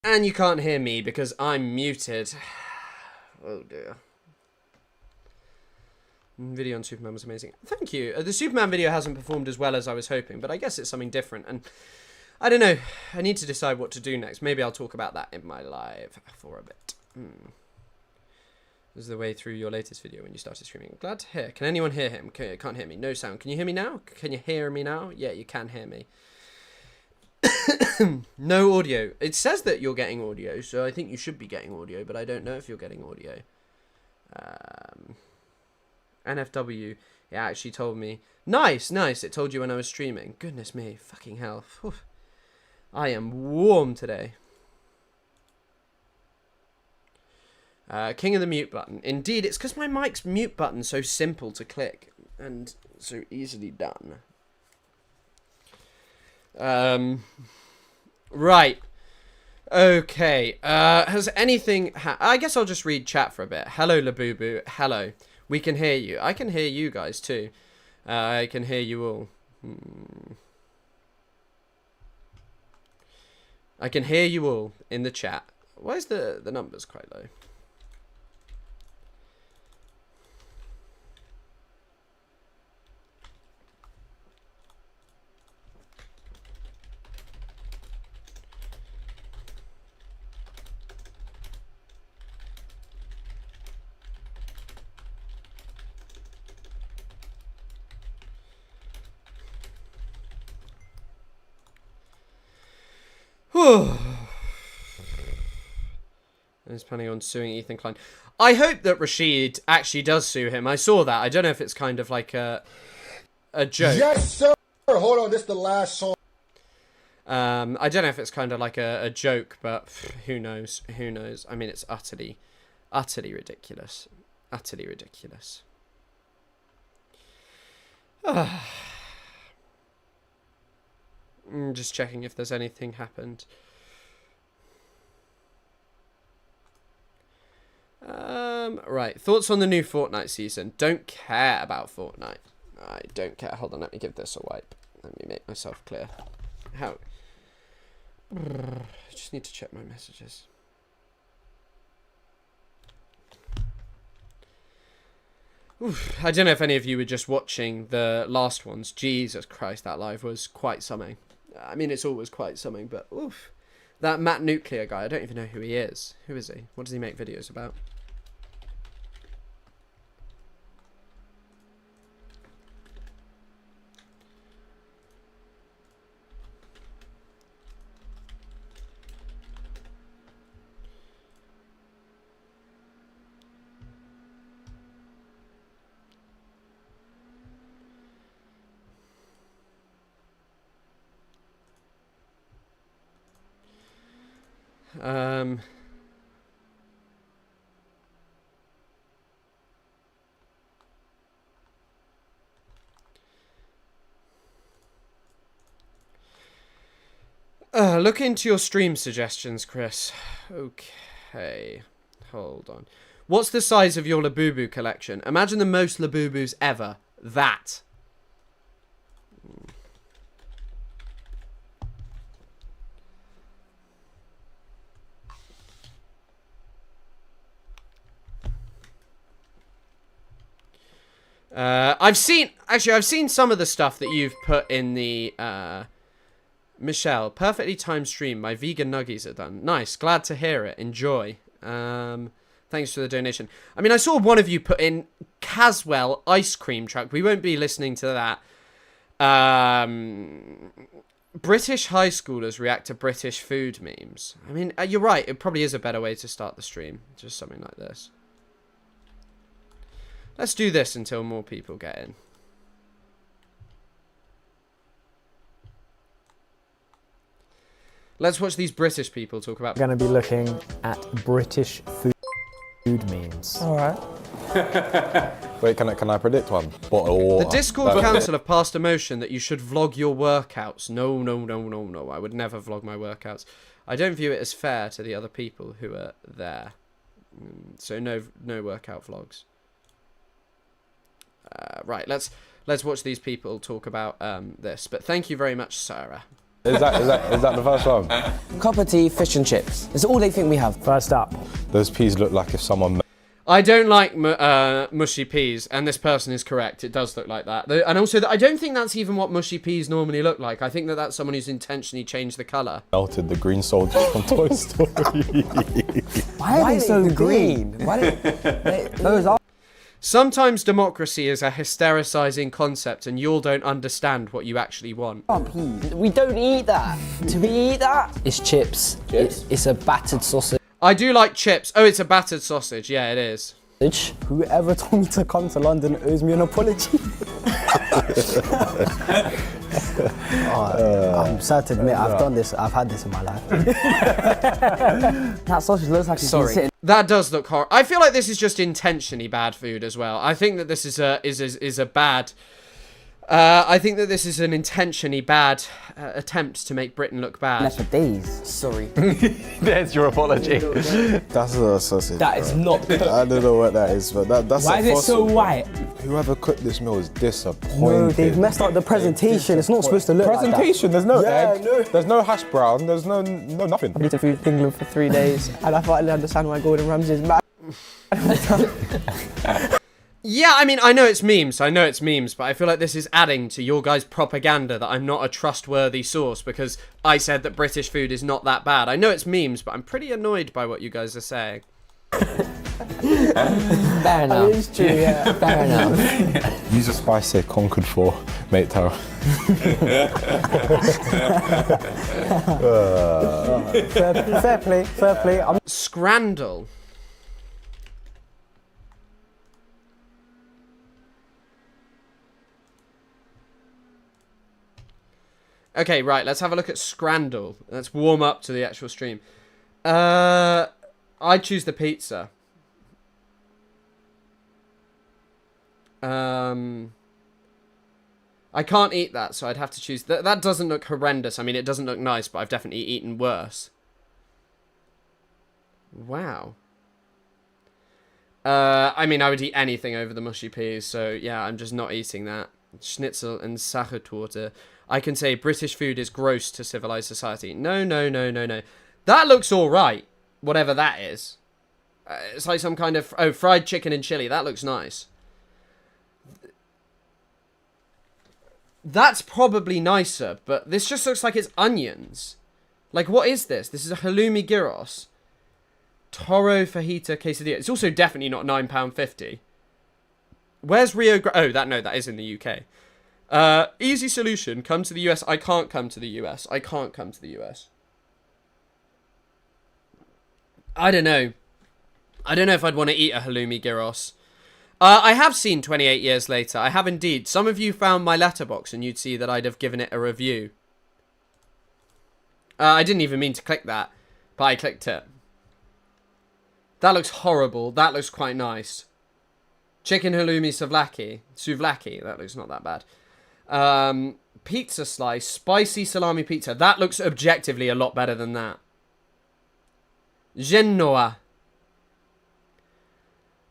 And you can't hear me because I'm muted. Oh dear. Video on Superman was amazing. Thank you. The Superman video hasn't performed as well as I was hoping, but I guess it's something different. And I don't know. I need to decide what to do next. Maybe I'll talk about that in my live for a bit. This is the way through your latest video when you started streaming. Glad to hear. Can anyone hear him? Can't hear me. No sound. Can you hear me now? Can you hear me now? Yeah, you can hear me. No audio. It says that you're getting audio, so I think you should be getting audio, but I don't know if you're getting audio. NFW, it actually told me. Nice. It told you when I was streaming. Goodness me. Fucking hell. Whew. I am warm today. King of the mute button. Indeed, it's because my mic's mute button's so simple to click and so easily done. Right. Okay. Has anything... I guess I'll just read chat for a bit. Hello, Labubu. Hello. We can hear you. I can hear you guys too. I can hear you all. I can hear you all in the chat. Why is the numbers quite low? He's planning on suing Ethan Klein. I hope that Rashid actually does sue him. I saw that. I don't know if it's kind of like a joke. Yes, sir. Hold on, this is the last song. I don't know if it's kind of like a joke, but who knows? Who knows? I mean, it's utterly ridiculous. Utterly ridiculous. Just checking if there's anything happened. Right. Thoughts on the new Fortnite season? Don't care about Fortnite. I don't care. Hold on, let me give this a wipe. Let me make myself clear. How? I just need to check my messages. Oof, I don't know if any of you were just watching the last ones. Jesus Christ, that live was quite something. I mean, it's always quite something, but oof. That Matt Nuclear guy, I don't even know who he is. Who is he? What does he make videos about? Look into your stream suggestions, Chris. Okay. Hold on. What's the size of your Labubu collection? Imagine the most Labubus ever. That. I've seen some of the stuff that you've put in the, Michelle, perfectly timed stream. My vegan nuggies are done. Nice. Glad to hear it. Enjoy. Thanks for the donation. I mean, I saw one of you put in Caswell ice cream truck. We won't be listening to that. British high schoolers react to British food memes. I mean, you're right. It probably is a better way to start the stream. Just something like this. Let's do this until more people get in. Let's watch these British people talk about... We're going to be looking at British food memes. All right. Wait, can I predict one? Bottle of water. The Discord Council have passed a motion that you should vlog your workouts. No. I would never vlog my workouts. I don't view it as fair to the other people who are there. So no workout vlogs. Right, let's watch these people talk about this. But thank you very much, Sarah. Is that the first one? Cup of tea, fish and chips. That's all they think we have. First up. Those peas look like if someone... I don't like mushy peas, and this person is correct. It does look like that. And also, I don't think that's even what mushy peas normally look like. I think that that's someone who's intentionally changed the colour. melted the green soldiers from Toy Story. Why are they so green? Those are... Sometimes democracy is a hystericizing concept and you'll don't understand what you actually want. We don't eat that. Do we eat that? It's chips. It's a battered sausage. I do like chips. Oh, it's a battered sausage. Yeah, it is. Whoever told me to come to London owes me an apology. I'm sad to admit I've done this. I've had this in my life. That sausage looks like it's been sitting. That does look horrible. I feel like this is just intentionally bad food as well. I think that this is a bad. I think that this is an intentionally bad attempt to make Britain look bad. For days. Sorry. There's your apology. That's a sausage. That is not. I don't know what that is, but that's Why a is it so fossil. white? Whoever cooked this meal is disappointed. No, they've messed up the presentation. It's not supposed to look Presentation, there's no Yeah, egg, no. there's no hash brown, there's no nothing. I've eaten food in England for 3 days, and I finally understand why Gordon Ramsay is mad. Yeah, I mean, I know it's memes, but I feel like this is adding to your guys' propaganda that I'm not a trustworthy source because I said that British food is not that bad. I know it's memes, but I'm pretty annoyed by what you guys are saying. Fair enough. It is true, yeah. Fair enough. Use a spice they conquered for, mate Taro. Fair play, fair play. Scrandal. Okay, right, let's have a look at Scrandal. Let's warm up to the actual stream. I choose the pizza. I can't eat that, so I'd have to choose... That doesn't look horrendous. I mean, it doesn't look nice, but I've definitely eaten worse. Wow. I mean, I would eat anything over the mushy peas, so yeah, I'm just not eating that. Schnitzel and Sachertorte. I can say British food is gross to civilized society. No. That looks alright, whatever that is. It's like some kind of... Oh, fried chicken and chili. That looks nice. That's probably nicer, but this just looks like it's onions. Like, what is this? This is a halloumi gyros. Toro fajita quesadilla. It's also definitely not £9.50. Where's Rio Grande? Oh, that is in the UK. Easy solution. Come to the US. I can't come to the US. I can't come to the US. I don't know. I don't know if I'd want to eat a halloumi gyros. I have seen 28 Years Later. I have indeed. Some of you found my letterbox and you'd see that I'd have given it a review. I didn't even mean to click that, but I clicked it. That looks horrible. That looks quite nice. Chicken halloumi souvlaki. That looks not that bad. Pizza slice. Spicy salami pizza. That looks objectively a lot better than that. Genoa.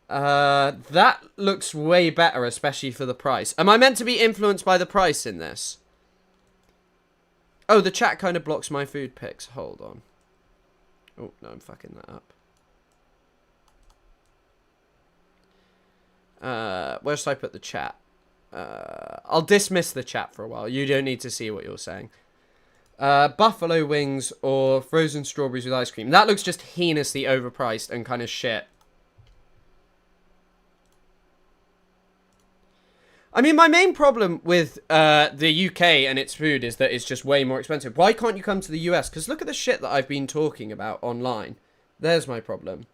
That looks way better, especially for the price. Am I meant to be influenced by the price in this? Oh, the chat kind of blocks my food pics. Hold on. Oh, no, I'm fucking that up. Where should I put the chat? I'll dismiss the chat for a while. You don't need to see what you're saying. Buffalo wings or frozen strawberries with ice cream. That looks just heinously overpriced and kind of shit. I mean, my main problem with the UK and its food is that it's just way more expensive. Why can't you come to the US? Because look at the shit that I've been talking about online. There's my problem.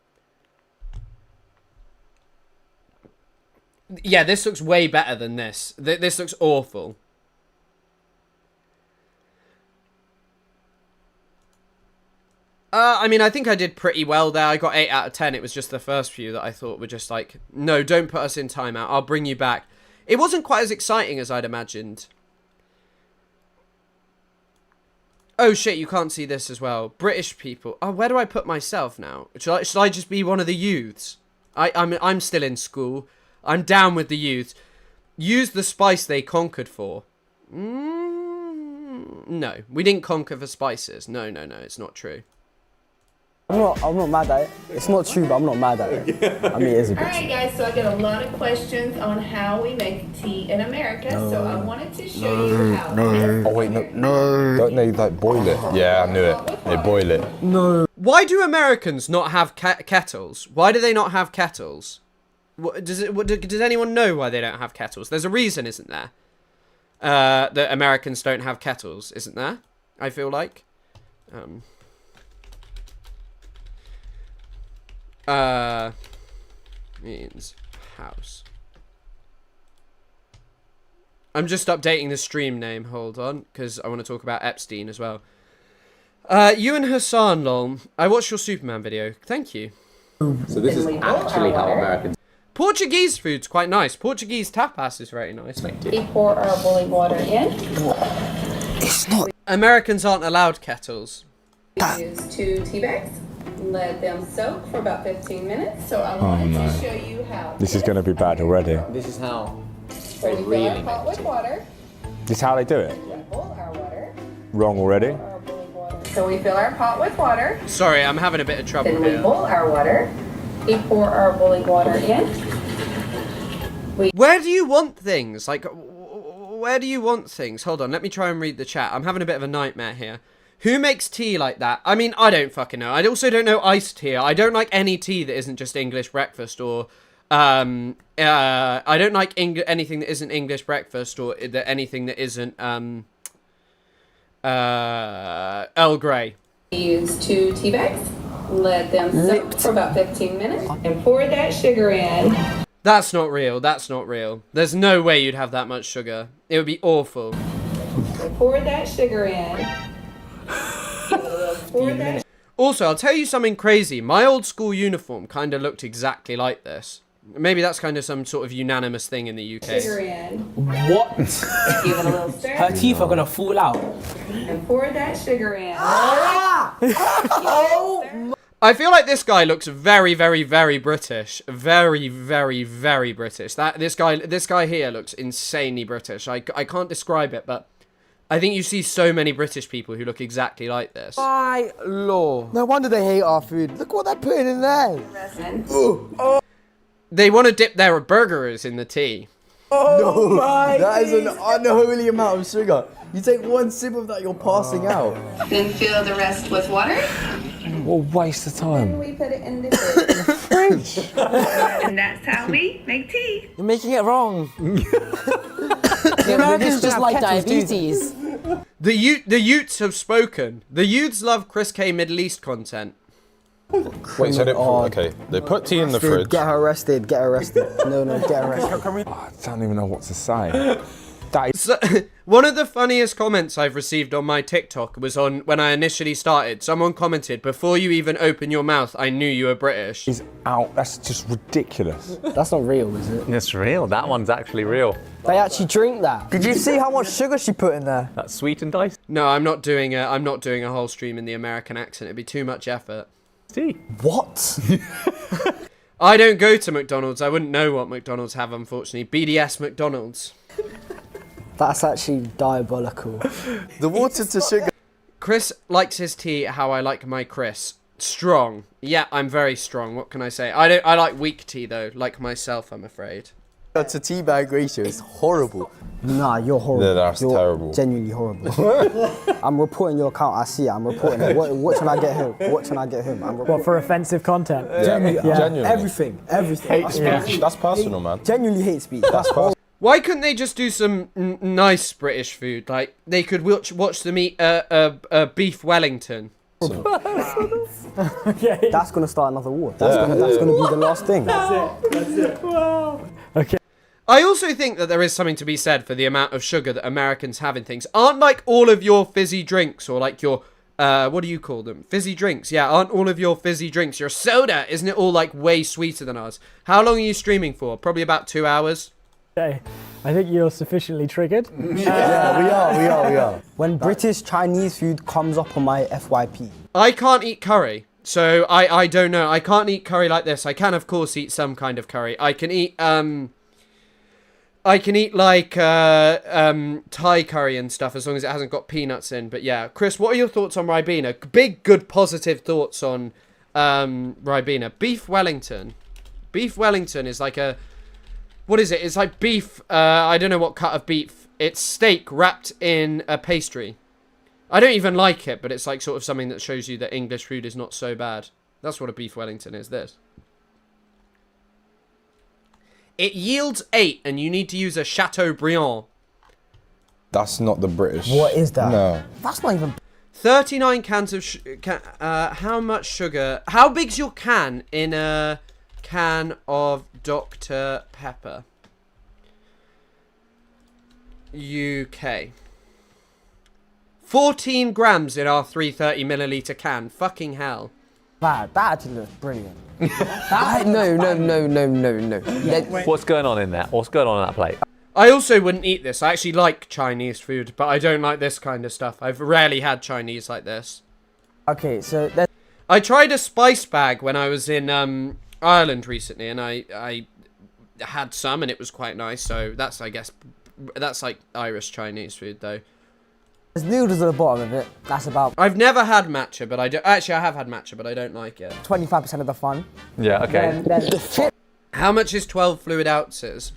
Yeah, this looks way better than this. This looks awful. I mean, I think I did pretty well there. I got 8 out of 10. It was just the first few that I thought were just like, no, don't put us in timeout. I'll bring you back. It wasn't quite as exciting as I'd imagined. Oh shit, you can't see this as well. British people. Oh, where do I put myself now? Should I just be one of the youths? I'm still in school. I'm down with the youths. Use the spice they conquered for. No, we didn't conquer for spices. No, it's not true. I'm not mad at it. It's not true, but I'm not mad at it. I mean, it is a bit true. Alright guys, so I get a lot of questions on how we make tea in America, so I wanted to show you how. Oh wait, no. Don't they like boil it? Yeah, I knew it. They boil it. No. Why do Americans not have kettles? Why do they not have kettles? Does anyone know why they don't have kettles? There's a reason, isn't there? That Americans don't have kettles, isn't there? I feel like. Means house. I'm just updating the stream name. Hold on, because I want to talk about Epstein as well. You and Hassan, lol. I watched your Superman video. Thank you. So this is actually how Americans Portuguese food's quite nice. Portuguese tapas is very nice. We pour our boiling water in. It's not. Americans aren't allowed kettles. We use 2 tea bags. Let them soak for about 15 minutes. So I wanted to show you how. This is going to be bad already. This is how So we fill our pot with water. This is how they do it. We boil our water. Wrong already. Our boiling water. So we fill our pot with water. Sorry, I'm having a bit of trouble Then we here. boil our water. We pour our boiling water in. Where do you want things? Like, where do you want things? Hold on, let me try and read the chat. I'm having a bit of a nightmare here. Who makes tea like that? I mean, I don't fucking know. I also don't know iced tea. I don't like any tea that isn't just English breakfast or... I don't like anything that isn't English breakfast or anything that isn't Earl Grey. We use 2 tea bags. Let them soak for about 15 minutes. And pour that sugar in. That's not real. That's not real. There's no way you'd have that much sugar. It would be awful. Pour that sugar in. Pour that Also, I'll tell you something crazy. My old school uniform kind of looked exactly like this. Maybe that's kind of some sort of unanimous thing in the UK. sugar in. What? Give it a little stir. Her teeth are gonna fall out. And pour that sugar in. I feel like this guy looks very, very, very British. Very, very, very British. This guy here looks insanely British. I can't describe it, but I think you see so many British people who look exactly like this. My lord. No wonder they hate our food. Look what they're putting in there. They want to dip their burgers in the tea. No, that is an unholy amount of sugar. You take one sip of that, you're passing out. Then fill the rest with water. What a waste of time. And we put it in the fridge. And that's how we make tea. You're making it wrong. The Americans just like diabetes. The Utes have spoken. The Utes love Chris K Middle East content. Wait, so they put tea in the fridge. Get her arrested, get her arrested. No, get her arrested. I don't even know what to say. So, one of the funniest comments I've received on my TikTok was on when I initially started. Someone commented, "Before you even open your mouth, I knew you were British." He's out. That's just ridiculous. That's not real, is it? It's real. That one's actually real. They actually drink that. Did you see how much sugar she put in there? That's sweet and diced No, I'm not doing a whole stream in the American accent. It'd be too much effort. tea. What? I don't go to McDonald's. I wouldn't know what McDonald's have, unfortunately. BDS McDonald's. That's actually diabolical. The water to sugar. Chris likes his tea how I like my Chris. Strong. Yeah, I'm very strong. What can I say? I like weak tea though, like myself, I'm afraid. To tea bag ratio is horrible. Nah, you're horrible. Yeah, that's you're terrible. Genuinely horrible. I'm reporting your account. I see it. I'm reporting it. What can I get him? What can I get him? What, for offensive content? Genuinely. Everything. Hate speech. That's personal, man. Genuinely hate speech. That's horrible. Why couldn't they just do some nice British food? Like, they could watch them eat a beef Wellington. Okay. That's gonna start another war. That's gonna be the last thing. Okay. I also think that there is something to be said for the amount of sugar that Americans have in things. Aren't like all of your fizzy drinks or like your, what do you call them? Fizzy drinks. Yeah, aren't all of your fizzy drinks, your soda, isn't it all like way sweeter than ours? How long are you streaming for? Probably about 2 hours. Okay. I think you're sufficiently triggered. Yeah, we are. When British Chinese food comes up on my FYP. I can't eat curry. So I don't know. I can't eat curry like this. I can of course eat some kind of curry. I can eat I can eat like Thai curry and stuff as long as it hasn't got peanuts in. But yeah, Chris, what are your thoughts on Ribena? Big, good, positive thoughts on Ribena. Beef Wellington. Beef Wellington is like a... What is it? It's like beef, I don't know what cut of beef. It's steak wrapped in a pastry. I don't even like it, but it's like sort of something that shows you that English food is not so bad. That's what a Beef Wellington is, this. It yields 8, and you need to use a Chateaubriand. That's not the British. What is that? No. That's not even. 39 cans of... how much sugar... How big's your can in a can of Dr. Pepper? UK. 14 grams in our 330 milliliter can. Fucking hell. Bad. That actually looks brilliant. No. What's going on in there? What's going on that plate? I also wouldn't eat this. I actually like Chinese food, but I don't like this kind of stuff. I've rarely had Chinese like this. Okay, so there's I tried a spice bag when I was in Ireland recently, and I had some, and it was quite nice. So that's, I guess, that's like Irish Chinese food, though. noodles at the bottom of it. That's about I've never had matcha, but I don't. Actually, I have had matcha, but I don't like it. 25% of the fun. Yeah, okay. Then the chip. How much is 12 fluid ounces?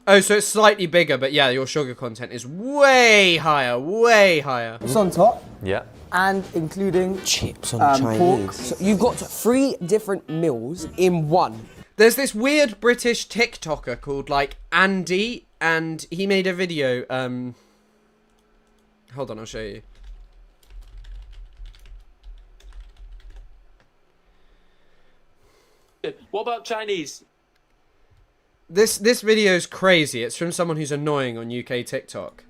Oh, so it's slightly bigger, but yeah, your sugar content is way higher, way higher. It's on top. Yeah. And including Chips on pork. Chinese. So you've got 3 different meals in one. There's this weird British TikToker called, like, Andy, and he made a video, hold on, I'll show you. What about Chinese? This video is crazy. It's from someone who's annoying on UK TikTok.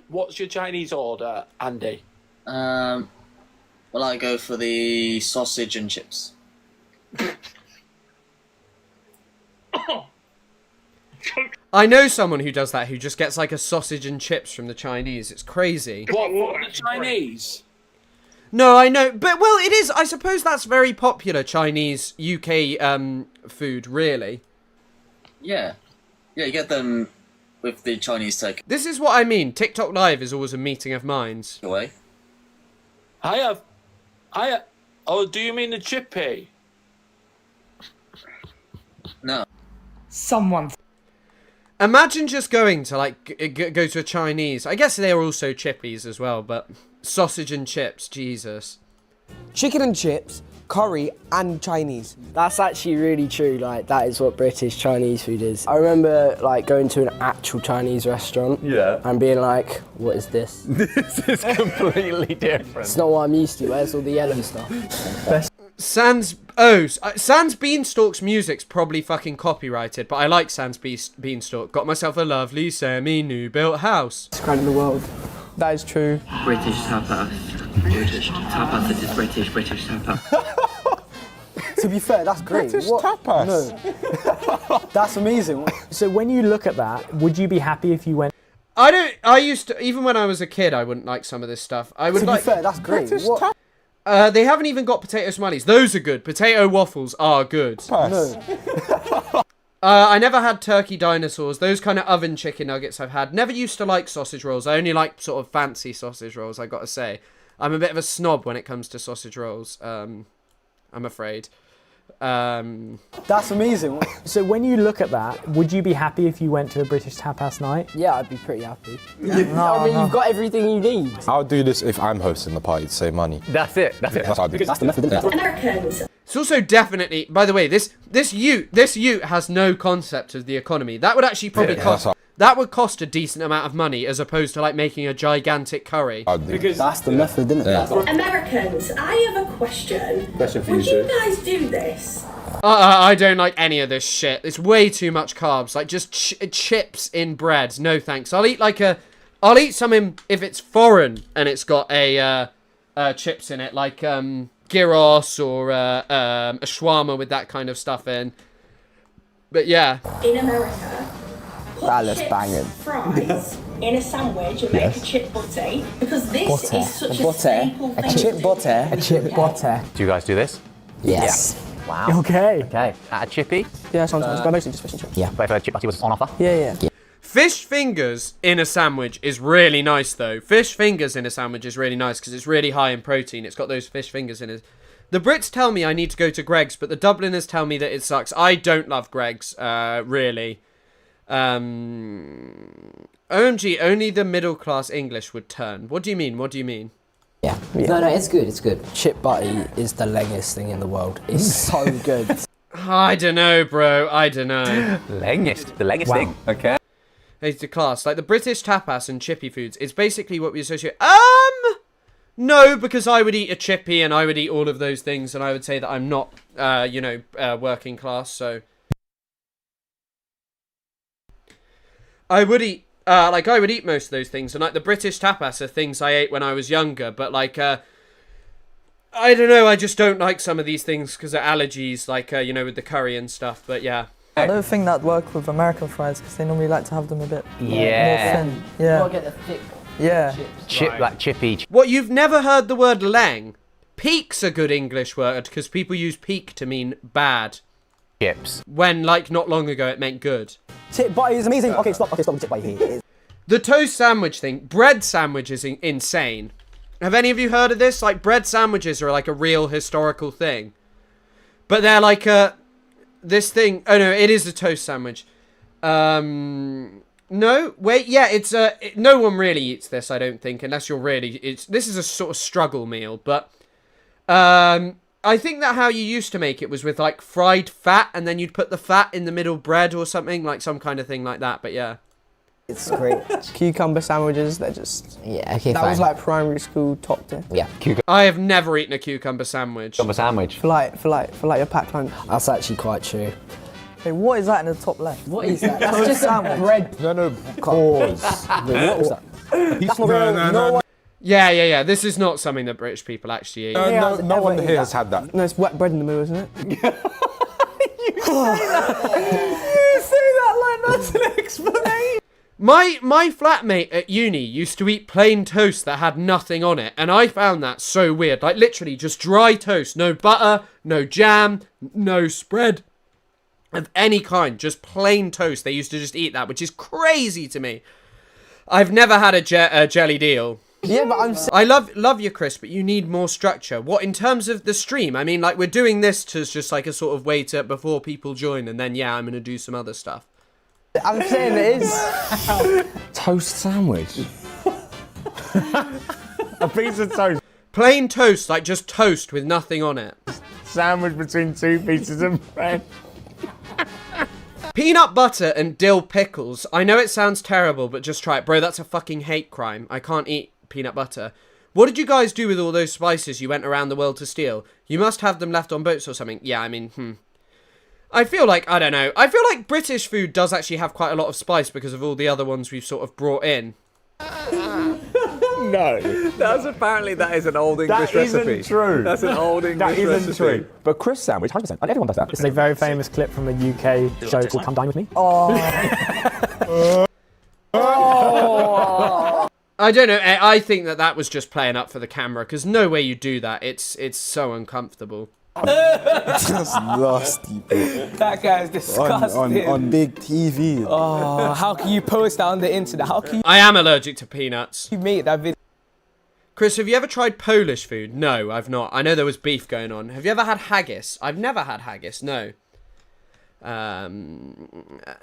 What's your Chinese order, Andy? Well, I go for the sausage and chips. I know someone who does that, who just gets like a sausage and chips from the Chinese. It's crazy. What the Chinese? No, I know, but well, it is. I suppose that's very popular Chinese UK food, really. Yeah. Yeah, you get them with the Chinese take This is what I mean. TikTok Live is always a meeting of minds. away. Oh, do you mean the chippy? No. Someone. Imagine just going to like go to a Chinese. I guess they're also chippies as well, but sausage and chips, Jesus. Chicken and chips, curry and Chinese. That's actually really true. Like, that is what British Chinese food is. I remember like going to an actual Chinese restaurant and being like, what is this? This is completely different. It's not what I'm used to. Where's all the yellow stuff? Sans Beanstalk's music's probably fucking copyrighted, but I like Sans Beanstalk. Got myself a lovely semi-new built house. Describing the world. That is true. British tapas. British tapas. It is British tapas. To be fair, that's great. British tapas. No. That's amazing. So when you look at that, would you be happy if you went? I used to, even when I was a kid, I wouldn't like some of this stuff. I would To be like. fair, that's great. What? They haven't even got potato smileys. Those are good. Potato waffles are good. No. I never had turkey dinosaurs. Those kind of oven chicken nuggets I've had. Never used to like sausage rolls. I only like sort of fancy sausage rolls, I gotta say. I'm a bit of a snob when it comes to sausage rolls. I'm afraid. That's amazing. So when you look at that, would you be happy if you went to a British tapas night? Yeah, I'd be pretty happy. I mean, you've got everything you need. I'll do this if I'm hosting the party to save money. That's it. That's it. That's what I'll do. That's the method, isn't it? Americans. It's also definitely, by the way, this ute has no concept of the economy. That would actually probably cost. That would cost a decent amount of money as opposed to like making a gigantic curry. I'll do. That's the method, isn't it? Americans, I have a question. Question for you, Would sir. you guys do this? I don't like any of this shit. It's way too much carbs. Like just chips in bread. No thanks. I'll eat something if it's foreign and it's got a chips in it, like gyros or a shawarma with that kind of stuff in. But yeah. In America, put That looks chips, banging. fries in a sandwich and make a chip butter because this is such a Butter. staple thing. A chip butter. A chip butter. Do you guys do this? Yes. Wow. Okay. Okay. A chippy. Yeah, sometimes, but mostly just fish and chips. Yeah. But if a chip butty was on offer. Yeah. Fish fingers in a sandwich is really nice, though. Fish fingers in a sandwich is really nice because it's really high in protein. It's got those fish fingers in it. The Brits tell me I need to go to Greg's, but the Dubliners tell me that it sucks. I don't love Greg's, really. OMG, only the middle class English would turn. What do you mean? What do you mean? Yeah. No, it's good. It's good. Chip butty is the lengest thing in the world. It's so good. I don't know, bro. I don't know. Lengest. The lengest thing. Okay. Hey, to class. Like, the British tapas and chippy foods is basically what we associate... No, because I would eat a chippy and I would eat all of those things, and I would say that I'm not, working class, so... I would eat... I would eat most of those things, and, like, the British tapas are things I ate when I was younger, but, like, I don't know, I just don't like some of these things because of allergies, like, with the curry and stuff, but yeah. I don't think that'd work with American fries because they normally like to have them a bit more thin. Yeah. You gotta get the thick chips. Like chippy. What, you've never heard the word leng? Peak's a good English word because people use peak to mean bad. Chips. When, like, not long ago it meant good. Chip butty is amazing. Okay, stop with chip butty here. The toast sandwich thing, bread sandwich is insane. Have any of you heard of this? Like, bread sandwiches are like a real historical thing. But they're like this thing... Oh, no, it is a toast sandwich. No, wait, yeah, it's no one really eats this, I don't think, unless you're really... This is a sort of struggle meal, but... I think that how you used to make it was with, like, fried fat, and then you'd put the fat in the middle bread or something, like some kind of thing like that, but yeah. It's great. Cucumber sandwiches, they're just... Yeah, okay, That was like primary school top tier. Yeah. I have never eaten a cucumber sandwich. Cucumber sandwich. For your packed lunch. That's actually quite true. Hey, what is that in the top left? What is that? That's just a bread. No, pause. Wait, what was that? That's not real. No one... Yeah. This is not something that British people actually eat. No one here has had that. No, it's wet bread in the middle, isn't it? You say that like that's an explanation. My flatmate at uni used to eat plain toast that had nothing on it, and I found that so weird. Like, literally, just dry toast. No butter, no jam, no spread of any kind. Just plain toast. They used to just eat that, which is crazy to me. I've never had a jelly deal. Yeah, but I love you, Chris, but you need more structure. What, in terms of the stream? I mean, like, we're doing this to just, like, a sort of way to, before people join, and then, yeah, I'm going to do some other stuff. I'm saying it is. Toast sandwich. A piece of toast. Plain toast, like just toast with nothing on it. Sandwich between two pieces of bread. Peanut butter and dill pickles. I know it sounds terrible, but just try it. Bro, that's a fucking hate crime. I can't eat peanut butter. What did you guys do with all those spices you went around the world to steal? You must have them left on boats or something. Yeah, I mean, I feel like, I don't know. I feel like British food does actually have quite a lot of spice because of all the other ones we've sort of brought in. No. That is an old English recipe. That isn't true. That's an old English That isn't recipe. true. But Chris sandwich, 100%. And everyone does that. It's a very famous clip from a UK show called Come Dine With Me. I don't know. I think that was just playing up for the camera because no way you do that. It's so uncomfortable. That's nasty, bro. That guy's disgusting. On big TV. Oh, how can you post that on the internet? How can I am allergic to peanuts. you make that video? Chris, have you ever tried Polish food? No, I've not. I know there was beef going on. Have you ever had haggis? I've never had haggis. No. No.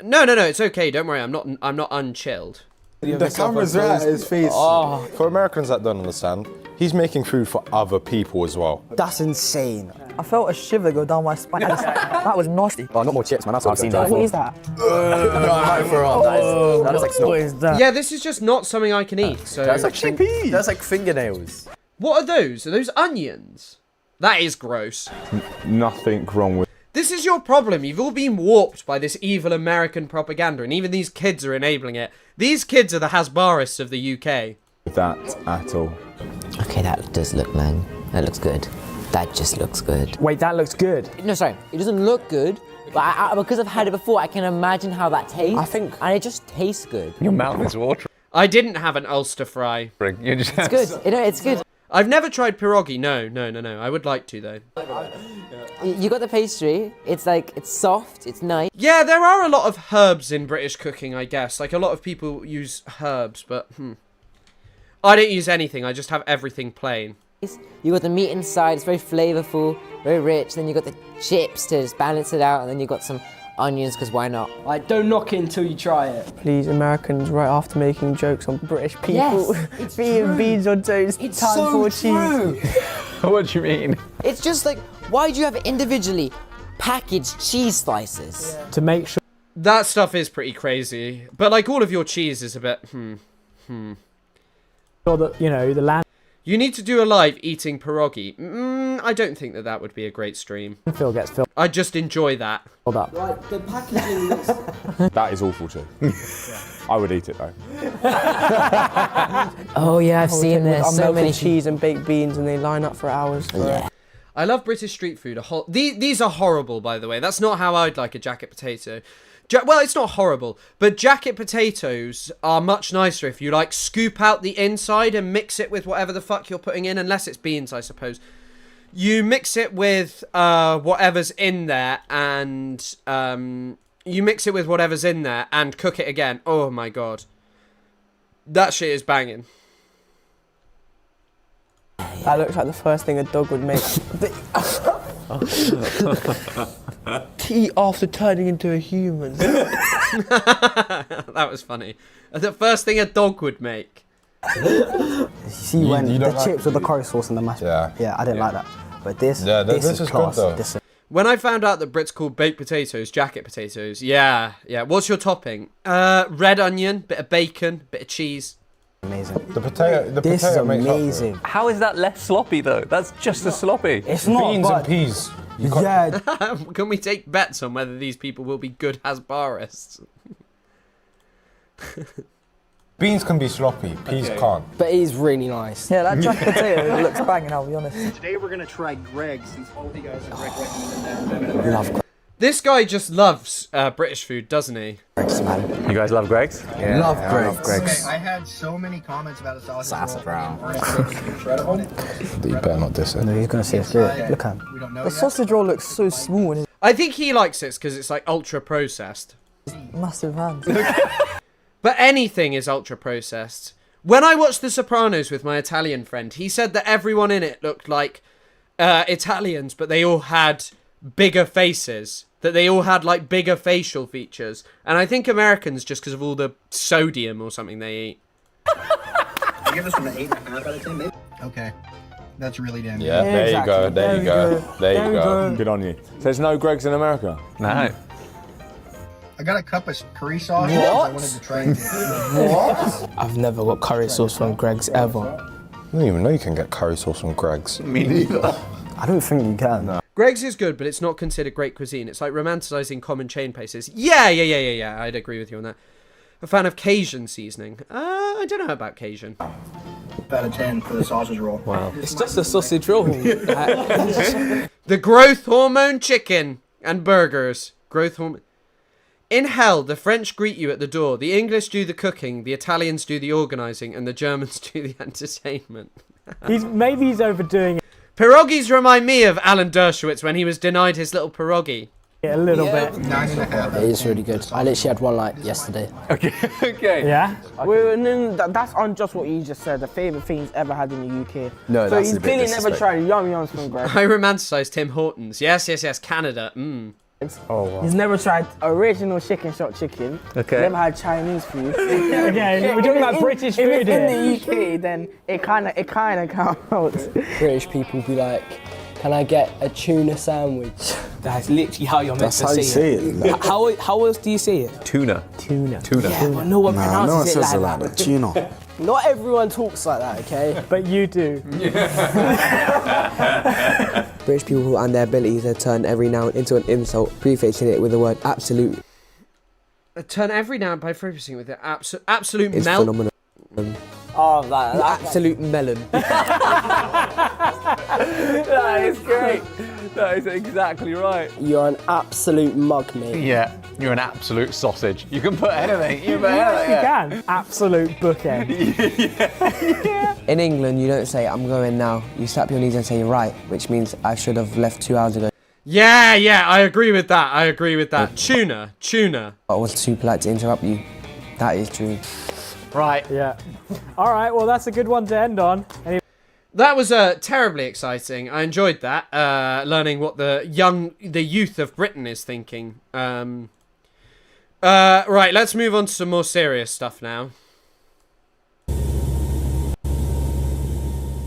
It's okay. Don't worry. I'm not unchilled. The camera's right at his face. For Americans that don't understand, he's making food for other people as well. That's insane. I felt a shiver go down my spine. That was nasty. Oh, not more chips, man. That's what I've seen. What is that? That is like snot. What is that? Yeah, this is just not something I can eat. So That's like chickpeas. That's like fingernails. what are those? Are those onions? That is gross. Nothing wrong with This is your problem. You've all been warped by this evil American propaganda, and even these kids are enabling it. These kids are the Hasbarists of the UK. that at all. Okay, that does look lang. That looks good. That just looks good. Wait, that looks good. No, sorry, it doesn't look good, but because I've had it before, I can imagine how that tastes. I think... And it just tastes good. Your mouth is watering. I didn't have an Ulster fry. It's good. It's good. I've never tried pierogi. No. I would like to, though. You got the pastry. It's like, it's soft, it's nice. Yeah, there are a lot of herbs in British cooking, I guess. Like, a lot of people use herbs, but, I don't use anything. I just have everything plain. You got the meat inside, it's very flavorful, very rich. Then you got the chips to just balance it out, and then you got some onions, because why not? Like, don't knock it until you try it. Please, Americans, right after making jokes on British people, it's eating beans on toast, It's time so for true. cheese. What do you mean? It's just like, why do you have individually packaged cheese slices? To make sure That stuff is pretty crazy. But, like, all of your cheese is a bit, that, you know, the You need to do a live eating pierogi. I don't think that would be a great stream. landfill gets filled I just enjoy that. up. Like, the packaging looks... That is awful too. I would eat it though. Oh yeah, I've seen this. So many cheese and baked beans, and they line up for hours. Yeah. I love British street food. These are horrible, by the way. That's not how I'd like a jacket potato. Well, it's not horrible, but jacket potatoes are much nicer if you, like, scoop out the inside and mix it with whatever the fuck you're putting in, unless it's beans, I suppose. You mix it with whatever's in there, and cook it again. Oh my god. That shit is banging. That looks like the first thing a dog would make. Tea after turning into a human. That was funny. The first thing a dog would make. You see when you the don't chips with the curry sauce and the mashed Yeah. I didn't like that. But this this is class. good though. This is When I found out that Brits called baked potatoes jacket potatoes, yeah. What's your topping? Red onion, bit of bacon, bit of cheese. amazing. The potato This is makes up for it. amazing. How is that less sloppy though? That's just as sloppy. It's not, Beans but and peas. yeah, Can we take bets on whether these people will be good Hasbarists? Beans can be sloppy, peas can't. but he's really nice. Yeah, that jack potato looks banging, I'll be honest. Today we're gonna try Greg, since both of you guys are recommended Love This guy just loves British food, doesn't he? Greg's, man. You guys love Greg's? Yeah, love Greg's. I had so many comments about the sausage roll. You better not diss it. No, he's gonna say it's good. Look at him. We don't know The yet. sausage roll looks so small and I think he likes it because it's like ultra processed. his massive hands. But anything is ultra processed. When I watched The Sopranos with my Italian friend, he said that everyone in it looked like Italians, but they all had bigger faces. That they all had like bigger facial features. And I think Americans, just because of all the sodium or something they eat. I give this one an 8.5 out of 10, maybe. Okay, that's really damn good. Yeah, there you go, there you go, there you go. Good on you. So there's no Greg's in America? No. I got a cup of curry sauce. I wanted to try it. What? I've never got curry sauce from Greg's ever. I didn't even know you can get curry sauce from Greg's. Me neither. I don't think you can. No. Greg's is good, but it's not considered great cuisine. It's like romanticizing common chain places. Yeah. I'd agree with you on that. A fan of Cajun seasoning. I don't know about Cajun. Out of 10 for the sausage roll. Wow. It's just a sausage roll. The growth hormone chicken and burgers. Growth hormone. In hell, the French greet you at the door. The English do the cooking. The Italians do the organising. And the Germans do the entertainment. Maybe he's overdoing Pierogies remind me of Alan Dershowitz when he was denied his little pierogi. it a little bit. 9.5. It is really good. I literally had one like yesterday. Okay. Yeah? That's unjust what you just said. The favourite thing he's ever had in the UK. No, So that's he's a bit clearly never disrespectful. tried Yum Yums from Greg. I romanticise Tim Hortons. Yes, Canada. Oh, wow. He's never tried original chicken shot chicken. Okay. Never had Chinese food. Again, we're talking about British If food it's in here. the UK, then it kind of counts. British people be like, can I get a tuna sandwich? That's literally how you're meant That's to how you say say it. it. How else do you say it? Tuna. Tuna. Yeah, but no one No one pronounces says it it like like that. that. Tuna. Not everyone talks like that, okay? But you do. British people and their ability to turn every noun into an insult, prefixing it with the word absolute, Turn every noun by focusing with it. Absolute is melt. phenomenal. Oh, that Absolute melon. That is great. That is exactly right. You're an absolute mug, mate. Yeah, you're an absolute sausage. You can put anything. You can put Yes, anything. you can. Absolute bookend. In England, you don't say, I'm going now. You slap your knees and say, right, which means I should have left 2 hours ago. Yeah, I agree with that. Tuna. I was too polite to interrupt you. That is true. Right. Yeah. All right. Well, that's a good one to end on. That was terribly exciting. I enjoyed that. Learning what the youth of Britain is thinking. Right, let's move on to some more serious stuff now.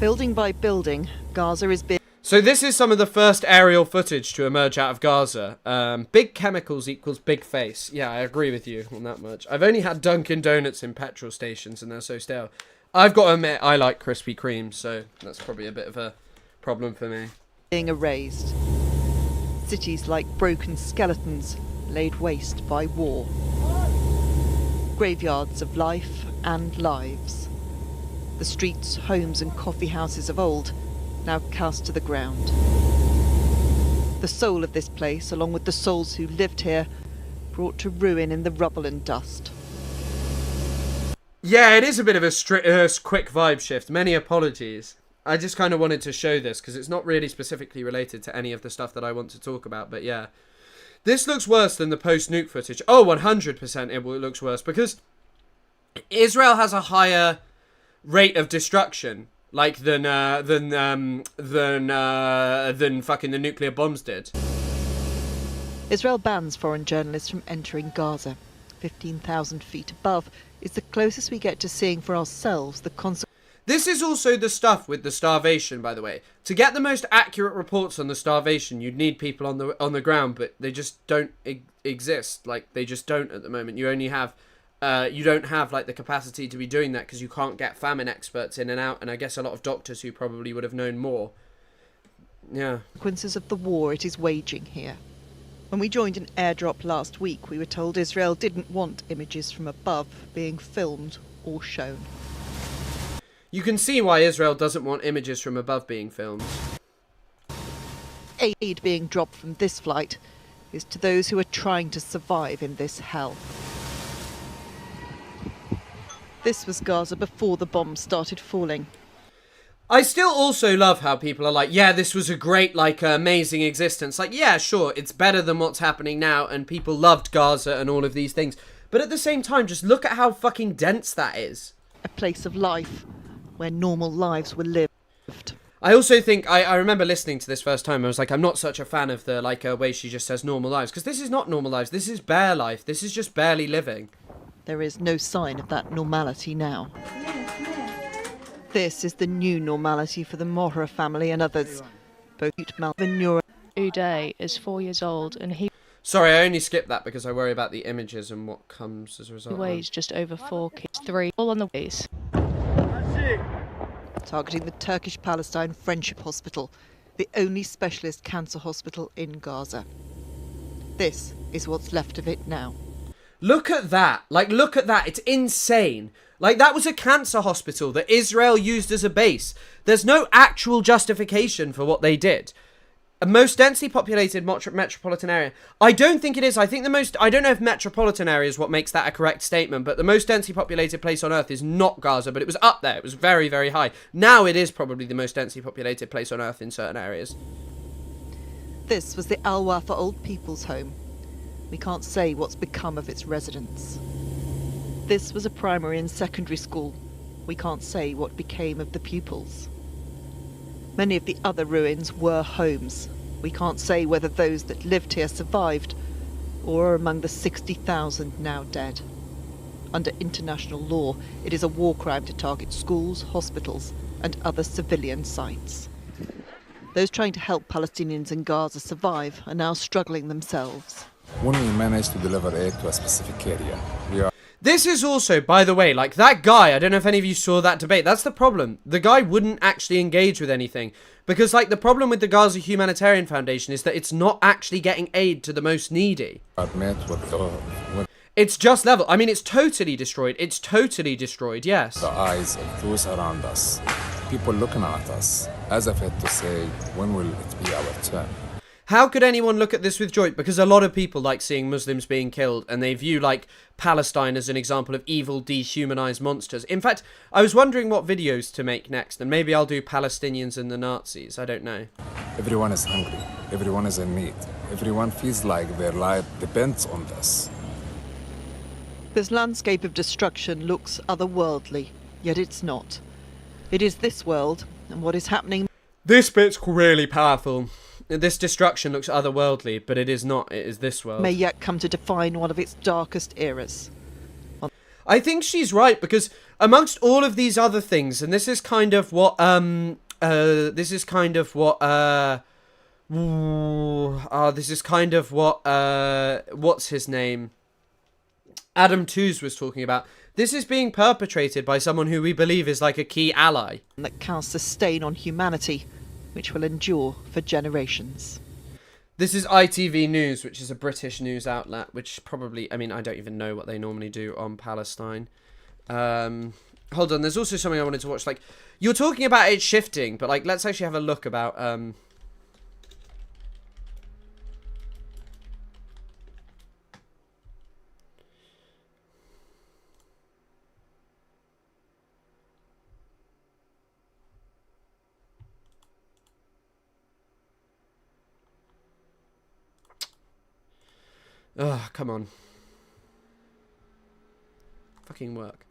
Building by building, Gaza is being... So this is some of the first aerial footage to emerge out of Gaza. Big chemicals equals big face. Yeah, I agree with you on that much. I've only had Dunkin' Donuts in petrol stations and they're so stale. I've got to admit, I like Krispy Kremes, so that's probably a bit of a problem for me. Being erased. Cities like broken skeletons laid waste by war. Graveyards of life and lives. The streets, homes and coffee houses of old now cast to the ground. The soul of this place, along with the souls who lived here, brought to ruin in the rubble and dust. Yeah, it is a bit of a quick vibe shift. Many apologies. I just kind of wanted to show this because it's not really specifically related to any of the stuff that I want to talk about. But yeah, this looks worse than the post-nuke footage. Oh, 100% it looks worse because Israel has a higher rate of destruction, like than fucking the nuclear bombs did. Israel bans foreign journalists from entering Gaza. 15,000 feet above is the closest we get to seeing for ourselves the consequences. This is also the stuff with the starvation, by the way. To get the most accurate reports on the starvation, you'd need people on the ground, but they just don't exist. Like, they just don't at the moment. You only have you don't have like the capacity to be doing that because you can't get famine experts in and out, and I guess a lot of doctors who probably would have known more. Yeah. Consequences of the war it is waging here. When we joined an airdrop last week, we were told Israel didn't want images from above being filmed or shown. You can see why Israel doesn't want images from above being filmed. Aid being dropped from this flight is to those who are trying to survive in this hell. This was Gaza before the bombs started falling. I still also love how people are like, yeah, this was a great, like, amazing existence. Like, yeah, sure, it's better than what's happening now, and people loved Gaza and all of these things. But at the same time, just look at how fucking dense that is. A place of life, where normal lives were lived. I also think, I remember listening to this first time, I was like, I'm not such a fan of the, like, way she just says normal lives. Because this is not normal lives, this is bare life, this is just barely living. There is no sign of that normality now. This is the new normality for the Mohra family and others. Both Malvin Uday is 4 years old and he... Sorry, I only skipped that because I worry about the images and what comes as a result. He weighs just over 4 kids, 3 all on the ways. Targeting the Turkish Palestine Friendship Hospital, the only specialist cancer hospital in Gaza. This is what's left of it now. Look at that. Like, look at that. It's insane. Like, that was a cancer hospital that Israel used as a base. There's no actual justification for what they did. A most densely populated metropolitan area. I don't think it is. I think I don't know if metropolitan area is what makes that a correct statement, but the most densely populated place on earth is not Gaza, but it was up there. It was very, very high. Now it is probably the most densely populated place on earth in certain areas. This was the Al Wafa Old People's Home. We can't say what's become of its residents. This was a primary and secondary school. We can't say what became of the pupils. Many of the other ruins were homes. We can't say whether those that lived here survived or are among the 60,000 now dead. Under international law, it is a war crime to target schools, hospitals, and other civilian sites. Those trying to help Palestinians in Gaza survive are now struggling themselves. When we manage to deliver aid to a specific area, we are... This is also, by the way, like that guy, I don't know if any of you saw that debate, that's the problem. The guy wouldn't actually engage with anything. Because, like, the problem with the Gaza Humanitarian Foundation is that it's not actually getting aid to the most needy. It's just level. I mean, it's totally destroyed. It's totally destroyed, yes. The eyes of those around us, people looking at us, as if it to say, when will it be our turn? How could anyone look at this with joy? Because a lot of people like seeing Muslims being killed, and they view like Palestine as an example of evil, dehumanized monsters. In fact, I was wondering what videos to make next, and maybe I'll do Palestinians and the Nazis. I don't know. Everyone is hungry. Everyone is in need. Everyone feels like their life depends on this. This landscape of destruction looks otherworldly, yet it's not. It is this world, and what is happening... This bit's really powerful. This destruction looks otherworldly, but it is not. It is this world. ...may yet come to define one of its darkest eras. I think she's right, because amongst all of these other things, and this is kind of what, what's his name? Adam Tooze was talking about. This is being perpetrated by someone who we believe is like a key ally. ...that casts a stain on humanity, which will endure for generations. This is ITV News, which is a British news outlet, which probably, I mean, I don't even know what they normally do on Palestine. Hold on, there's also something I wanted to watch. Like, you're talking about it shifting, but like, let's actually have a look about... Oh, come on. Fucking work.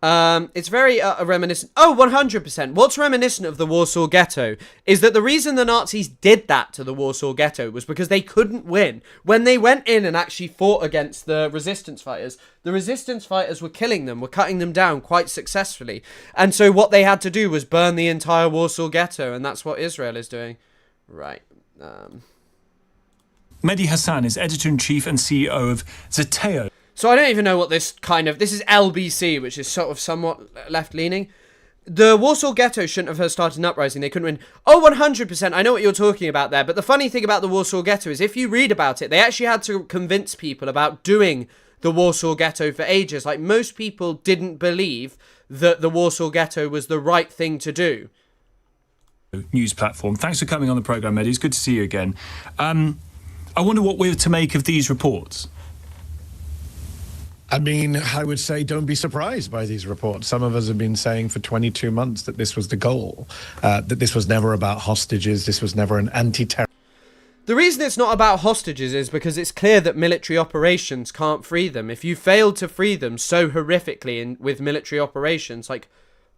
It's very reminiscent. Oh, 100%. What's reminiscent of the Warsaw Ghetto is that the reason the Nazis did that to the Warsaw Ghetto was because they couldn't win. When they went in and actually fought against the resistance fighters were killing them, were cutting them down quite successfully. And so what they had to do was burn the entire Warsaw Ghetto, and that's what Israel is doing. Right. Mehdi Hassan is editor-in-chief and CEO of Zeteo. So I don't even know what this is LBC, which is sort of somewhat left-leaning. The Warsaw Ghetto shouldn't have started an uprising. They couldn't win. Oh, 100%. I know what you're talking about there. But the funny thing about the Warsaw Ghetto is if you read about it, they actually had to convince people about doing the Warsaw Ghetto for ages. Like, most people didn't believe that the Warsaw Ghetto was the right thing to do. News platform. Thanks for coming on the programme, Mehdi. It's good to see you again. I wonder what we're to make of these reports. I mean, I would say don't be surprised by these reports. Some of us have been saying for 22 months that this was the goal, that this was never about hostages, this was never an anti-terror. The reason it's not about hostages is because it's clear that military operations can't free them. If you failed to free them so horrifically with military operations, like,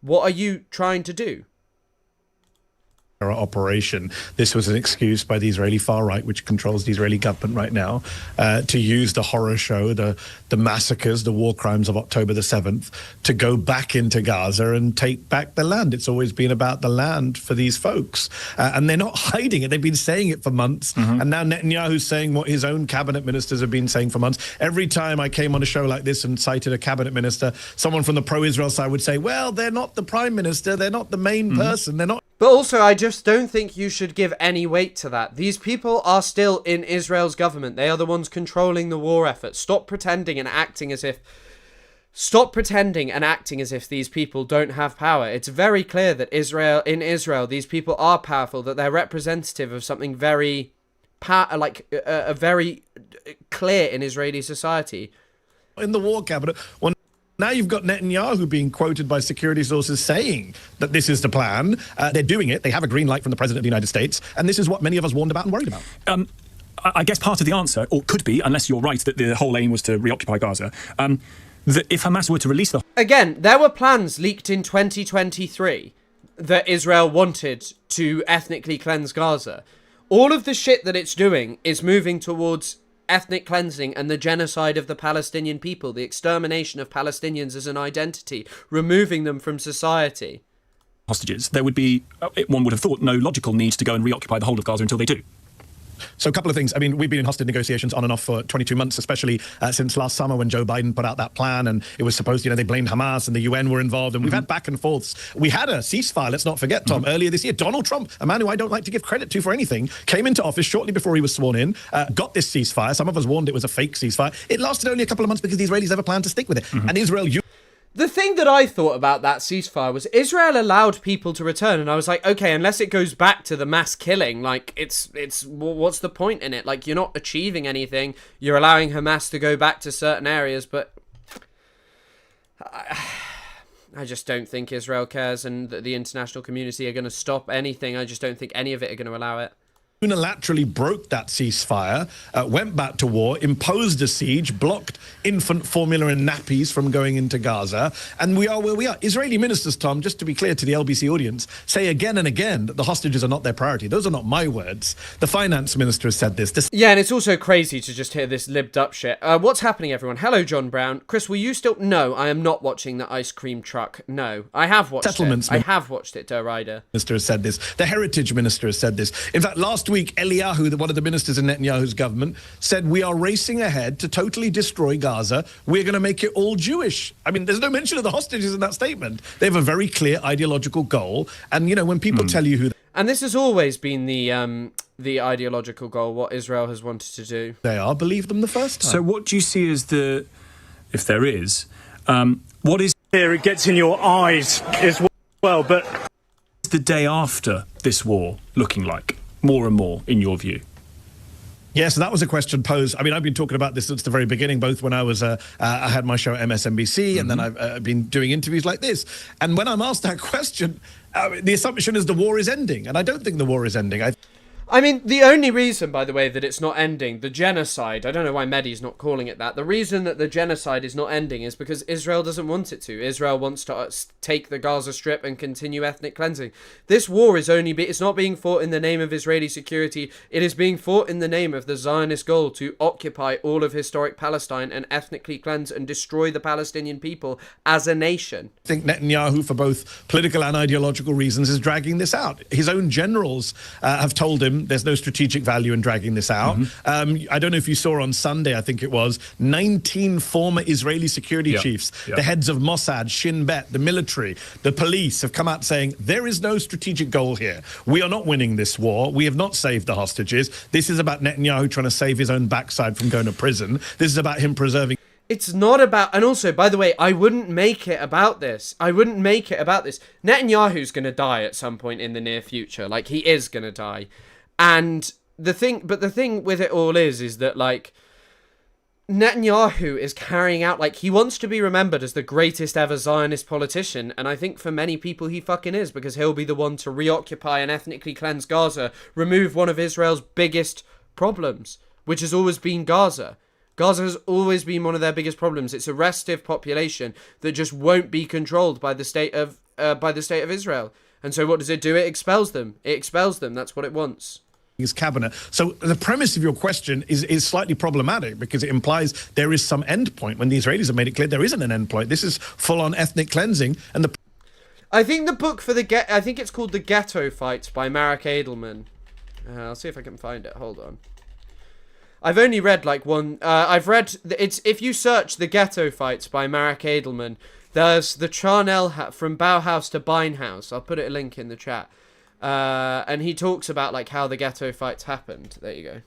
what are you trying to do? Operation. This was an excuse by the Israeli far right, which controls the Israeli government right now, to use the horror show, the massacres, the war crimes of October the 7th, to go back into Gaza and take back the land. It's always been about the land for these folks. And they're not hiding it. They've been saying it for months. And now Netanyahu's saying what his own cabinet ministers have been saying for months. Every time I came on a show like this and cited a cabinet minister, someone from the pro-Israel side would say, well, they're not the prime minister. They're not the main person. They're not. But also, I just don't think you should give any weight to that. These people are still in Israel's government. They are the ones controlling the war effort. Stop pretending and acting as if these people don't have power. It's very clear that in Israel, these people are powerful, that they're representative of something very, very clear in Israeli society. In the war cabinet, now you've got Netanyahu being quoted by security sources saying that this is the plan. They're doing it. They have a green light from the President of the United States. And this is what many of us warned about and worried about. I guess part of the answer, or could be, unless you're right that the whole aim was to reoccupy Gaza, that if Hamas were to release the... Again, there were plans leaked in 2023 that Israel wanted to ethnically cleanse Gaza. All of the shit that it's doing is moving towards ethnic cleansing and the genocide of the Palestinian people, the extermination of Palestinians as an identity, removing them from society. Hostages. There would be, one would have thought, no logical need to go and reoccupy the whole of Gaza until they do. So a couple of things. I mean, we've been in hostage negotiations on and off for 22 months, especially since last summer when Joe Biden put out that plan and it was supposed, they blamed Hamas and the UN were involved and we've had back and forths. We had a ceasefire, let's not forget, Tom, earlier this year. Donald Trump, a man who I don't like to give credit to for anything, came into office shortly before he was sworn in, got this ceasefire. Some of us warned it was a fake ceasefire. It lasted only a couple of months because the Israelis never planned to stick with it. And Israel... The thing that I thought about that ceasefire was Israel allowed people to return, and I was like, okay, unless it goes back to the mass killing, like, it's what's the point in it? Like, you're not achieving anything. You're allowing Hamas to go back to certain areas, but I just don't think Israel cares, and that the international community are going to stop anything. I just don't think any of it are going to allow it. Unilaterally broke that ceasefire, went back to war, imposed a siege, blocked infant formula and nappies from going into Gaza, and we are where we are. Israeli ministers, Tom, just to be clear to the LBC audience, say again and again that the hostages are not their priority. Those are not my words. The finance minister has said this. Yeah, and it's also crazy to just hear this libbed up shit. What's happening, everyone? Hello, John Brown. Chris, will you still... No, I am not watching the ice cream truck. No, I have watched it. I have watched it, Der Rider. Minister has said this. The heritage minister has said this. In fact, last week, Eliyahu, one of the ministers in Netanyahu's government, said, we are racing ahead to totally destroy Gaza. We're going to make it all Jewish. I mean, there's no mention of the hostages in that statement. They have a very clear ideological goal. And, you know, when people tell you who... And this has always been the ideological goal, what Israel has wanted to do. They are, believe them the first time. So what do you see as the... If there is... what is... Here, it gets in your eyes as well, but... the day after this war looking like? More and more, in your view? Yes, that was a question posed. I mean, I've been talking about this since the very beginning, both when I was I had my show at MSNBC, and then I've been doing interviews like this. And when I'm asked that question, the assumption is the war is ending, and I don't think the war is ending. I mean, the only reason, by the way, that it's not ending, the genocide, I don't know why Mehdi's not calling it that, the reason that the genocide is not ending is because Israel doesn't want it to. Israel wants to take the Gaza Strip and continue ethnic cleansing. This war is it's not being fought in the name of Israeli security, it is being fought in the name of the Zionist goal to occupy all of historic Palestine and ethnically cleanse and destroy the Palestinian people as a nation. I think Netanyahu, for both political and ideological reasons, is dragging this out. His own generals have told him there's no strategic value in dragging this out. I don't know if you saw on Sunday, I think it was, 19 former Israeli security chiefs, the heads of Mossad, Shin Bet, the military, the police have come out saying there is no strategic goal here. We are not winning this war. We have not saved the hostages. This is about Netanyahu trying to save his own backside from going to prison. This is about him preserving... It's not about... And also, by the way, I wouldn't make it about this. I wouldn't make it about this. Netanyahu's going to die at some point in the near future. Like, he is going to die. And the thing with it all is that, like, Netanyahu is carrying out, like, he wants to be remembered as the greatest ever Zionist politician, and I think for many people he fucking is, because he'll be the one to reoccupy and ethnically cleanse Gaza, remove one of Israel's biggest problems, which has always been Gaza. Gaza has always been one of their biggest problems. It's a restive population that just won't be controlled by the state of Israel. And so what does it do? It expels them. It expels them. That's what it wants. His cabinet. So the premise of your question is slightly problematic because it implies there is some end point when the Israelis have made it clear there isn't an end point. This is full-on ethnic cleansing. And I think the book for I think it's called The Ghetto Fights by Marek Edelman. I'll see if I can find it. Hold on. I've only read like one. If you search The Ghetto Fights by Marek Edelman, there's the Charnel hat from Bauhaus to Beinhaus. I'll put a link in the chat. And he talks about like how the ghetto fights happened. There you go.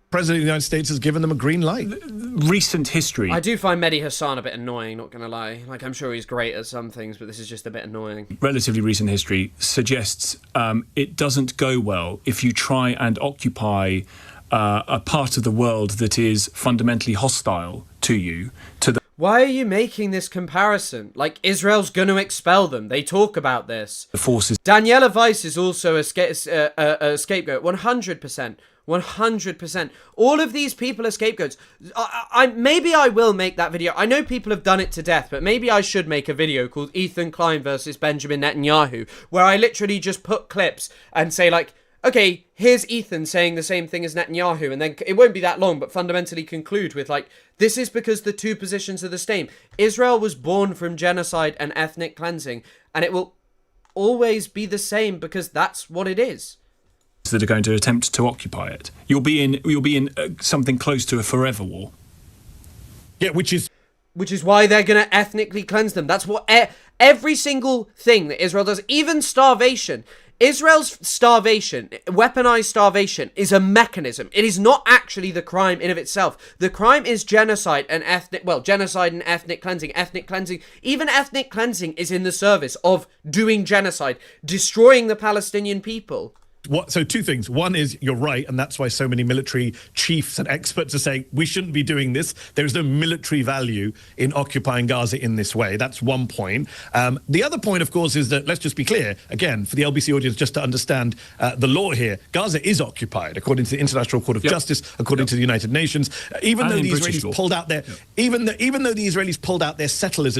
President of the United States has given them a green light. Recent history. I do find Mehdi Hassan a bit annoying, not going to lie. Like, I'm sure he's great at some things, but this is just a bit annoying. Relatively recent history suggests it doesn't go well if you try and occupy a part of the world that is fundamentally hostile to you, to the... Why are you making this comparison? Like, Israel's going to expel them. They talk about this. The forces... Daniela Weiss is also a scapegoat. 100%. 100%. All of these people are scapegoats. Maybe I will make that video. I know people have done it to death, but maybe I should make a video called Ethan Klein versus Benjamin Netanyahu, where I literally just put clips and say, like, okay, here's Ethan saying the same thing as Netanyahu, and then it won't be that long, but fundamentally conclude with, like, this is because the two positions are the same. Israel was born from genocide and ethnic cleansing, and it will always be the same because that's what it is. That are going to attempt to occupy it. You'll be in something close to a forever war. Yeah, which is why they're going to ethnically cleanse them. That's what every single thing that Israel does, even starvation. Israel's starvation, weaponized starvation, is a mechanism. It is not actually the crime in of itself. The crime is genocide and ethnic cleansing. Ethnic cleansing, even ethnic cleansing is in the service of doing genocide, destroying the Palestinian people. So two things. One is you're right, and that's why so many military chiefs and experts are saying we shouldn't be doing this. There is no military value in occupying Gaza in this way. That's one point. The other point, of course, is that, let's just be clear, again, for the LBC audience, just to understand the law here, Gaza is occupied, according to the International Court of Justice, according to the United Nations. Even though the Israelis pulled out their, even though the Israelis pulled out their settlers.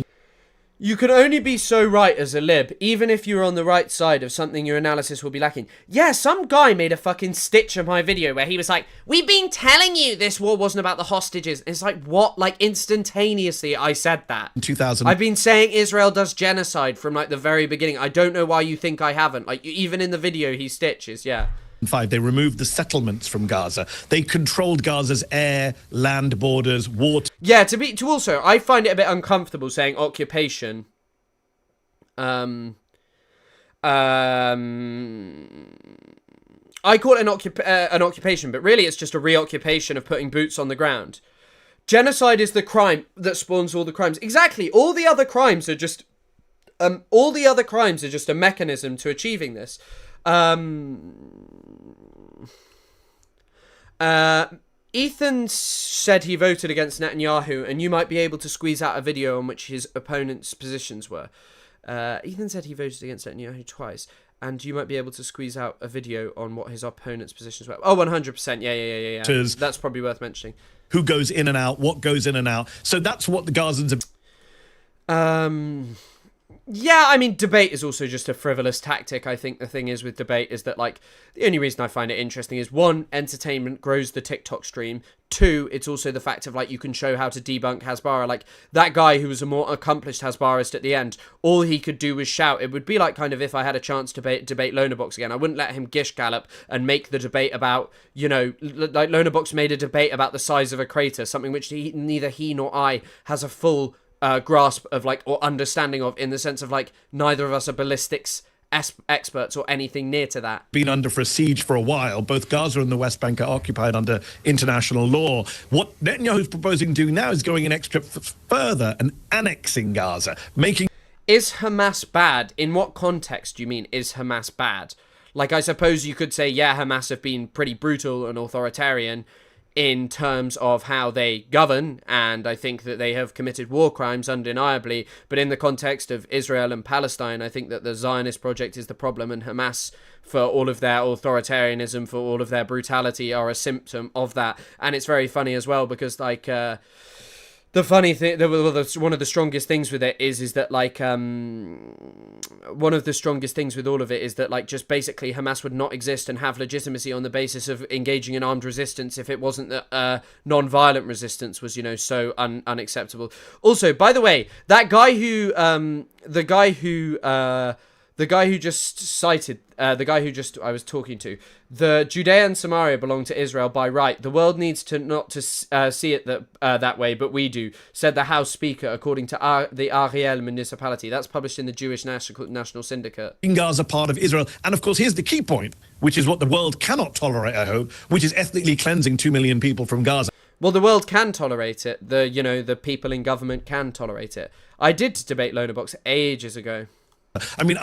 You can only be so right as a lib, even if you're on the right side of something your analysis will be lacking. Yeah, some guy made a fucking stitch of my video where he was like, we've been telling you this war wasn't about the hostages. It's like, what? Like, instantaneously I said that. In 2000. I've been saying Israel does genocide from, like, the very beginning. I don't know why you think I haven't. Like, even in the video he stitches, yeah. They removed the settlements from Gaza. They controlled Gaza's air, land borders, water. Yeah, to also, I find it a bit uncomfortable saying occupation. I call it an occupation, but really it's just a reoccupation of putting boots on the ground. Genocide is the crime that spawns all the crimes. Exactly. All the other crimes are just a mechanism to achieving this. Ethan said he voted against Netanyahu, and you might be able to squeeze out a video on which his opponent's positions were. Ethan said he voted against Netanyahu twice, and you might be able to squeeze out a video on what his opponent's positions were. Oh, 100%. Yeah. That's probably worth mentioning. Who goes in and out, what goes in and out. So that's what the Gazans have... Yeah, I mean, debate is also just a frivolous tactic. I think the thing is with debate is that, like, the only reason I find it interesting is, one, entertainment grows the TikTok stream. Two, it's also the fact of, like, you can show how to debunk Hasbara. Like, that guy who was a more accomplished Hasbarist at the end, all he could do was shout. It would be like kind of if I had a chance to debate Lonerbox again. I wouldn't let him gish gallop and make the debate about, you know, like Lonerbox made a debate about the size of a crater, something which neither he nor I has a full... grasp of, like, or understanding of, in the sense of, like, neither of us are ballistics experts or anything near to that. Been under for a siege for a while. Both Gaza and the West Bank are occupied under international law. What Netanyahu's proposing to do now is going an extra further and annexing Gaza, making... Is Hamas bad? In what context do you mean, is Hamas bad? Like, I suppose you could say, yeah, Hamas have been pretty brutal and authoritarian in terms of how they govern, and I think that they have committed war crimes undeniably, but in the context of Israel and Palestine, I think that the Zionist project is the problem, and Hamas, for all of their authoritarianism, for all of their brutality, are a symptom of that. And it's very funny as well, because, like, the funny thing, one of the strongest things with it is that, like, one of the strongest things with all of it is that, like, just basically Hamas would not exist and have legitimacy on the basis of engaging in armed resistance if it wasn't that non-violent resistance was, you know, so unacceptable. Also, by the way, that guy who, the guy who just cited, the guy who just I was talking to, the Judea and Samaria belong to Israel by right. The world needs to not to see it that way, but we do, said the House Speaker, according to the Ariel municipality. That's published in the Jewish National Syndicate. In Gaza, part of Israel. And of course, here's the key point, which is what the world cannot tolerate, I hope, which is ethnically cleansing 2 million people from Gaza. Well, the world can tolerate it. The people in government can tolerate it. I did debate Lonerbox ages ago. I mean,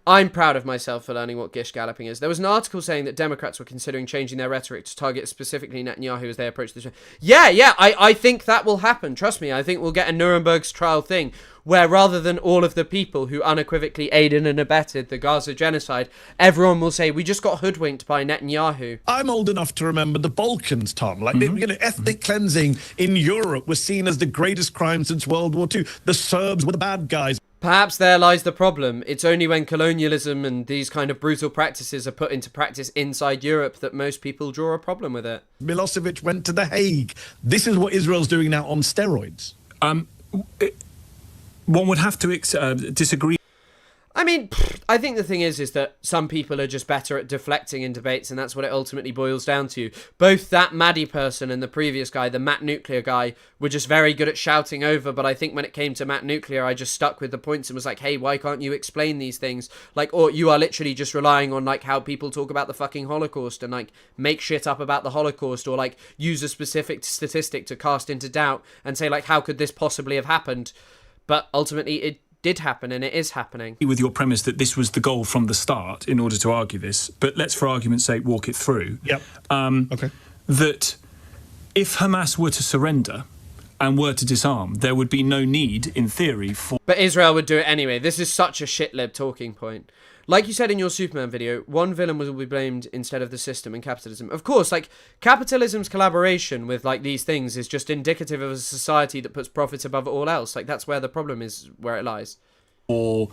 I'm proud of myself for learning what gish galloping is. There was an article saying that Democrats were considering changing their rhetoric to target specifically Netanyahu as they approach this. Yeah, I think that will happen. Trust me, I think we'll get a Nuremberg's trial thing where rather than all of the people who unequivocally aided and abetted the Gaza genocide, everyone will say, we just got hoodwinked by Netanyahu. I'm old enough to remember the Balkans, Tom. Like, you know, ethnic cleansing in Europe was seen as the greatest crime since World War II. The Serbs were the bad guys. Perhaps there lies the problem. It's only when colonialism and these kind of brutal practices are put into practice inside Europe that most people draw a problem with it. Milosevic went to The Hague. This is what Israel's doing now on steroids. One would have to disagree. I mean, I think the thing is that some people are just better at deflecting in debates, and that's what it ultimately boils down to. Both that Maddie person and the previous guy, the Matt Nuclear guy, were just very good at shouting over, but I think when it came to Matt Nuclear, I just stuck with the points and was like, hey, why can't you explain these things? Like, or you are literally just relying on, like, how people talk about the fucking Holocaust and, like, make shit up about the Holocaust, or, like, use a specific statistic to cast into doubt and say, like, how could this possibly have happened? But ultimately, it did happen, and it is happening. With your premise that this was the goal from the start in order to argue this, but let's, for argument's sake, walk it through. Yep. Okay. That if Hamas were to surrender and were to disarm, there would be no need, in theory, for... But Israel would do it anyway. This is such a shitlib talking point. Like you said in your Superman video, one villain will be blamed instead of the system and capitalism. Of course, like, capitalism's collaboration with, like, these things is just indicative of a society that puts profits above all else. Like, that's where the problem is, where it lies. Or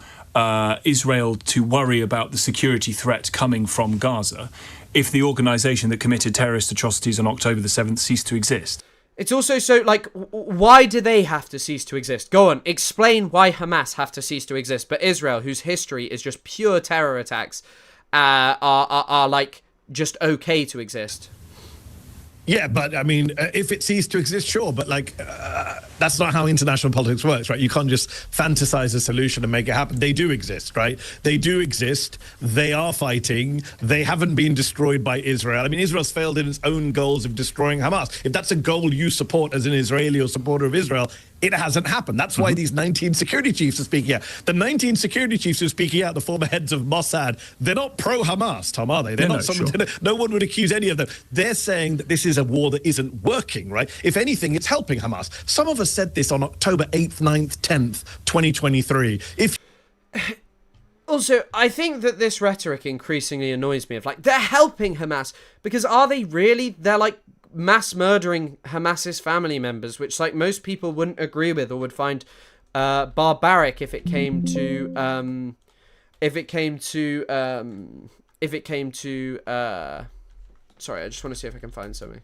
Israel to worry about the security threat coming from Gaza if the organisation that committed terrorist atrocities on October the 7th ceased to exist. It's also so, like, why do they have to cease to exist? Go on, explain why Hamas have to cease to exist, but Israel, whose history is just pure terror attacks, are like, just okay to exist. Yeah, but I mean, if it ceased to exist, sure, but like, that's not how international politics works, right? You can't just fantasize a solution and make it happen. They do exist, right? They do exist. They are fighting. They haven't been destroyed by Israel. I mean, Israel's failed in its own goals of destroying Hamas. If that's a goal you support as an Israeli or supporter of Israel, it hasn't happened. That's why these 19 security chiefs are speaking out. The 19 security chiefs who are speaking out, the former heads of Mossad, they're not pro-Hamas, Tom, are they? They're not. No one would accuse any of them. They're saying that this is a war that isn't working, right? If anything, it's helping Hamas. Some of us said this on October 8th, 9th, 10th, 2023. Also, I think that this rhetoric increasingly annoys me of, like, they're helping Hamas, because are they really? They're, like, mass murdering Hamas's family members, which, like, most people wouldn't agree with or would find barbaric if it came to sorry, I just want to see if I can find something.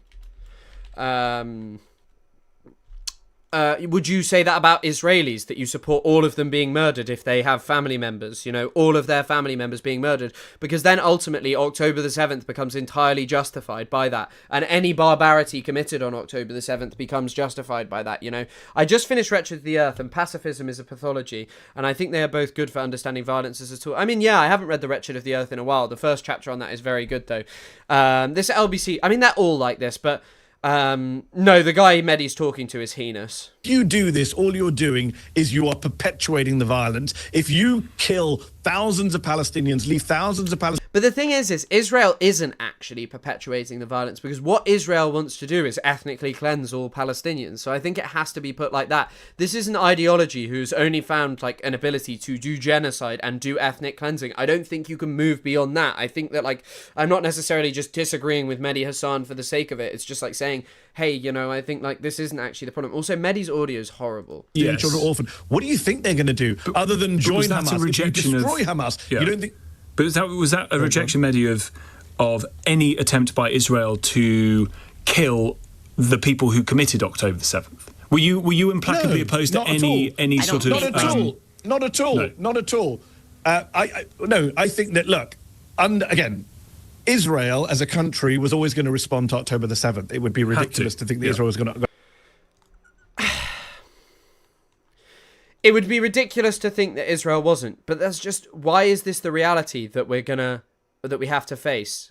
Would you say that about Israelis, that you support all of them being murdered if they have family members, you know, all of their family members being murdered? Because then ultimately October the 7th becomes entirely justified by that, and any barbarity committed on October the 7th becomes justified by that, you know. I just finished Wretched of the Earth, and Pacifism is a Pathology, and I think they are both good for understanding violence as a tool. I mean, yeah, I haven't read The Wretched of the Earth in a while. The first chapter on that is very good, though. This LBC, I mean, they're all like this, but no, the guy Medi's talking to is heinous. If you do this, all you're doing is you are perpetuating the violence. If you kill thousands of Palestinians, leave thousands of Palestinians... But the thing is Israel isn't actually perpetuating the violence, because what Israel wants to do is ethnically cleanse all Palestinians. So I think it has to be put like that. This is an ideology who's only found, like, an ability to do genocide and do ethnic cleansing. I don't think you can move beyond that. I think that, like, I'm not necessarily just disagreeing with Mehdi Hassan for the sake of it. It's just like saying, hey, you know, I think, like, this isn't actually the problem. Also, Mehdi's audio is horrible. Yeah, children orphan. What do you think they're going to do other than join Hamas? A rejection if you destroy Hamas, yeah. You don't think... But was that a rejection, Mehdi, of any attempt by Israel to kill the people who committed October the 7th? Were you implacably opposed to any sort of... Not at all. I think that, look, again, Israel as a country was always going to respond to October the 7th. It would be ridiculous to think that Israel was going to... It would be ridiculous to think that Israel wasn't, but that's just, why is this the reality that we have to face?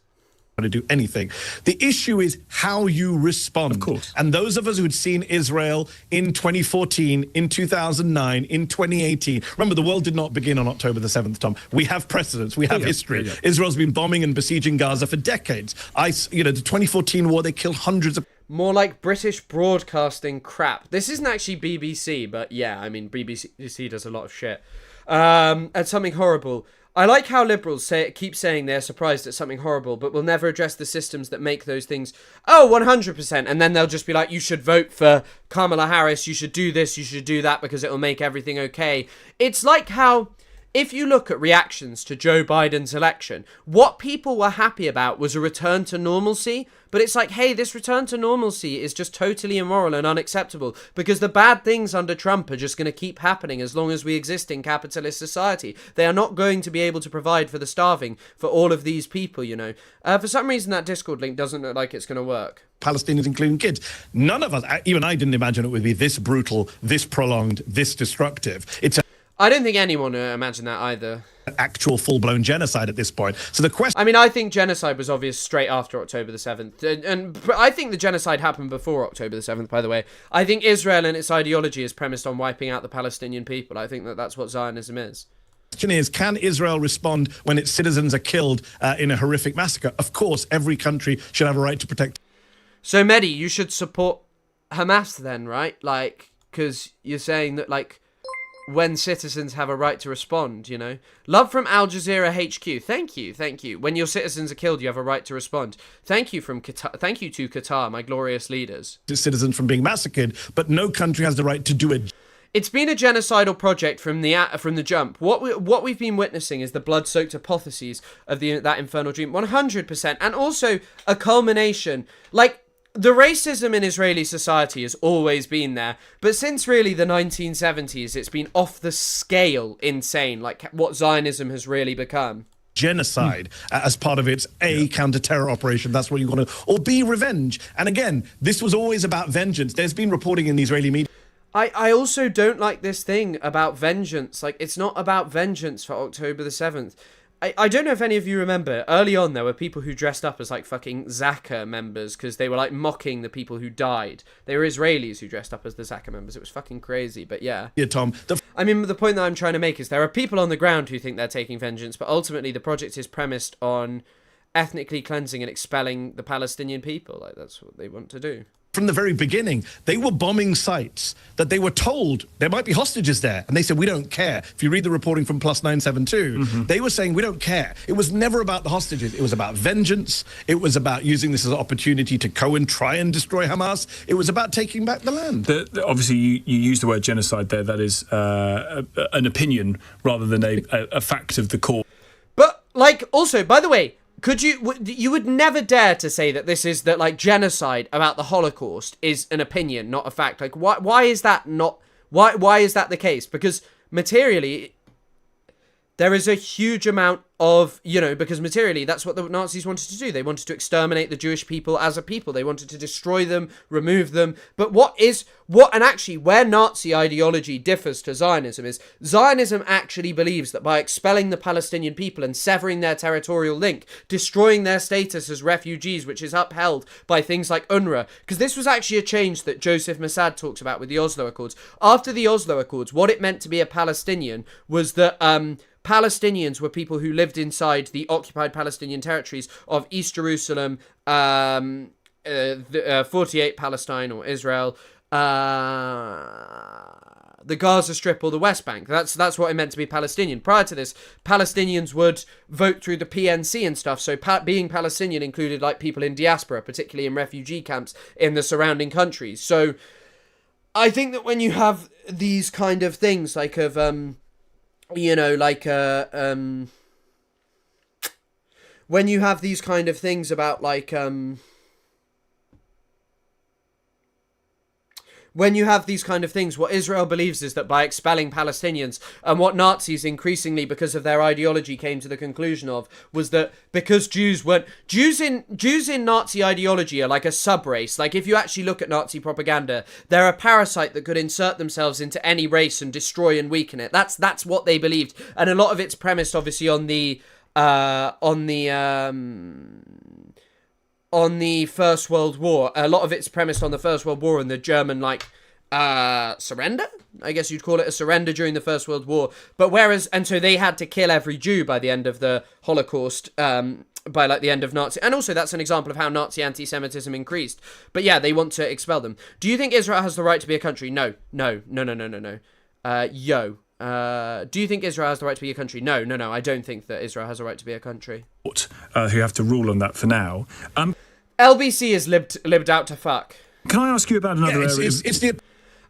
To do anything. The issue is how you respond. Of course. And those of us who had seen Israel in 2014, in 2009, in 2018, remember, the world did not begin on October the 7th, Tom. We have precedents. We have history. Yeah. Israel's been bombing and besieging Gaza for decades. The 2014 war, they killed hundreds of... More like British broadcasting crap. This isn't actually BBC, but yeah, I mean, BBC does a lot of shit. At something horrible. I like how liberals keep saying they're surprised at something horrible, but will never address the systems that make those things. Oh, 100%. And then they'll just be like, you should vote for Kamala Harris. You should do this. You should do that because it'll make everything okay. It's like how if you look at reactions to Joe Biden's election, what people were happy about was a return to normalcy. But it's like, hey, this return to normalcy is just totally immoral and unacceptable because the bad things under Trump are just going to keep happening as long as we exist in capitalist society. They are not going to be able to provide for the starving for all of these people, you know. For some reason, that Discord link doesn't look like it's going to work. Palestinians, including kids. None of us, even I didn't imagine it would be this brutal, this prolonged, this destructive. I don't think anyone imagined that either. Actual full-blown genocide at this point. So the question... I mean, I think genocide was obvious straight after October the 7th. And I think the genocide happened before October the 7th, by the way. I think Israel and its ideology is premised on wiping out the Palestinian people. I think that that's what Zionism is. The question is, can Israel respond when its citizens are killed in a horrific massacre? Of course, every country should have a right to protect... So, Mehdi, you should support Hamas then, right? Like, because you're saying that, like... when citizens have a right to respond, you know. Love from Al Jazeera HQ. Thank you, thank you. When your citizens are killed, you have a right to respond. Thank you from Qatar. Thank you to Qatar, my glorious leaders. Citizens from being massacred, but no country has the right to do it. It's been a genocidal project from the jump. What we've been witnessing is the blood-soaked apotheoses of that infernal dream, 100%, and also a culmination, like. The racism in Israeli society has always been there, but since really the 1970s, it's been off the scale insane, like what Zionism has really become. Genocide as part of its counter-terror operation. That's what you want to... Or B, revenge. And again, this was always about vengeance. There's been reporting in the Israeli media... I also don't like this thing about vengeance. Like, it's not about vengeance for October the 7th. I don't know if any of you remember, early on there were people who dressed up as like fucking Zaka members because they were like mocking the people who died. They were Israelis who dressed up as the Zaka members. It was fucking crazy, but yeah. Yeah, Tom. I mean, the point that I'm trying to make is there are people on the ground who think they're taking vengeance, but ultimately the project is premised on ethnically cleansing and expelling the Palestinian people. Like, that's what they want to do. From the very beginning, they were bombing sites that they were told there might be hostages there. And they said, we don't care. If you read the reporting from Plus 972, they were saying, we don't care. It was never about the hostages. It was about vengeance. It was about using this as an opportunity to try and destroy Hamas. It was about taking back the land. Obviously, you use the word genocide there. That is an opinion rather than a fact of the court. But, like, also, by the way, you would never dare to say that like genocide about the Holocaust is an opinion, not a fact. Like, why is that not, why is that the case? Because materially, there is a huge amount of, you know, because materially, that's what the Nazis wanted to do. They wanted to exterminate the Jewish people as a people. They wanted to destroy them, remove them. But and actually, where Nazi ideology differs to Zionism is, Zionism actually believes that by expelling the Palestinian people and severing their territorial link, destroying their status as refugees, which is upheld by things like UNRWA, because this was actually a change that Joseph Mossad talks about with the Oslo Accords. After the Oslo Accords, what it meant to be a Palestinian was that, Palestinians were people who lived inside the occupied Palestinian territories of East Jerusalem, 48 Palestine or Israel, the Gaza Strip or the West Bank. That's what it meant to be Palestinian. Prior to this, Palestinians would vote through the PNC and stuff, so being Palestinian included like people in diaspora, particularly in refugee camps in the surrounding countries. So I think that when you have these kind of things like of you know, like, when you have these kind of things about, like, when you have these kind of things, what Israel believes is that by expelling Palestinians, and what Nazis increasingly, because of their ideology, came to the conclusion of, was that because Jews in Nazi ideology are like a sub-race. Like, if you actually look at Nazi propaganda, they're a parasite that could insert themselves into any race and destroy and weaken it. That's what they believed. And a lot of it's premised, obviously, on the First World War. A lot of it's premised on the First World War and the German, like, surrender? I guess you'd call it a surrender during the First World War. But and so they had to kill every Jew by the end of the Holocaust, by, like, the end of Nazi. And also that's an example of how Nazi anti-Semitism increased. But yeah, they want to expel them. Do you think Israel has the right to be a country? No. Do you think Israel has the right to be a country? No, I don't think that Israel has a right to be a country. Who have to rule on that for now. LBC is libbed out to fuck. Can I ask you about another area?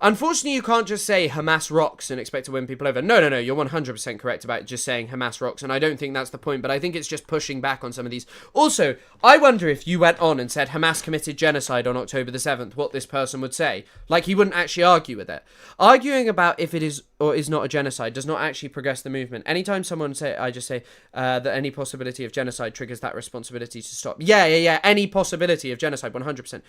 Unfortunately, you can't just say Hamas rocks and expect to win people over. No, you're 100% correct about just saying Hamas rocks, and I don't think that's the point, but I think it's just pushing back on some of these. Also, I wonder if you went on and said Hamas committed genocide on October the 7th, what this person would say. Like, he wouldn't actually argue with it. Arguing about if it is or is not a genocide does not actually progress the movement. Anytime someone I just say that any possibility of genocide triggers that responsibility to stop. Yeah, any possibility of genocide, 100%.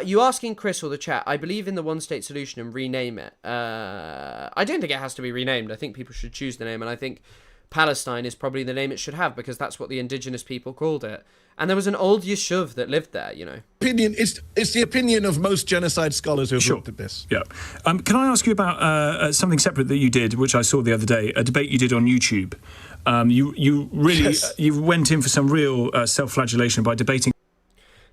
You asking Chris or the chat, I believe in the one-state solution and rename it. I don't think it has to be renamed. I think people should choose the name, and I think Palestine is probably the name it should have, because that's what the indigenous people called it. And there was an old Yishuv that lived there, you know. It's the opinion of most genocide scholars who have looked at this. Yeah. Can I ask you about something separate that you did, which I saw the other day, a debate you did on YouTube. You really you went in for some real self-flagellation by debating.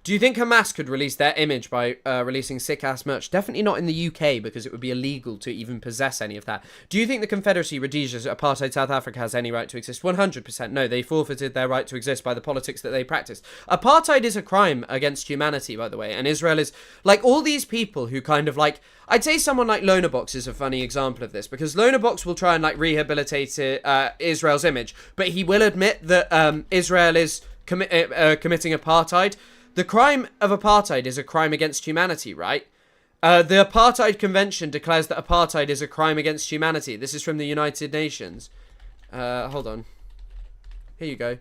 Do you think Hamas could release their image by releasing sick-ass merch? Definitely not in the UK, because it would be illegal to even possess any of that. Do you think the Confederacy, Rhodesia's apartheid South Africa has any right to exist? 100%. No, they forfeited their right to exist by the politics that they practice. Apartheid is a crime against humanity, by the way, and Israel is... Like, all these people who kind of, like... I'd say someone like Lonerbox is a funny example of this, because Lonerbox will try and, like, rehabilitate Israel's image, but he will admit that Israel is committing apartheid. The crime of apartheid is a crime against humanity, right? The Apartheid Convention declares that apartheid is a crime against humanity. This is from the United Nations. Hold on. Here you go.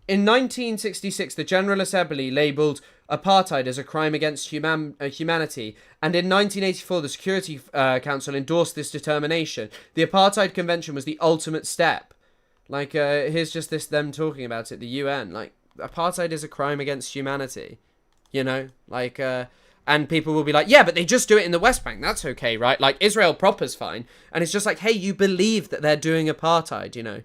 In 1966, the General Assembly labelled apartheid as a crime against humanity, and in 1984, the Security Council endorsed this determination. The Apartheid Convention was the ultimate step. Like, here's just them talking about it, the UN, like, apartheid is a crime against humanity, you know, like, and people will be like, yeah, but they just do it in the West Bank, that's okay, right? Like, Israel proper's fine, and it's just like, hey, you believe that they're doing apartheid, you know.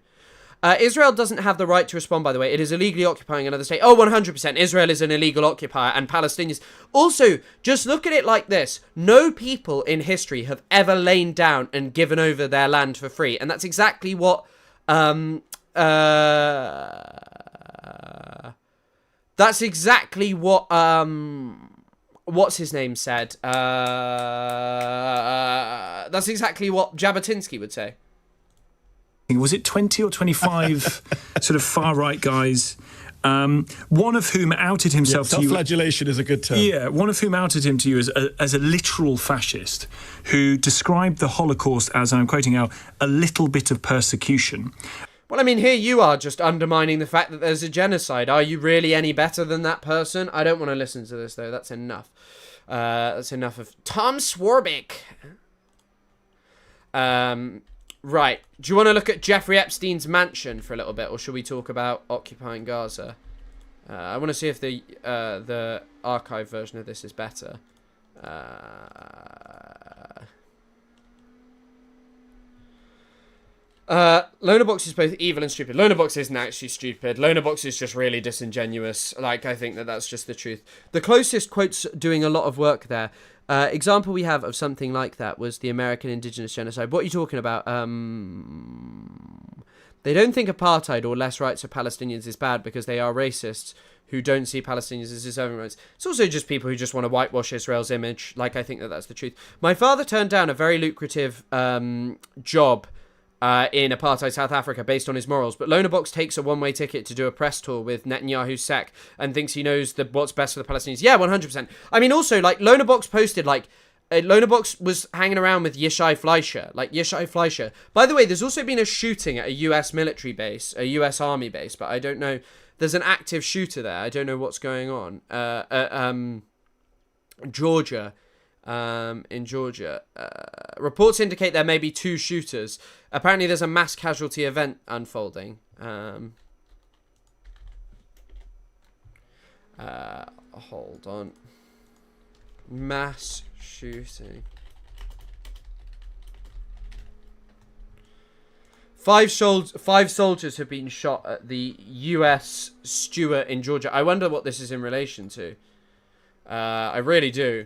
Israel doesn't have the right to respond, by the way. It is illegally occupying another state. Oh, 100%, Israel is an illegal occupier, and Palestinians... Also, just look at it like this. No people in history have ever lain down and given over their land for free, and that's exactly what... That's exactly what, what's his name said? That's exactly what Jabotinsky would say. Was it 20 or 25 sort of far-right guys, one of whom outed himself to you... Self-flagellation is a good term. Yeah, one of whom outed him to you as a literal fascist, who described the Holocaust as, I'm quoting now, a little bit of persecution. Well, I mean, here you are just undermining the fact that there's a genocide. Are you really any better than that person? I don't want to listen to this, though. That's enough. That's enough of Tom Swarbrick. Right. Do you want to look at Jeffrey Epstein's mansion for a little bit, or should we talk about occupying Gaza? I want to see if the archive version of this is better. Lonerbox is both evil and stupid. Lonerbox isn't actually stupid. Lonerbox is just really disingenuous. Like, I think that's just the truth. The closest quotes doing a lot of work there. Example we have of something like that was the American indigenous genocide. What are you talking about? They don't think apartheid or less rights for Palestinians is bad because they are racists who don't see Palestinians as deserving rights. It's also just people who just want to whitewash Israel's image. Like, I think that's the truth. My father turned down a very lucrative job in apartheid South Africa based on his morals, but Lonerbox takes a one-way ticket to do a press tour with Netanyahu's sec and thinks he knows what's best for the Palestinians. Yeah, 100%. I mean, also, like, Lonerbox posted, like, Lonerbox was hanging around with Yishai Fleischer. By the way, there's also been a shooting at a US military base, a US Army base, but I don't know. There's an active shooter there. I don't know what's going on. Georgia. In Georgia. Reports indicate there may be 2 shooters. Apparently there's a mass casualty event unfolding. Hold on. Mass shooting. 5 soldiers have been shot at the US Stewart in Georgia. I wonder what this is in relation to. I really do.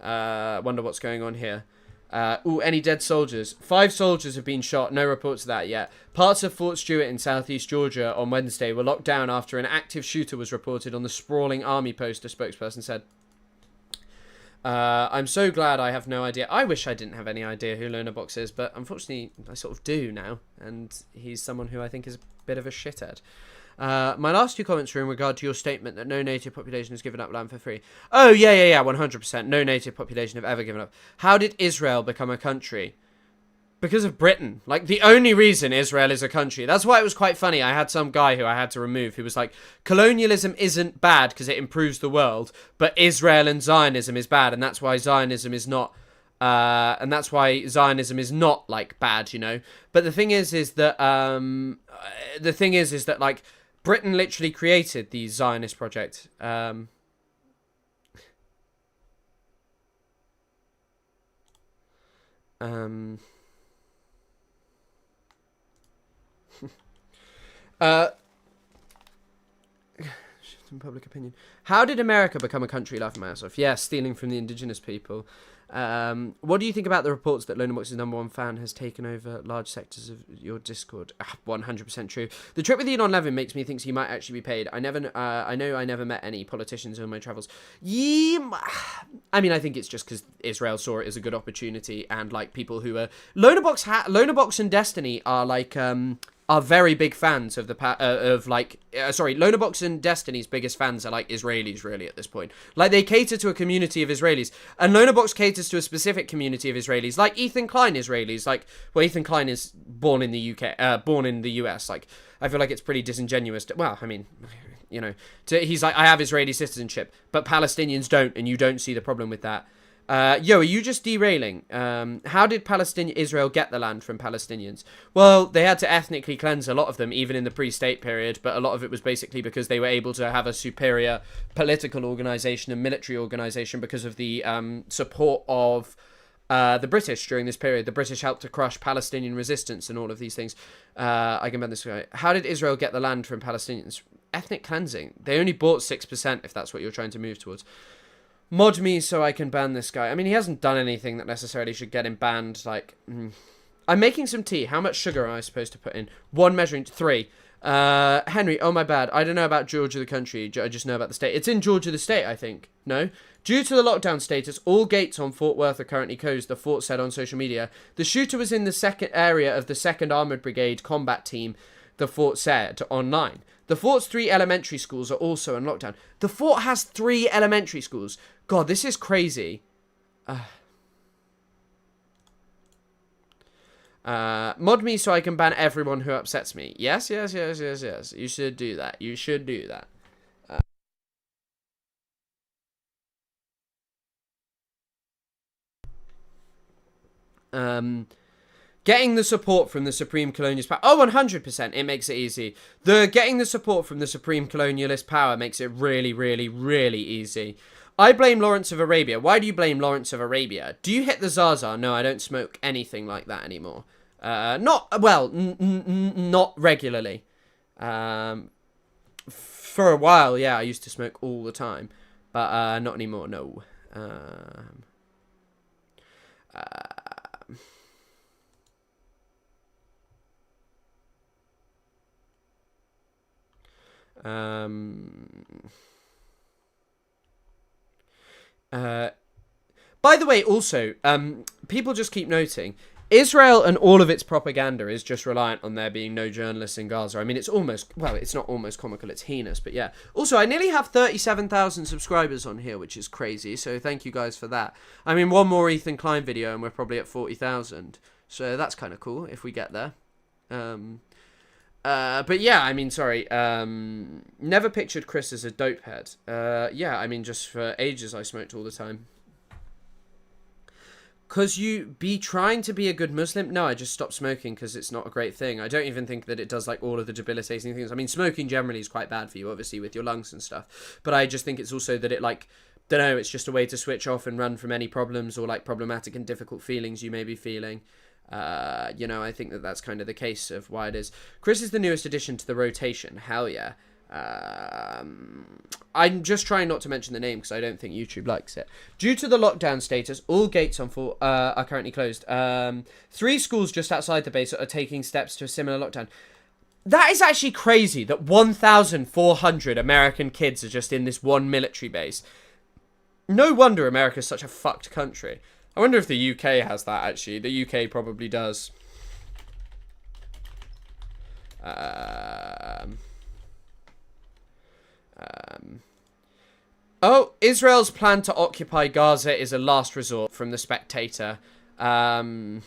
Wonder what's going on here. Any dead soldiers? 5 soldiers have been shot. No reports of that yet. Parts of Fort Stewart in southeast Georgia on Wednesday were locked down after an active shooter was reported on the sprawling army post, a spokesperson said. I'm so glad I have no idea. I wish I didn't have any idea who Lonabox is, but unfortunately I sort of do now, and he's someone who I think is a bit of a shithead. My last 2 comments are in regard to your statement that no native population has given up land for free. Oh, yeah, 100%. No native population have ever given up. How did Israel become a country? Because of Britain. Like, the only reason Israel is a country. That's why it was quite funny. I had some guy who I had to remove who was like, colonialism isn't bad because it improves the world, but Israel and Zionism is bad, and that's why Zionism is not... like, bad, you know? But the thing is that, like, Britain literally created the Zionist project. Shift in public opinion. How did America become a country? Laugh my ass off. Yeah, stealing from the indigenous people. What do you think about the reports that Lonabox's #1 fan has taken over large sectors of your Discord? 100% true. The trip with Elon Levin makes me think he might actually be paid. I know I never met any politicians on my travels. Yeah, I mean, I think it's just because Israel saw it as a good opportunity, and like people who are Lonabox and Destiny are like are very big fans of the Lonabox and Destiny's biggest fans are like Israelis really at this point. Like they cater to a community of Israelis, and Lonabox caters to a specific community of Israelis, like Ethan Klein Israelis. Like, well, Ethan Klein is born in the UK, born in the US. Like, I feel like it's pretty disingenuous. Well, I mean, you know, he's like, I have Israeli citizenship, but Palestinians don't, and you don't see the problem with that. Yo, are you just derailing? How did Israel get the land from Palestinians? Well, they had to ethnically cleanse a lot of them, even in the pre-state period, but a lot of it was basically because they were able to have a superior political organisation and military organisation because of the support of the British during this period. The British helped to crush Palestinian resistance and all of these things. I can ban this guy. How did Israel get the land from Palestinians? Ethnic cleansing. They only bought 6%, if that's what you're trying to move towards. Mod me so I can ban this guy. I mean, he hasn't done anything that necessarily should get him banned. Like, I'm making some tea. How much sugar am I supposed to put in? 1 measuring 3. Henry, oh my bad. I don't know about Georgia the country. I just know about the state. It's in Georgia the state, I think. No? Due to the lockdown status, all gates on Fort Worth are currently closed, the fort said on social media. The shooter was in the second area of the 2nd Armoured Brigade combat team, the fort said online. The fort's 3 elementary schools are also in lockdown. The fort has 3 elementary schools. God, this is crazy. Mod me so I can ban everyone who upsets me. Yes. You should do that. You should do that. Getting the support from the Supreme Colonialist Power. Oh, 100%. It makes it easy. Getting the support from the Supreme Colonialist Power makes it really, really, really easy. I blame Lawrence of Arabia. Why do you blame Lawrence of Arabia? Do you hit the Zaza? No, I don't smoke anything like that anymore. Not regularly. For a while, yeah, I used to smoke all the time. But not anymore, no. By the way, also, people just keep noting, Israel and all of its propaganda is just reliant on there being no journalists in Gaza. I mean, it's almost, well, it's not almost comical, it's heinous, but yeah. Also, I nearly have 37,000 subscribers on here, which is crazy, so thank you guys for that. I mean, one more Ethan Klein video and we're probably at 40,000, so that's kind of cool if we get there. But yeah, I mean, sorry, never pictured Chris as a dope head. Yeah, I mean, just for ages I smoked all the time. Because you be trying to be a good Muslim? No, I just stopped smoking because it's not a great thing. I don't even think that it does like all of the debilitating things. I mean, smoking generally is quite bad for you, obviously, with your lungs and stuff. But I just think it's also that it like, don't know, it's just a way to switch off and run from any problems or like problematic and difficult feelings you may be feeling. You know, I think that that's kind of the case of why it is. Chris is the newest addition to the rotation. Hell yeah. I'm just trying not to mention the name because I don't think YouTube likes it. Due to the lockdown status, all gates on fort are currently closed. 3 schools just outside the base are taking steps to a similar lockdown. That is actually crazy that 1,400 American kids are just in this one military base. No wonder America's such a fucked country. I wonder if the UK has that, actually. The UK probably does. Oh, Israel's plan to occupy Gaza is a last resort, from The Spectator. The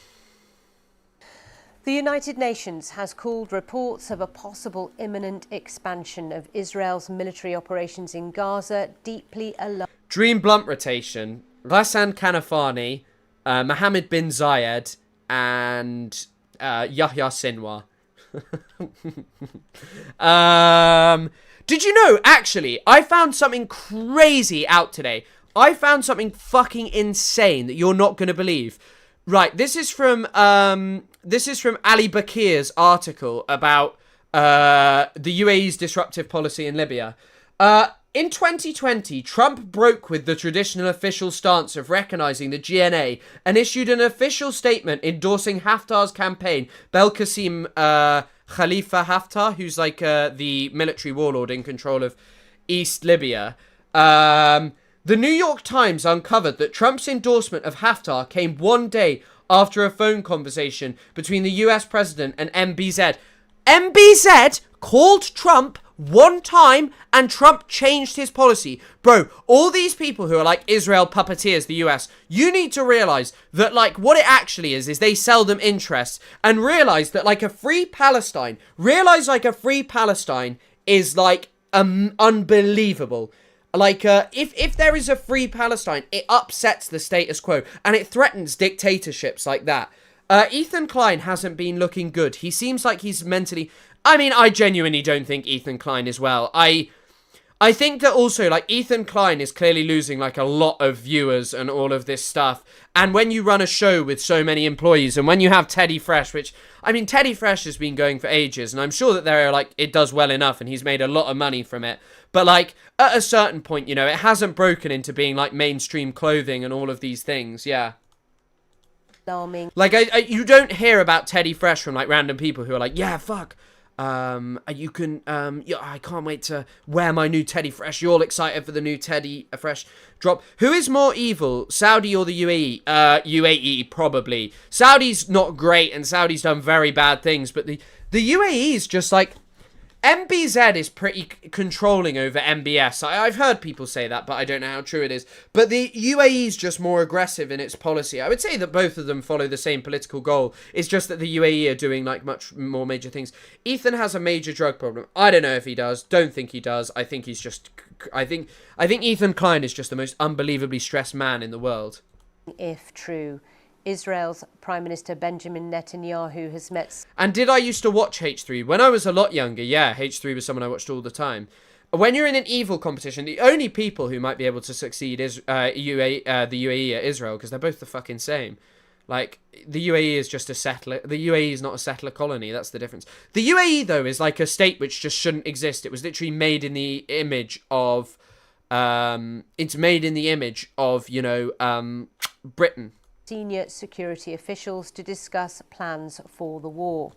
United Nations has called reports of a possible imminent expansion of Israel's military operations in Gaza deeply alarming. Dream Blunt rotation. Ghassan Kanafani, Mohammed bin Zayed, and Yahya Sinwar. Did you know, actually, I found something crazy out today. I found something fucking insane that you're not going to believe. Right, this is from Ali Bakir's article about the UAE's disruptive policy in Libya. In 2020, Trump broke with the traditional official stance of recognizing the GNA and issued an official statement endorsing Haftar's campaign. Belkacem Khalifa Haftar, who's like the military warlord in control of East Libya. The New York Times uncovered that Trump's endorsement of Haftar came one day after a phone conversation between the US president and MBZ. MBZ called Trump one time and Trump changed his policy. Bro, all these people who are like Israel puppeteers the US, you need to realize that like what it actually is they sell them interests, and realize that like a free Palestine is like unbelievable. Like, if there is a free Palestine, it upsets the status quo and it threatens dictatorships like that. Ethan Klein hasn't been looking good. He seems like he's mentally... I mean, I genuinely don't think Ethan Klein is well. I think that also, like, Ethan Klein is clearly losing, like, a lot of viewers and all of this stuff. And when you run a show with so many employees, and when you have Teddy Fresh, which, I mean, Teddy Fresh has been going for ages, and I'm sure that there are, like, it does well enough, and he's made a lot of money from it. But, like, at a certain point, you know, it hasn't broken into being, like, mainstream clothing and all of these things, yeah. Like, you don't hear about Teddy Fresh from, like, random people who are like, yeah, fuck. You can, yeah, I can't wait to wear my new Teddy Fresh. You're all excited for the new Teddy Fresh drop. Who is more evil, Saudi or the UAE? UAE, probably. Saudi's not great, and Saudi's done very bad things, but the UAE is just like... MBZ is pretty controlling over MBS. I've heard people say that, but I don't know how true it is. But the UAE is just more aggressive in its policy. I would say that both of them follow the same political goal. It's just that the UAE are doing like much more major things. Ethan has a major drug problem. I don't know if he does. Don't think he does. I think he's just... I think Ethan Klein is just the most unbelievably stressed man in the world. If true. Israel's Prime Minister Benjamin Netanyahu has met... And did I used to watch H3? When I was a lot younger, yeah, H3 was someone I watched all the time. When you're in an evil competition, the only people who might be able to succeed is the UAE or Israel, because they're both the fucking same. Like, the UAE is just a settler. The UAE is not a settler colony, that's the difference. The UAE, though, is like a state which just shouldn't exist. It was literally made in the image of... it's made in the image of, you know, Britain. Senior security officials to discuss plans for the war.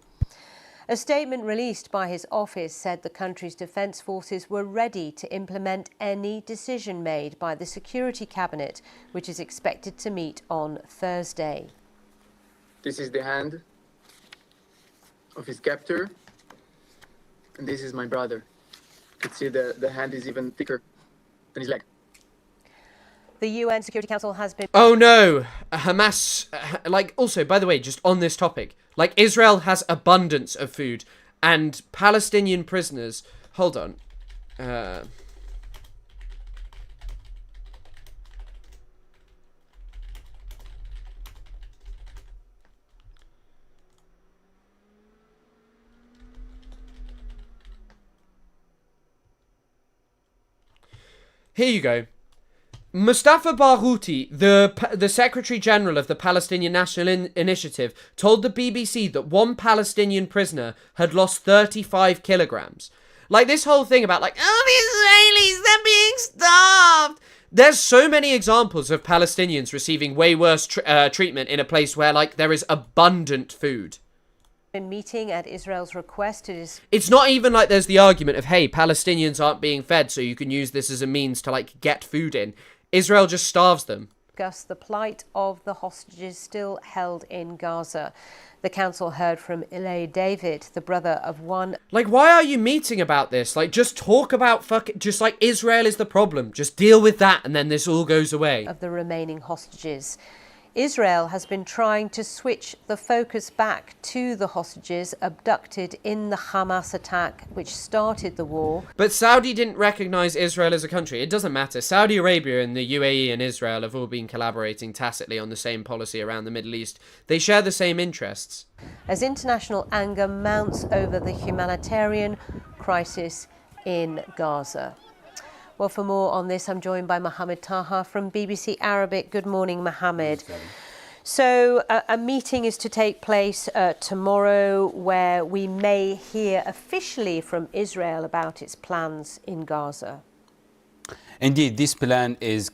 A statement released by his office said the country's defence forces were ready to implement any decision made by the Security Cabinet, which is expected to meet on Thursday. This is the hand of his captor, and this is my brother. You can see the hand is even thicker than his leg. The UN Security Council has been... Oh no! Hamas... Like, also, by the way, just on this topic, like, Israel has abundance of food, and Palestinian prisoners... Hold on. Here you go. Mustafa Barghouti, the Secretary General of the Palestinian National Initiative, told the BBC that one Palestinian prisoner had lost 35 kilograms. Like, this whole thing about, like, oh, the Israelis, they're being starved. There's so many examples of Palestinians receiving way worse treatment in a place where, like, there is abundant food. Meeting at Israel's request to... It's not even like there's the argument of, hey, Palestinians aren't being fed, so you can use this as a means to, like, get food in. Israel just starves them. Discuss the plight of the hostages still held in Gaza. The council heard from Ilay David, the brother of one. Like, why are you meeting about this? Like, just talk about just like Israel is the problem. Just deal with that and then this all goes away. Of the remaining hostages. Israel has been trying to switch the focus back to the hostages abducted in the Hamas attack, which started the war. But Saudi didn't recognize Israel as a country. It doesn't matter. Saudi Arabia and the UAE and Israel have all been collaborating tacitly on the same policy around the Middle East. They share the same interests. As international anger mounts over the humanitarian crisis in Gaza. Well, for more on this, I'm joined by Mohammed Taha from BBC Arabic. Good morning, Mohammed. So a meeting is to take place tomorrow where we may hear officially from Israel about its plans in Gaza. Indeed, this plan is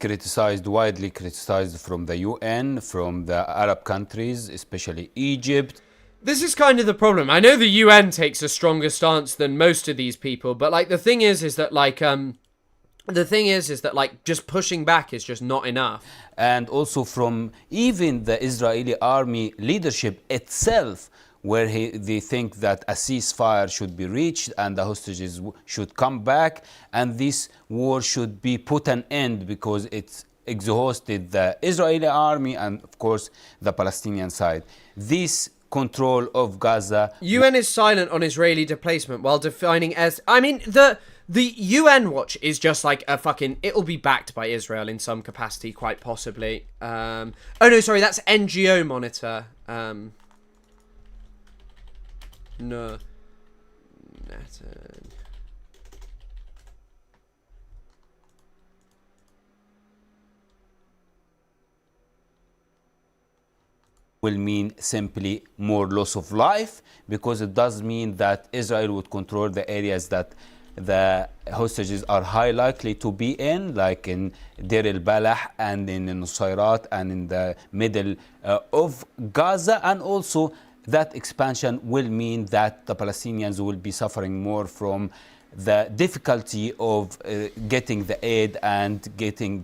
widely criticized from the UN, from the Arab countries, especially Egypt. This is kind of the problem. I know the UN takes a stronger stance than most of these people, but like the thing is that just pushing back is just not enough. And also from even the Israeli army leadership itself, where they think that a ceasefire should be reached and the hostages should come back and this war should be put an end because it's exhausted the Israeli army and, of course, the Palestinian side. This control of Gaza. UN is silent on Israeli displacement while defining as... I mean, the UN watch is just like a fucking... It'll be backed by Israel in some capacity, quite possibly. Oh, no, sorry, that's NGO Monitor. No. Will mean simply more loss of life, because it does mean that Israel would control the areas that the hostages are high likely to be in, like in Deir el-Balah and in Nusayrat and in the middle of Gaza. And also that expansion will mean that the Palestinians will be suffering more from the difficulty of getting the aid and getting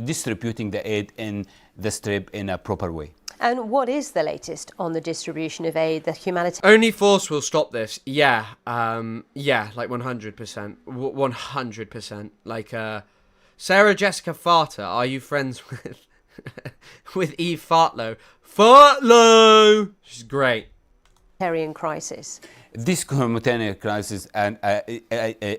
distributing the aid in the Strip in a proper way. And what is the latest on the distribution of aid, the humanitarian... Only force will stop this. Yeah, like 100%. 100%. Like, Sarah Jessica Farter, are you friends with Eve Fartlow? Fartlow! She's great. Crisis. This humanitarian crisis, and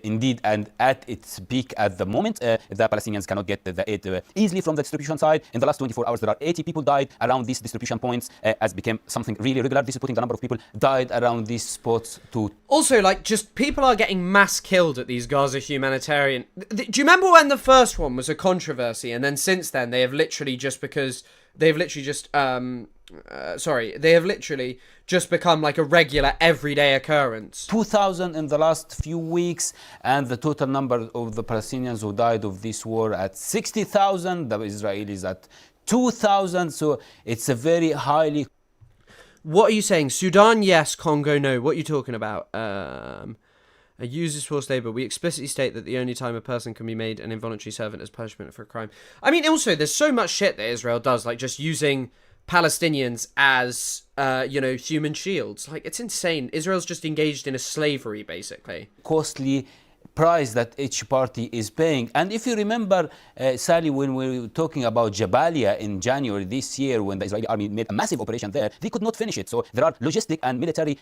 indeed, and at its peak at the moment, the Palestinians cannot get the aid easily from the distribution side. In the last 24 hours, there are 80 people died around these distribution points, as became something really regular. This is putting the number of people died around these spots to... Also, like, just people are getting mass killed at these Gaza humanitarian... Do you remember when the first one was a controversy, and then since then they have literally just because... They have literally just... they have literally just become like a regular everyday occurrence. 2,000 in the last few weeks, and the total number of the Palestinians who died of this war at 60,000, the Israelis at 2,000, so it's a very highly... What are you saying? Sudan, yes. Congo, no. What are you talking about? A user's forced labor. We explicitly state that the only time a person can be made an involuntary servant as punishment for a crime. I mean, also, there's so much shit that Israel does, like just using Palestinians as, human shields. Like, it's insane. Israel's just engaged in a slavery, basically. Costly price that each party is paying. And if you remember, Sally, when we were talking about Jabalia in January this year, when the Israeli army made a massive operation there, they could not finish it. So there are logistic and military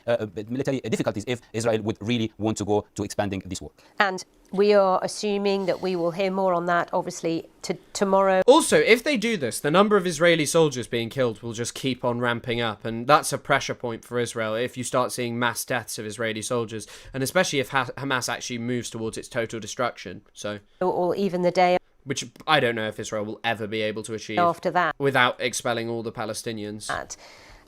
difficulties if Israel would really want to go to expanding this war. And we are assuming that we will hear more on that, obviously, tomorrow. Also, if they do this, the number of Israeli soldiers being killed will just keep on ramping up, and that's a pressure point for Israel if you start seeing mass deaths of Israeli soldiers, and especially if Hamas actually moves towards its total destruction. So, or even the day, which I don't know if Israel will ever be able to achieve after that, without expelling all the Palestinians.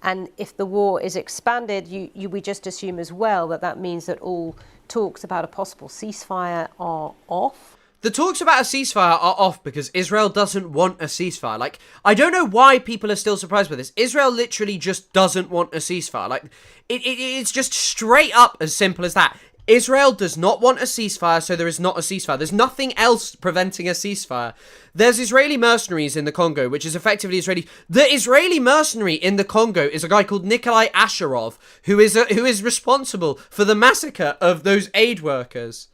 And if the war is expanded, we just assume as well that means that all talks about a possible ceasefire are off. The talks about a ceasefire are off because Israel doesn't want a ceasefire. Like, I don't know why people are still surprised by this. Israel literally just doesn't want a ceasefire. Like, it's just straight up as simple as that. Israel does not want a ceasefire, so there is not a ceasefire. There's nothing else preventing a ceasefire. There's Israeli mercenaries in the Congo, which is effectively Israeli. The Israeli mercenary in the Congo is a guy called Nikolai Asherov, who is responsible for the massacre of those aid workers.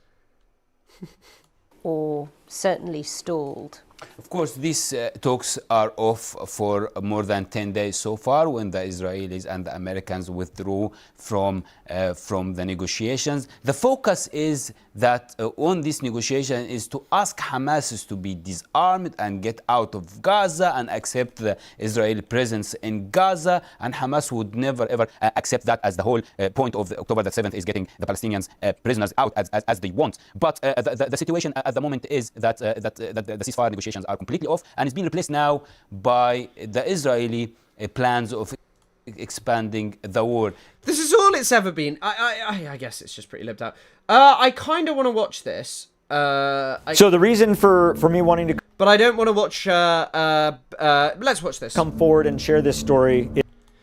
Or certainly stalled. Of course, these talks are off for more than 10 days so far, when the Israelis and the Americans withdrew from the negotiations. The focus is that on this negotiation is to ask Hamas to be disarmed and get out of Gaza and accept the Israeli presence in Gaza. And Hamas would never ever accept that, as the whole point of October the 7th is getting the Palestinians prisoners out as they want. But the situation at the moment is that the ceasefire negotiations are completely off, and it's been replaced now by the Israeli plans of expanding the war. This is all it's ever been. I guess it's just pretty lived out. I kind of want to watch this. So the reason for me wanting to... But I don't want to watch... let's watch this. ...come forward and share this story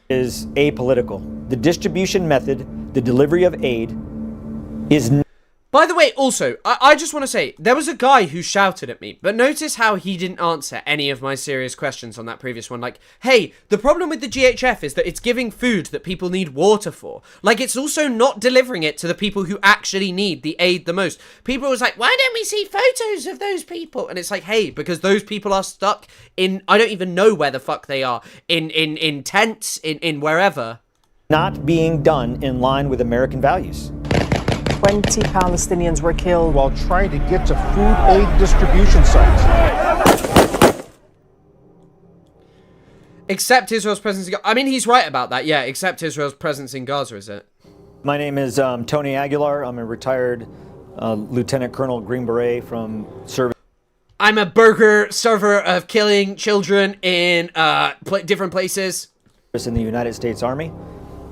is apolitical. The distribution method, the delivery of aid is... By the way, also, I just want to say, there was a guy who shouted at me, but notice how he didn't answer any of my serious questions on that previous one. Like, hey, the problem with the GHF is that it's giving food that people need water for. Like, it's also not delivering it to the people who actually need the aid the most. People was like, why don't we see photos of those people? And it's like, hey, because those people are stuck in, I don't even know where the fuck they are, in tents, in wherever. Not being done in line with American values. 20 Palestinians were killed while trying to get to food aid distribution sites. Except Israel's presence in Gaza. I mean, he's right about that. Yeah, except Israel's presence in Gaza, is it? My name is Tony Aguilar. I'm a retired Lieutenant Colonel Green Beret from service. I'm a burger server of killing children in different places. In the United States Army.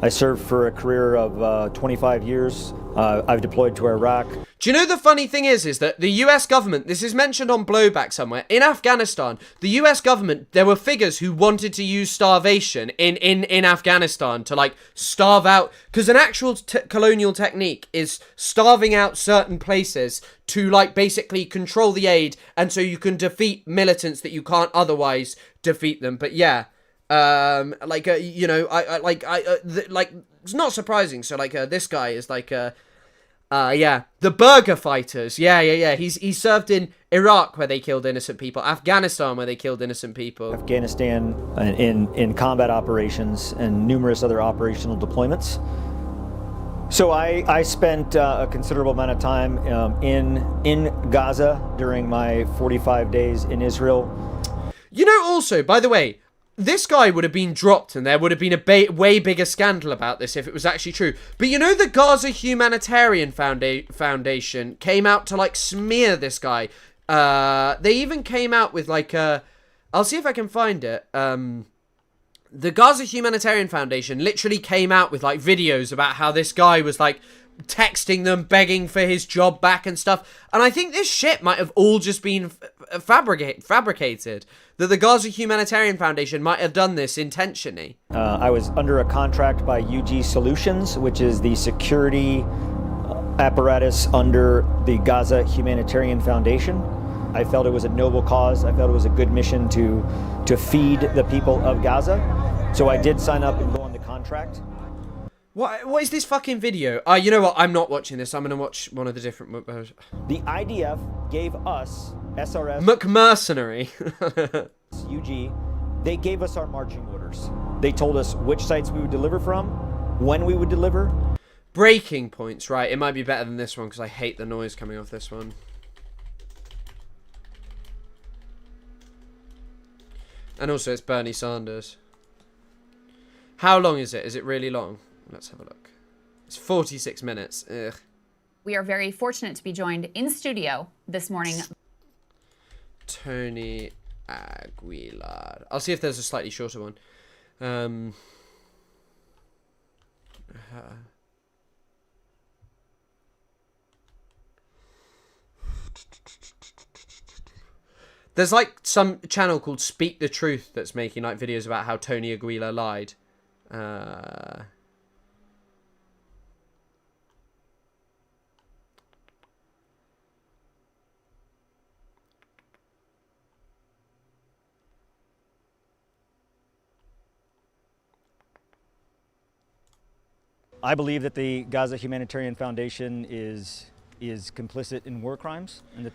I served for a career of 25 years. I've deployed to Iraq. Do you know the funny thing is that the US government, this is mentioned on Blowback somewhere, in Afghanistan, the US government, there were figures who wanted to use starvation in Afghanistan to, like, starve out, because an actual colonial technique is starving out certain places to, like, basically control the aid, and so you can defeat militants that you can't otherwise defeat them. But yeah. You know, it's not surprising. So, like, this guy is like, yeah, the burger fighters. Yeah. He served in Iraq, where they killed innocent people. Afghanistan, where they killed innocent people. Afghanistan in combat operations and numerous other operational deployments. So I spent a considerable amount of time in Gaza during my 45 days in Israel. You know, also, by the way, this guy would have been dropped and there would have been a way bigger scandal about this if it was actually true. But you know, the Gaza Humanitarian Foundation came out to, like, smear this guy. They even came out with, like, I'll see if I can find it. The Gaza Humanitarian Foundation literally came out with, like, videos about how this guy was, like, texting them, begging for his job back and stuff. And I think this shit might have all just been fabricated. That the Gaza Humanitarian Foundation might have done this intentionally. I was under a contract by UG Solutions, which is the security apparatus under the Gaza Humanitarian Foundation. I felt it was a noble cause. I felt it was a good mission to feed the people of Gaza. So I did sign up and go on the contract. What is this fucking video? You know what? I'm not watching this. I'm going to watch one of the different... The IDF gave us, SRS... McMercenary. UG, they gave us our marching orders. They told us which sites we would deliver from, when we would deliver. Breaking points, right. It might be better than this one because I hate the noise coming off this one. And also it's Bernie Sanders. How long is it? Is it really long? Let's have a look. It's 46 minutes. Ugh. We are very fortunate to be joined in studio this morning. Tony Aguilar. I'll see if there's a slightly shorter one. There's like some channel called Speak the Truth that's making like videos about how Tony Aguilar lied. I believe that the Gaza Humanitarian Foundation is complicit in war crimes, and that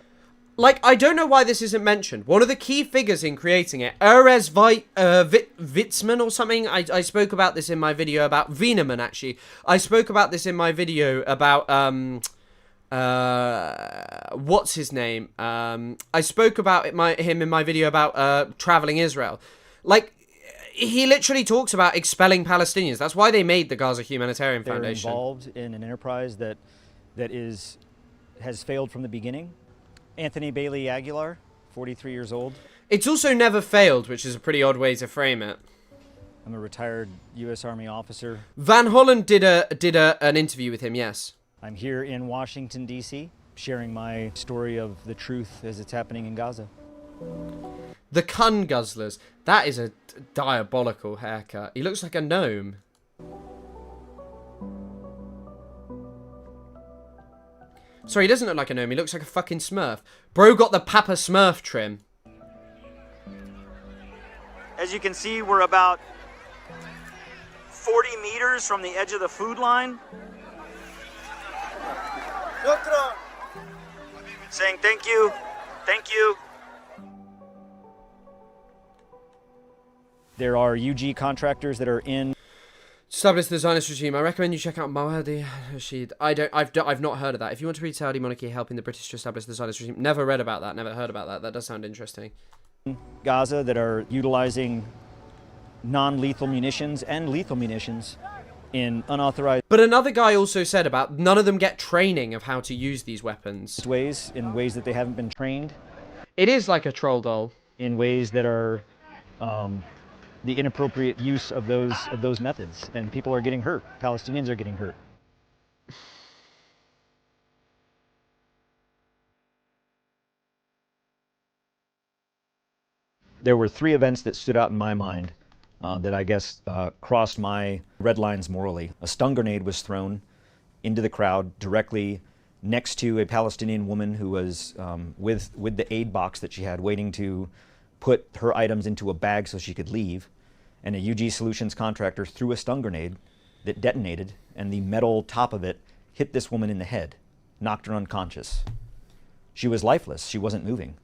Like, I don't know why this isn't mentioned. One of the key figures in creating it, Erez Witzman or something. I spoke about this in my video about Wienerman, actually. I spoke about this in my video about, what's his name? I spoke about him in my video about traveling Israel. Like, he literally talks about expelling Palestinians. That's why they made the Gaza Humanitarian Foundation. They're involved in an enterprise that has failed from the beginning. Anthony Bailey Aguilar, 43 years old. It's also never failed, which is a pretty odd way to frame it. I'm a retired U.S. Army officer. Van Holland did an interview with him, yes. I'm here in Washington, D.C., sharing my story of the truth as it's happening in Gaza. The Kun Guzzlers. That is a diabolical haircut. He looks like a gnome. Sorry, he doesn't look like a gnome. He looks like a fucking Smurf. Bro got the Papa Smurf trim. As you can see, we're about 40 meters from the edge of the food line. Saying thank you, thank you. There are UG contractors that are in. Establish the Zionist regime. I recommend you check out Mawadi Rashid. I've not heard of that. If you want to read Saudi monarchy helping the British to establish the Zionist regime, never read about that, never heard about that. That does sound interesting. Gaza that are utilizing non-lethal munitions and lethal munitions in unauthorized But another guy also said about none of them get training of how to use these weapons. in ways that they haven't been trained. It is like a troll doll. In ways that are the inappropriate use of those methods, and people are getting hurt. Palestinians are getting hurt. There were three events that stood out in my mind that I guess crossed my red lines morally. A stun grenade was thrown into the crowd directly next to a Palestinian woman who was with the aid box that she had, waiting to put her items into a bag so she could leave. And a UG Solutions contractor threw a stun grenade that detonated, and the metal top of it hit this woman in the head, knocked her unconscious. She was lifeless. She wasn't moving.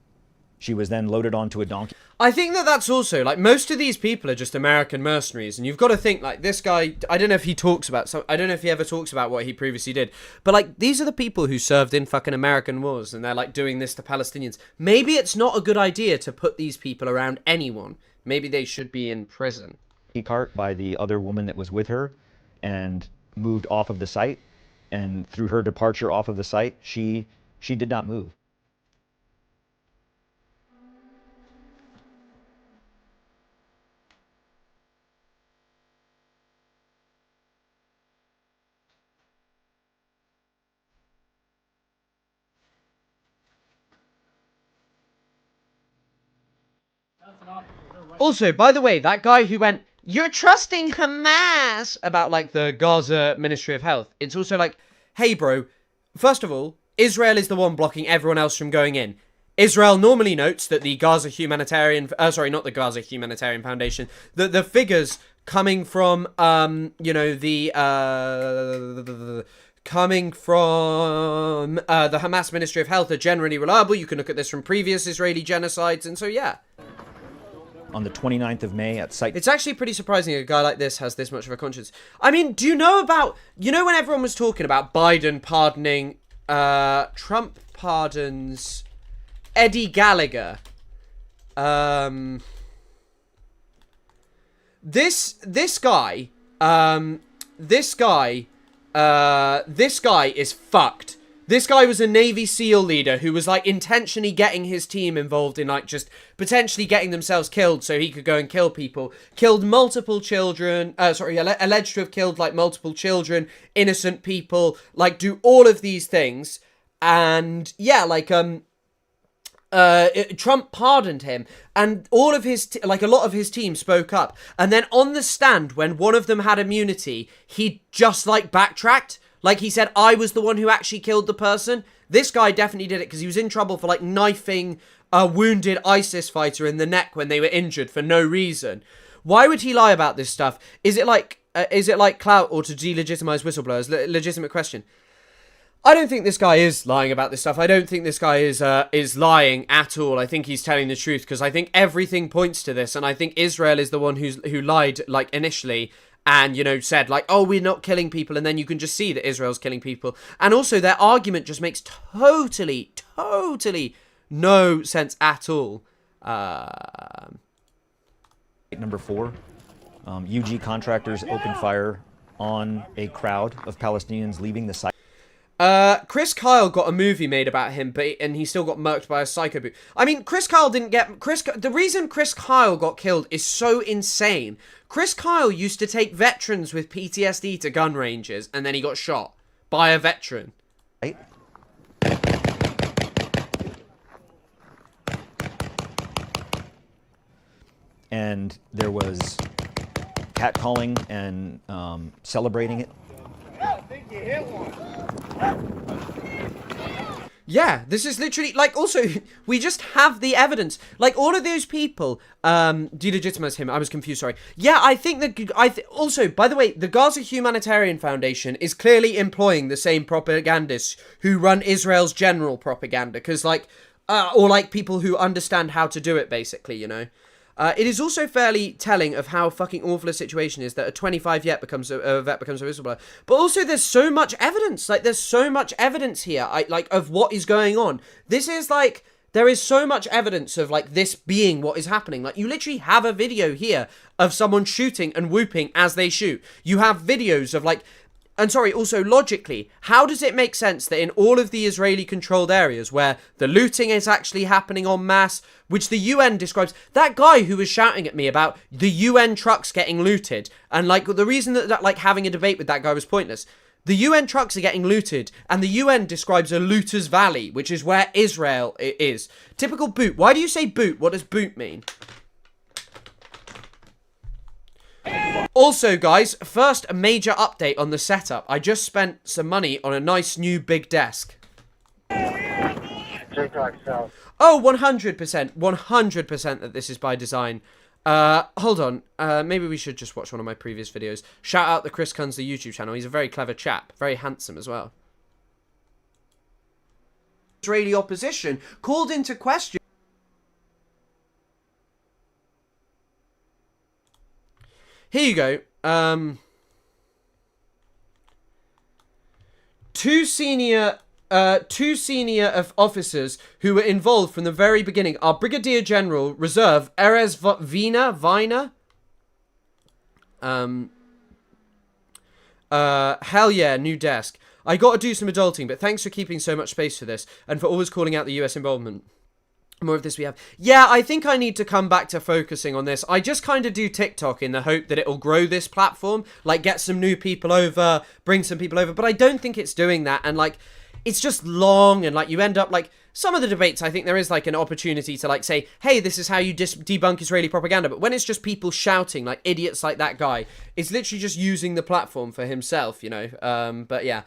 She was then loaded onto a donkey. I think that's also, like, most of these people are just American mercenaries, and you've got to think, like, this guy, I don't know if he ever talks about what he previously did, but, like, these are the people who served in fucking American wars, and they're, like, doing this to Palestinians. Maybe it's not a good idea to put these people around anyone. Maybe they should be in prison. Cart by the other woman that was with her and moved off of the site, and through her departure off of the site, she did not move. Also, by the way, that guy who went, "You're trusting Hamas," about, like, the Gaza Ministry of Health. It's also like, hey, bro, first of all, Israel is the one blocking everyone else from going in. Israel normally notes that the Gaza Humanitarian, not the Gaza Humanitarian Foundation, the figures coming from, coming from the Hamas Ministry of Health are generally reliable. You can look at this from previous Israeli genocides, and so, yeah. On the 29th of May at site. It's actually pretty surprising a guy like this has this much of a conscience. I mean, do you know about, when everyone was talking about Biden pardoning, Trump pardons Eddie Gallagher. This guy is fucked. This guy was a Navy SEAL leader who was, like, intentionally getting his team involved in, like, just potentially getting themselves killed so he could go and kill people. Killed multiple children, alleged to have killed, like, multiple children, innocent people, like, do all of these things. And, yeah, like, Trump pardoned him, and all of his, a lot of his team spoke up. And then on the stand, when one of them had immunity, he just, like, backtracked. Like, he said, I was the one who actually killed the person. This guy definitely did it because he was in trouble for, like, knifing a wounded ISIS fighter in the neck when they were injured for no reason. Why would he lie about this stuff? Is it like, clout or to delegitimize whistleblowers? Legitimate question. I don't think this guy is lying about this stuff. I don't think this guy is lying at all. I think he's telling the truth, because I think everything points to this, and I think Israel is the one who lied, like, initially, and, you know, said, like, oh, we're not killing people, and then you can just see that Israel's killing people. And also, their argument just makes totally no sense at all. Number 4, UG contractors opened fire on a crowd of Palestinians leaving the site. Chris Kyle got a movie made about him, and he still got murked by a psycho boot. I mean, the reason Chris Kyle got killed is so insane. Chris Kyle used to take veterans with PTSD to gun ranges, and then he got shot by a veteran. Right. And there was catcalling and celebrating it. Yeah, this is literally, like, also, we just have the evidence. Like, all of those people, delegitimize him. I was confused, sorry. Yeah, I think that, also, by the way, the Gaza Humanitarian Foundation is clearly employing the same propagandists who run Israel's general propaganda, because, like, or, like, people who understand how to do it, basically, you know. It is also fairly telling of how fucking awful a situation is that a 25 vet becomes a whistleblower. But also, there's so much evidence. Like, there's so much evidence here, of what is going on. This is, like, there is so much evidence of, like, this being what is happening. Like, you literally have a video here of someone shooting and whooping as they shoot. You have videos of, like... And sorry, also, logically, how does it make sense that in all of the Israeli-controlled areas where the looting is actually happening en masse, which the UN describes... That guy who was shouting at me about the UN trucks getting looted, and, like, the reason that like, having a debate with that guy was pointless. The UN trucks are getting looted, and the UN describes a looter's valley, which is where Israel is. Typical boot. Why do you say boot? What does boot mean? Also, guys, first major update on the setup. I just spent some money on a nice new big desk. Oh, 100%. 100% that this is by design. Hold on. Maybe we should just watch one of my previous videos. Shout out the Chris Kunz, the YouTube channel. He's a very clever chap. Very handsome as well. Israeli opposition called into question. Here you go. Two senior officers who were involved from the very beginning are Brigadier General Reserve Erez Vina. Hell yeah, new desk. I gotta do some adulting, but thanks for keeping so much space for this and for always calling out the US involvement. More of this we have. Yeah, I think I need to come back to focusing on this. I just kind of do TikTok in the hope that it'll grow this platform. Like, get some new people over, bring some people over. But I don't think it's doing that. And, like, it's just long. And, like, you end up, like, some of the debates, I think there is, like, an opportunity to, like, say, hey, this is how you debunk Israeli propaganda. But when it's just people shouting, like, idiots like that guy, it's literally just using the platform for himself, you know. But, yeah.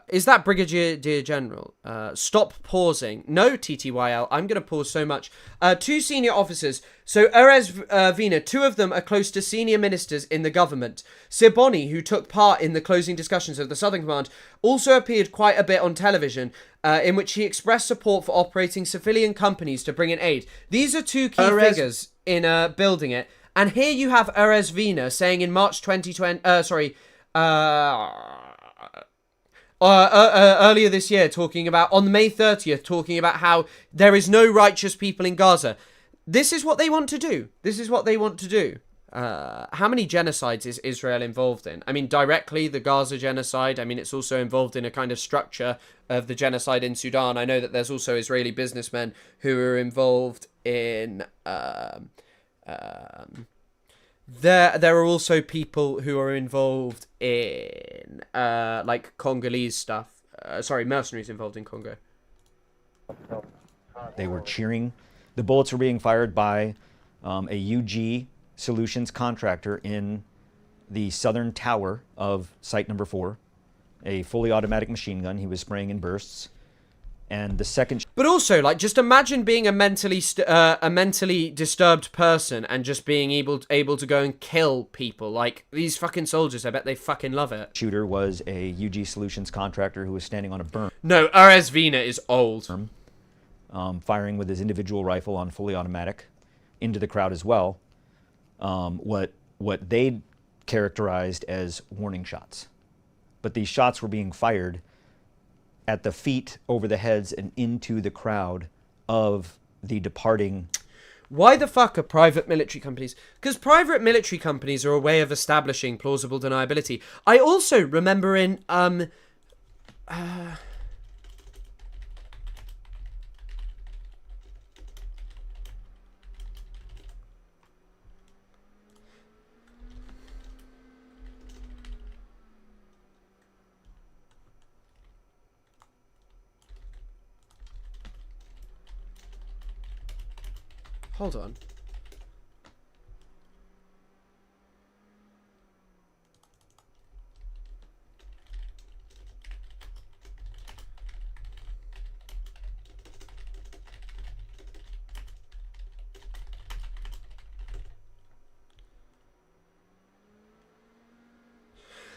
Is that Brigadier General? Stop pausing. No, TTYL. I'm going to pause so much. Two senior officers. So, Erez Vina, two of them are close to senior ministers in the government. Siboni, who took part in the closing discussions of the Southern Command, also appeared quite a bit on television, in which he expressed support for operating civilian companies to bring in aid. These are two key figures in building it. And here you have Erez Vina saying in March 2020... earlier this year, talking about, on May 30th, talking about how there is no righteous people in Gaza. This is what they want to do. This is what they want to do. How many genocides is Israel involved in? I mean, directly, the Gaza genocide. I mean, it's also involved in a kind of structure of the genocide in Sudan. I know that there's also Israeli businessmen who are involved in... There are also people who are involved in, like, Congolese stuff. Mercenaries involved in Congo. They were cheering. The bullets were being fired by a UG Solutions contractor in the southern tower of site number 4. A fully automatic machine gun. He was spraying in bursts. And the second... But also, like, just imagine being a mentally disturbed person and just being able to go and kill people. Like, these fucking soldiers, I bet they fucking love it. Shooter was a UG Solutions contractor who was standing on a berm. No, RS Vina is old. Firing with his individual rifle on fully automatic into the crowd as well. What they characterized as warning shots. But these shots were being fired at the feet, over the heads, and into the crowd of the departing... Why the fuck are private military companies? Because private military companies are a way of establishing plausible deniability. I also remember in... Hold on.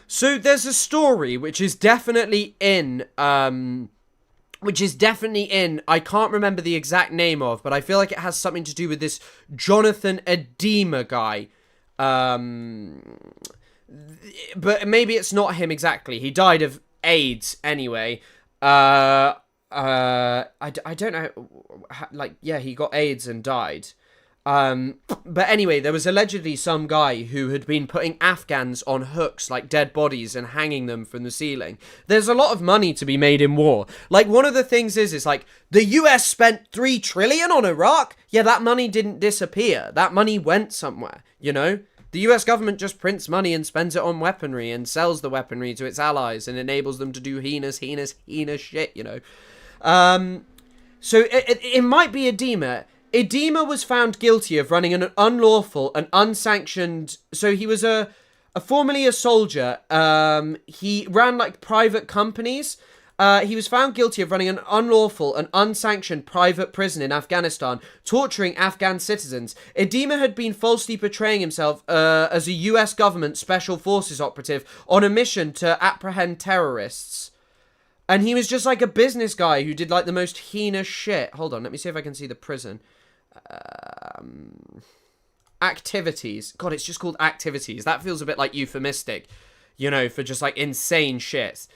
So there's a story which is definitely in I can't remember the exact name of, but I feel like it has something to do with this Jonathan Edema guy. But maybe it's not him exactly. He died of AIDS anyway. I don't know. Like, yeah, he got AIDS and died. But anyway, there was allegedly some guy who had been putting Afghans on hooks like dead bodies and hanging them from the ceiling. There's a lot of money to be made in war. Like, one of the things is like, the US spent $3 trillion on Iraq? Yeah, that money didn't disappear. That money went somewhere, you know? The US government just prints money and spends it on weaponry and sells the weaponry to its allies and enables them to do heinous shit, you know? So it might be edema. Edema was found guilty of running an unlawful and unsanctioned... So he was formerly a soldier. He ran, like, private companies. He was found guilty of running an unlawful and unsanctioned private prison in Afghanistan, torturing Afghan citizens. Edema had been falsely portraying himself as a US government special forces operative on a mission to apprehend terrorists. And he was just, like, a business guy who did, like, the most heinous shit. Hold on, let me see if I can see the prison. Activities. God, it's just called activities. That feels a bit like euphemistic, you know, for just like insane shit.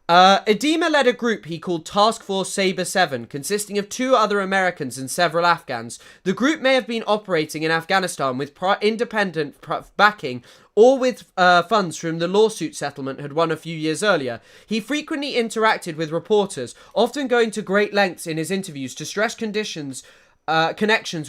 Edema led a group he called Task Force Sabre 7, consisting of 2 other Americans and several Afghans. The group may have been operating in Afghanistan with independent backing or with funds from the lawsuit settlement had won a few years earlier. He frequently interacted with reporters, often going to great lengths in his interviews to stress connections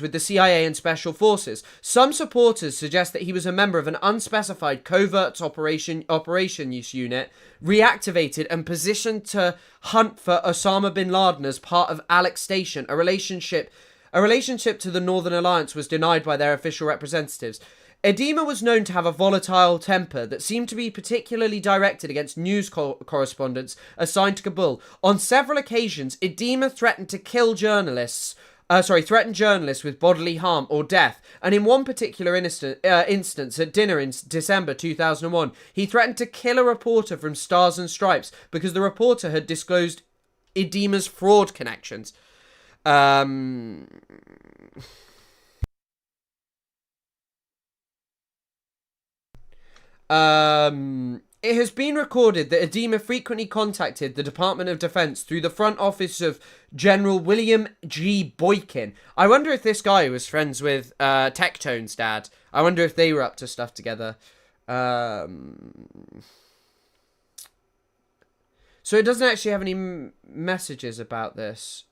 with the CIA and Special Forces. Some supporters suggest that he was a member of an unspecified covert operations unit, reactivated and positioned to hunt for Osama bin Laden as part of Alex Station. A relationship to the Northern Alliance was denied by their official representatives. Edema was known to have a volatile temper that seemed to be particularly directed against news correspondents assigned to Kabul. On several occasions, Edema threatened journalists with bodily harm or death, and in one particular instance at dinner in December 2001, he threatened to kill a reporter from Stars and Stripes because the reporter had disclosed Edema's fraud connections. It has been recorded that Edema frequently contacted the Department of Defense through the front office of General William G. Boykin. I wonder if this guy was friends with Tectone's dad. I wonder if they were up to stuff together. So it doesn't actually have any messages about this.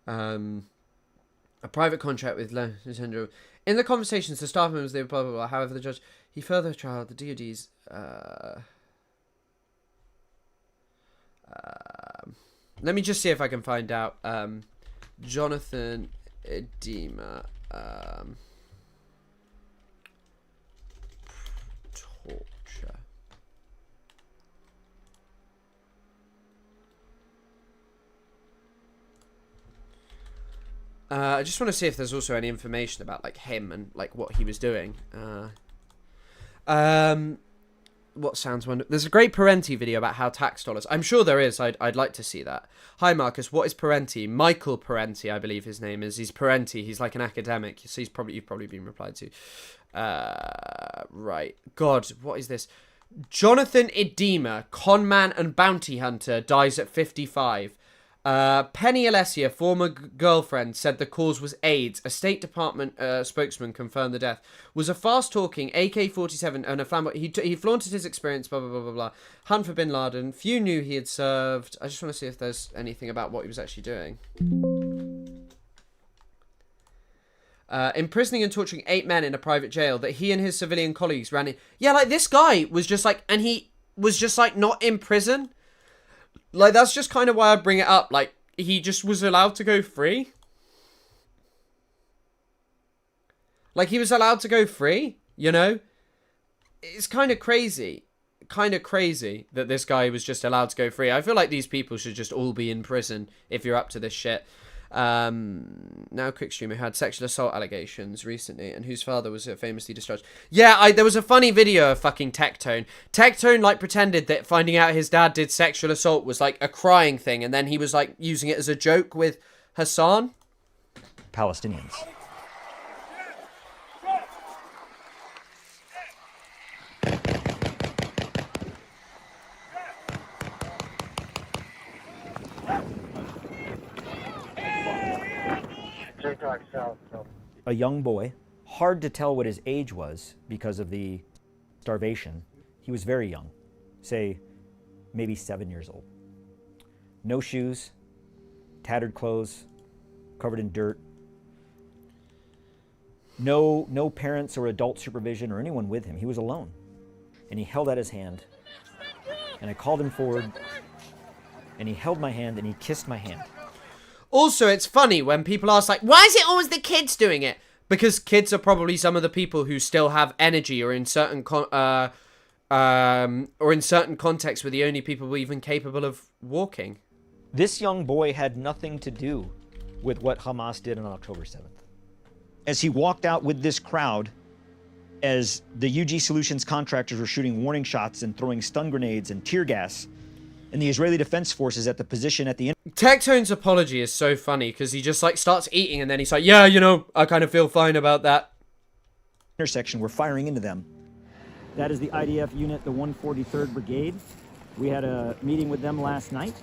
A private contract with Nintendo. In the conversations, the staff members, they were blah, blah, blah. However, the judge, he further trialed the DoD's, let me just see if I can find out, Jonathan Edema, torture. I just want to see if there's also any information about like him and like what he was doing. What sounds wonderful? There's a great Parenti video about how tax dollars. I'm sure there is. I'd like to see that. Hi Marcus, what is Parenti? Michael Parenti, I believe his name is. He's Parenti. He's like an academic. So you've probably been replied to. Right. God, what is this? Jonathan Edema, conman and bounty hunter, dies at 55. Penny Alessia, former girlfriend, said the cause was AIDS. A State Department spokesman confirmed the death. Was a fast-talking AK-47 and a flamboyant. He flaunted his experience, blah, blah, blah, blah, blah. Hunt for Bin Laden. Few knew he had served. I just want to see if there's anything about what he was actually doing. Imprisoning and torturing 8 men in a private jail that he and his civilian colleagues ran in. Yeah, like, this guy was just like... And he was just, like, not in prison. Like, that's just kind of why I bring it up. Like, he just was allowed to go free. Like, he was allowed to go free, you know? It's kind of crazy. Kind of crazy that this guy was just allowed to go free. I feel like these people should just all be in prison if you're up to this shit. Now Quick Streamer had sexual assault allegations recently and whose father was famously discharged. Yeah, there was a funny video of fucking Tectone. Tectone like pretended that finding out his dad did sexual assault was like a crying thing, and then he was like using it as a joke with Hassan. Palestinians. A young boy, hard to tell what his age was because of the starvation. He was very young, say maybe 7 years old. No shoes, tattered clothes, covered in dirt. No parents or adult supervision or anyone with him. He was alone. And he held out his hand, and I called him forward, and he held my hand and he kissed my hand. Also, it's funny when people ask, like, why is it always the kids doing it? Because kids are probably some of the people who still have energy, or in certain contexts were the only people even capable of walking. This young boy had nothing to do with what Hamas did on October 7th. As he walked out with this crowd, as the UG Solutions contractors were shooting warning shots and throwing stun grenades and tear gas, and the Israeli Defense Forces at the position at the Tectone's apology is so funny because he just like starts eating and then he's like, yeah, you know, I kind of feel fine about that. Intersection, we're firing into them. That is the IDF unit, the 143rd Brigade. We had a meeting with them last night.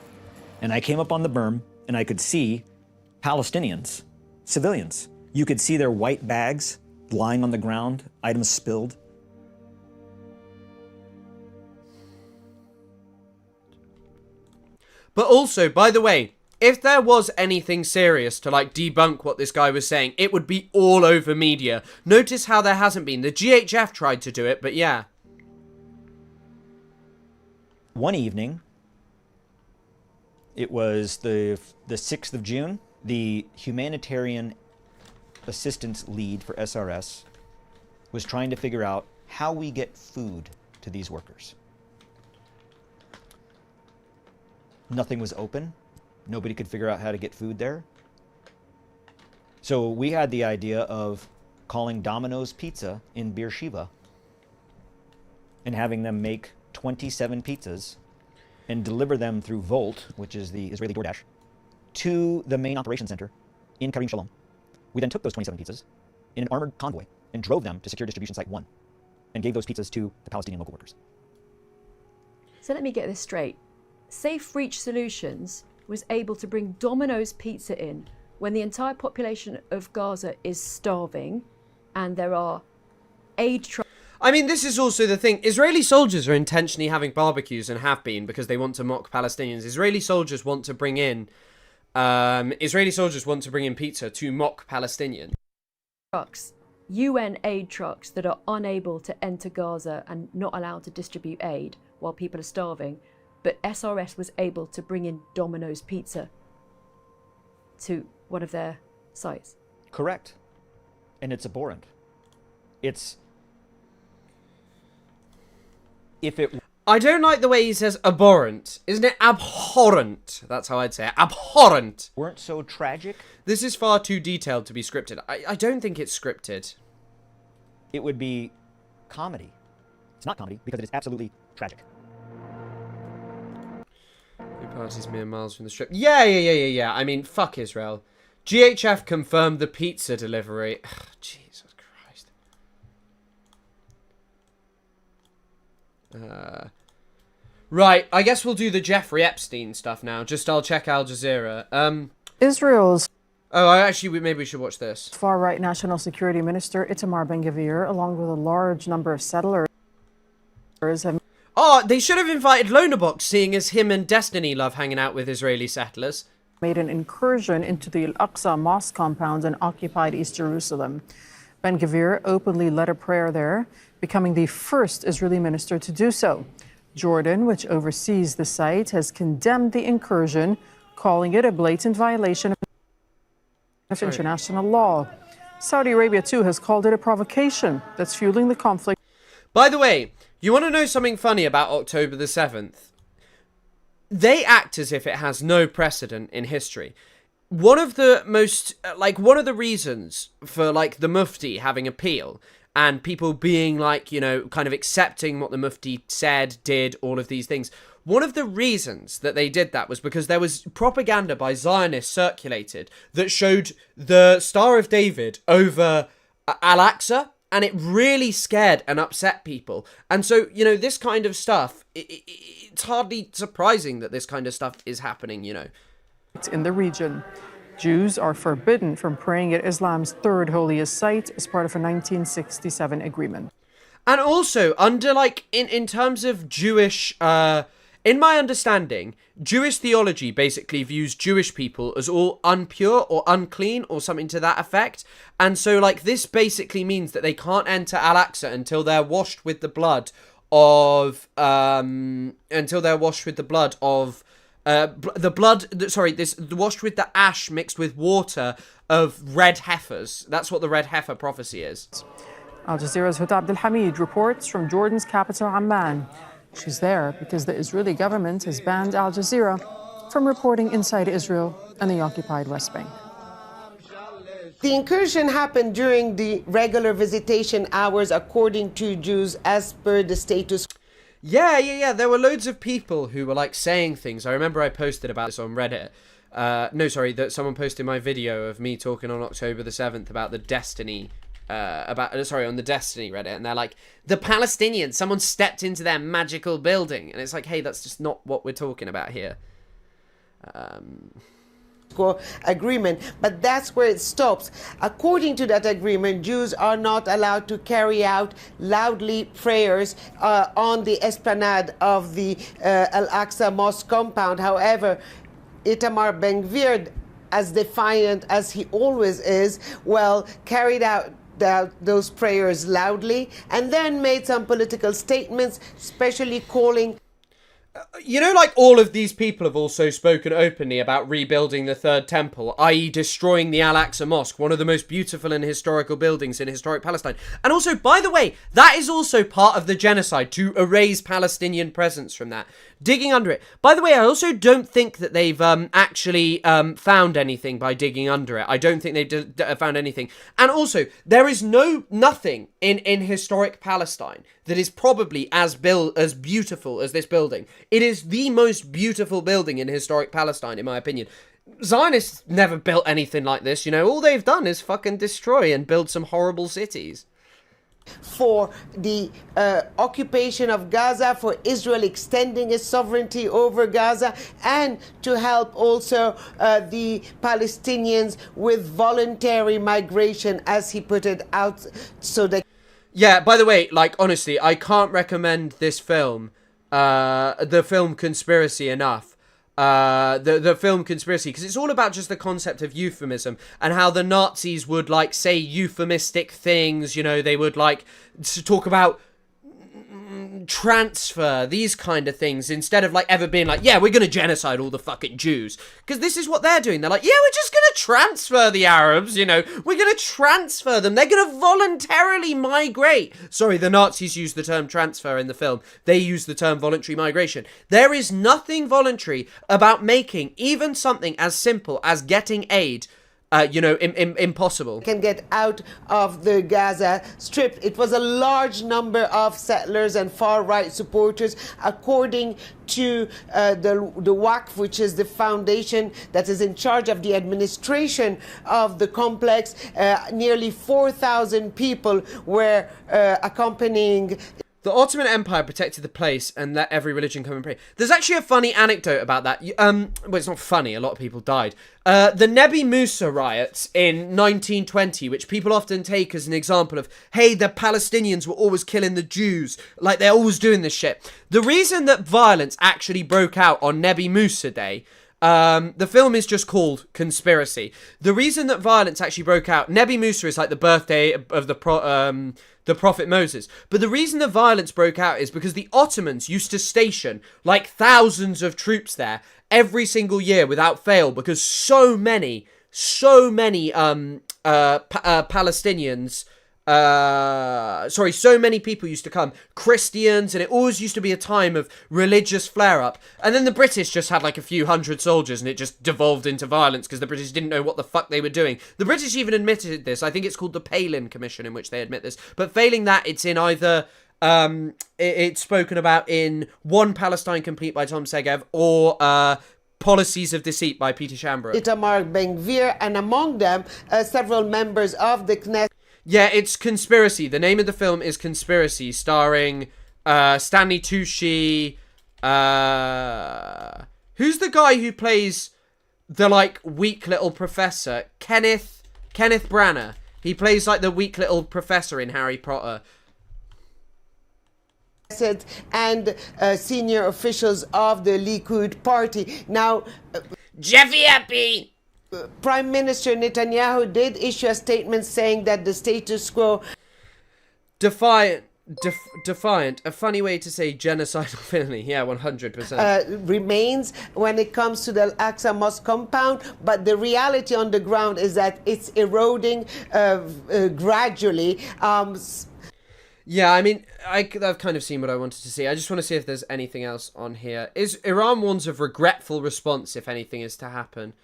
And I came up on the berm and I could see Palestinians, civilians. You could see their white bags lying on the ground, items spilled. But also, by the way, if there was anything serious to like debunk what this guy was saying, it would be all over media. Notice how there hasn't been. The GHF tried to do it, but yeah. One evening, it was the 6th of June, the humanitarian assistance lead for SRS was trying to figure out how we get food to these workers. Nothing was open. Nobody could figure out how to get food there. So we had the idea of calling Domino's Pizza in Beersheba and having them make 27 pizzas and deliver them through Volt, which is the Israeli DoorDash, to the main operations center in Karim Shalom. We then took those 27 pizzas in an armored convoy and drove them to Secure Distribution Site 1 and gave those pizzas to the Palestinian local workers. So let me get this straight. Safe Reach Solutions was able to bring Domino's Pizza in when the entire population of Gaza is starving and there are aid trucks. I mean, this is also the thing. Israeli soldiers are intentionally having barbecues and have been because they want to mock Palestinians. Israeli soldiers want to bring in pizza to mock Palestinians. Trucks, UN aid trucks that are unable to enter Gaza and not allowed to distribute aid while people are starving. But SRS was able to bring in Domino's Pizza to one of their sites. Correct. And it's abhorrent. It's if it... I don't like the way he says abhorrent. Isn't it abhorrent? That's how I'd say it. Abhorrent. Weren't so tragic. This is far too detailed to be scripted. I don't think it's scripted. It would be comedy. It's not comedy because it is absolutely tragic. Who passes mere miles from the strip? Yeah. I mean, fuck Israel. GHF confirmed the pizza delivery. Ugh, Jesus Christ. Right, I guess we'll do the Jeffrey Epstein stuff now. I'll check Al Jazeera. Israel's maybe we should watch this. far-right National Security Minister Itamar Ben-Gvir, along with a large number of settlers, have... Oh, they should have invited Lonabox, seeing as him and Destiny love hanging out with Israeli settlers. Made an incursion into the Al-Aqsa Mosque compound in occupied East Jerusalem. Ben-Gvir openly led a prayer there, becoming the first Israeli minister to do so. Jordan, which oversees the site, has condemned the incursion, calling it a blatant violation of international law. Saudi Arabia, too, has called it a provocation that's fueling the conflict. By the way, you want to know something funny about October the 7th? They act as if it has no precedent in history. One of the reasons for, the Mufti having appeal and people being, kind of accepting what the Mufti said, did, all of these things. One of the reasons that they did that was because there was propaganda by Zionists circulated that showed the Star of David over Al-Aqsa, and it really scared and upset people. And so, this kind of stuff, it's hardly surprising that this kind of stuff is happening, In the region, Jews are forbidden from praying at Islam's third holiest site as part of a 1967 agreement. And also, under, in terms of Jewish, in my understanding, Jewish theology basically views Jewish people as all unpure or unclean or something to that effect. And so, this basically means that they can't enter Al-Aqsa until they're washed with the blood of, washed with the ash mixed with water of red heifers. That's what the red heifer prophecy is. Al Jazeera's Huda Abdelhamid reports from Jordan's capital, Amman. She's there because the Israeli government has banned Al Jazeera from reporting inside Israel and the occupied West Bank. The incursion happened during the regular visitation hours, according to Jews, as per the status. Yeah. There were loads of people who were saying things. I remember I posted about this on Reddit. That someone posted my video of me talking on October the 7th about the Destiny. On the Destiny Reddit, and they're like, the Palestinians, someone stepped into their magical building, and it's like, hey, that's just not what we're talking about here. Agreement, but that's where it stops. According to that agreement, Jews are not allowed to carry out loudly prayers on the esplanade of the Al-Aqsa Mosque compound. However, Itamar Ben-Gvir, as defiant as he always is, carried out those prayers loudly and then made some political statements, especially calling... all of these people have also spoken openly about rebuilding the Third Temple, i.e. destroying the Al-Aqsa Mosque, one of the most beautiful and historical buildings in historic Palestine. And also, by the way, that is also part of the genocide, to erase Palestinian presence from that. Digging under it. By the way, I also don't think that they've actually found anything by digging under it. I don't think they've found anything. And also, there is nothing in historic Palestine that is probably as beautiful as this building. It is the most beautiful building in historic Palestine, in my opinion. Zionists never built anything like this, all they've done is fucking destroy and build some horrible cities. For the occupation of Gaza, for Israel extending its sovereignty over Gaza, and to help also the Palestinians with voluntary migration, as he put it out, so that... Yeah, by the way, honestly, I can't recommend this film, the film Conspiracy enough. The film Conspiracy, because it's all about just the concept of euphemism and how the Nazis would say euphemistic things. They would to talk about transfer, these kind of things, instead of like ever being like, yeah, we're gonna genocide all the fucking Jews, because this is what they're doing. They're like, yeah, we're just gonna transfer the Arabs, you know, we're gonna transfer them, they're gonna voluntarily migrate. Sorry, the Nazis used the term transfer in the film, they used the term voluntary migration. There is nothing voluntary about making even something as simple as getting aid impossible. Can get out of the Gaza Strip. It was a large number of settlers and far-right supporters, according to the WACF, which is the foundation that is in charge of the administration of the complex. Nearly 4,000 people were accompanying. The Ottoman Empire protected the place and let every religion come and pray. There's actually a funny anecdote about that. Well, it's not funny. A lot of people died. The Nebi Musa riots in 1920, which people often take as an example of, hey, the Palestinians were always killing the Jews. Like, they're always doing this shit. The reason that violence actually broke out on Nebi Musa Day, the film is just called Conspiracy. The reason that violence actually broke out, Nebi Musa is like the birthday of the Prophet Moses. But the reason the violence broke out is because the Ottomans used to station like thousands of troops there every single year without fail, because so many Palestinians, so many people used to come, Christians, and it always used to be a time of religious flare-up. And then the British just had like a few hundred soldiers and it just devolved into violence because the British didn't know what the fuck they were doing. The British even admitted this. I think it's called the Palin Commission in which they admit this. But failing that, it's in either it's spoken about in One Palestine Complete by Tom Segev or Policies of Deceit by Peter Shamrock. Itamar Ben-Gvir, and among them several members of the Knesset. Yeah, it's Conspiracy. The name of the film is Conspiracy, starring Stanley Tucci. Who's the guy who plays the like weak little professor? Kenneth Branagh. He plays like the weak little professor in Harry Potter. And senior officials of the Likud party. Now, Jeffy Epstein. Prime Minister Netanyahu did issue a statement saying that the status quo... Defiant. A funny way to say genocidal villainy. Yeah, 100%. Remains when it comes to the Al-Aqsa Mosque compound, but the reality on the ground is that it's eroding gradually. Yeah, I mean, I've kind of seen what I wanted to see. I just want to see if there's anything else on here. Iran warns of regretful response if anything is to happen.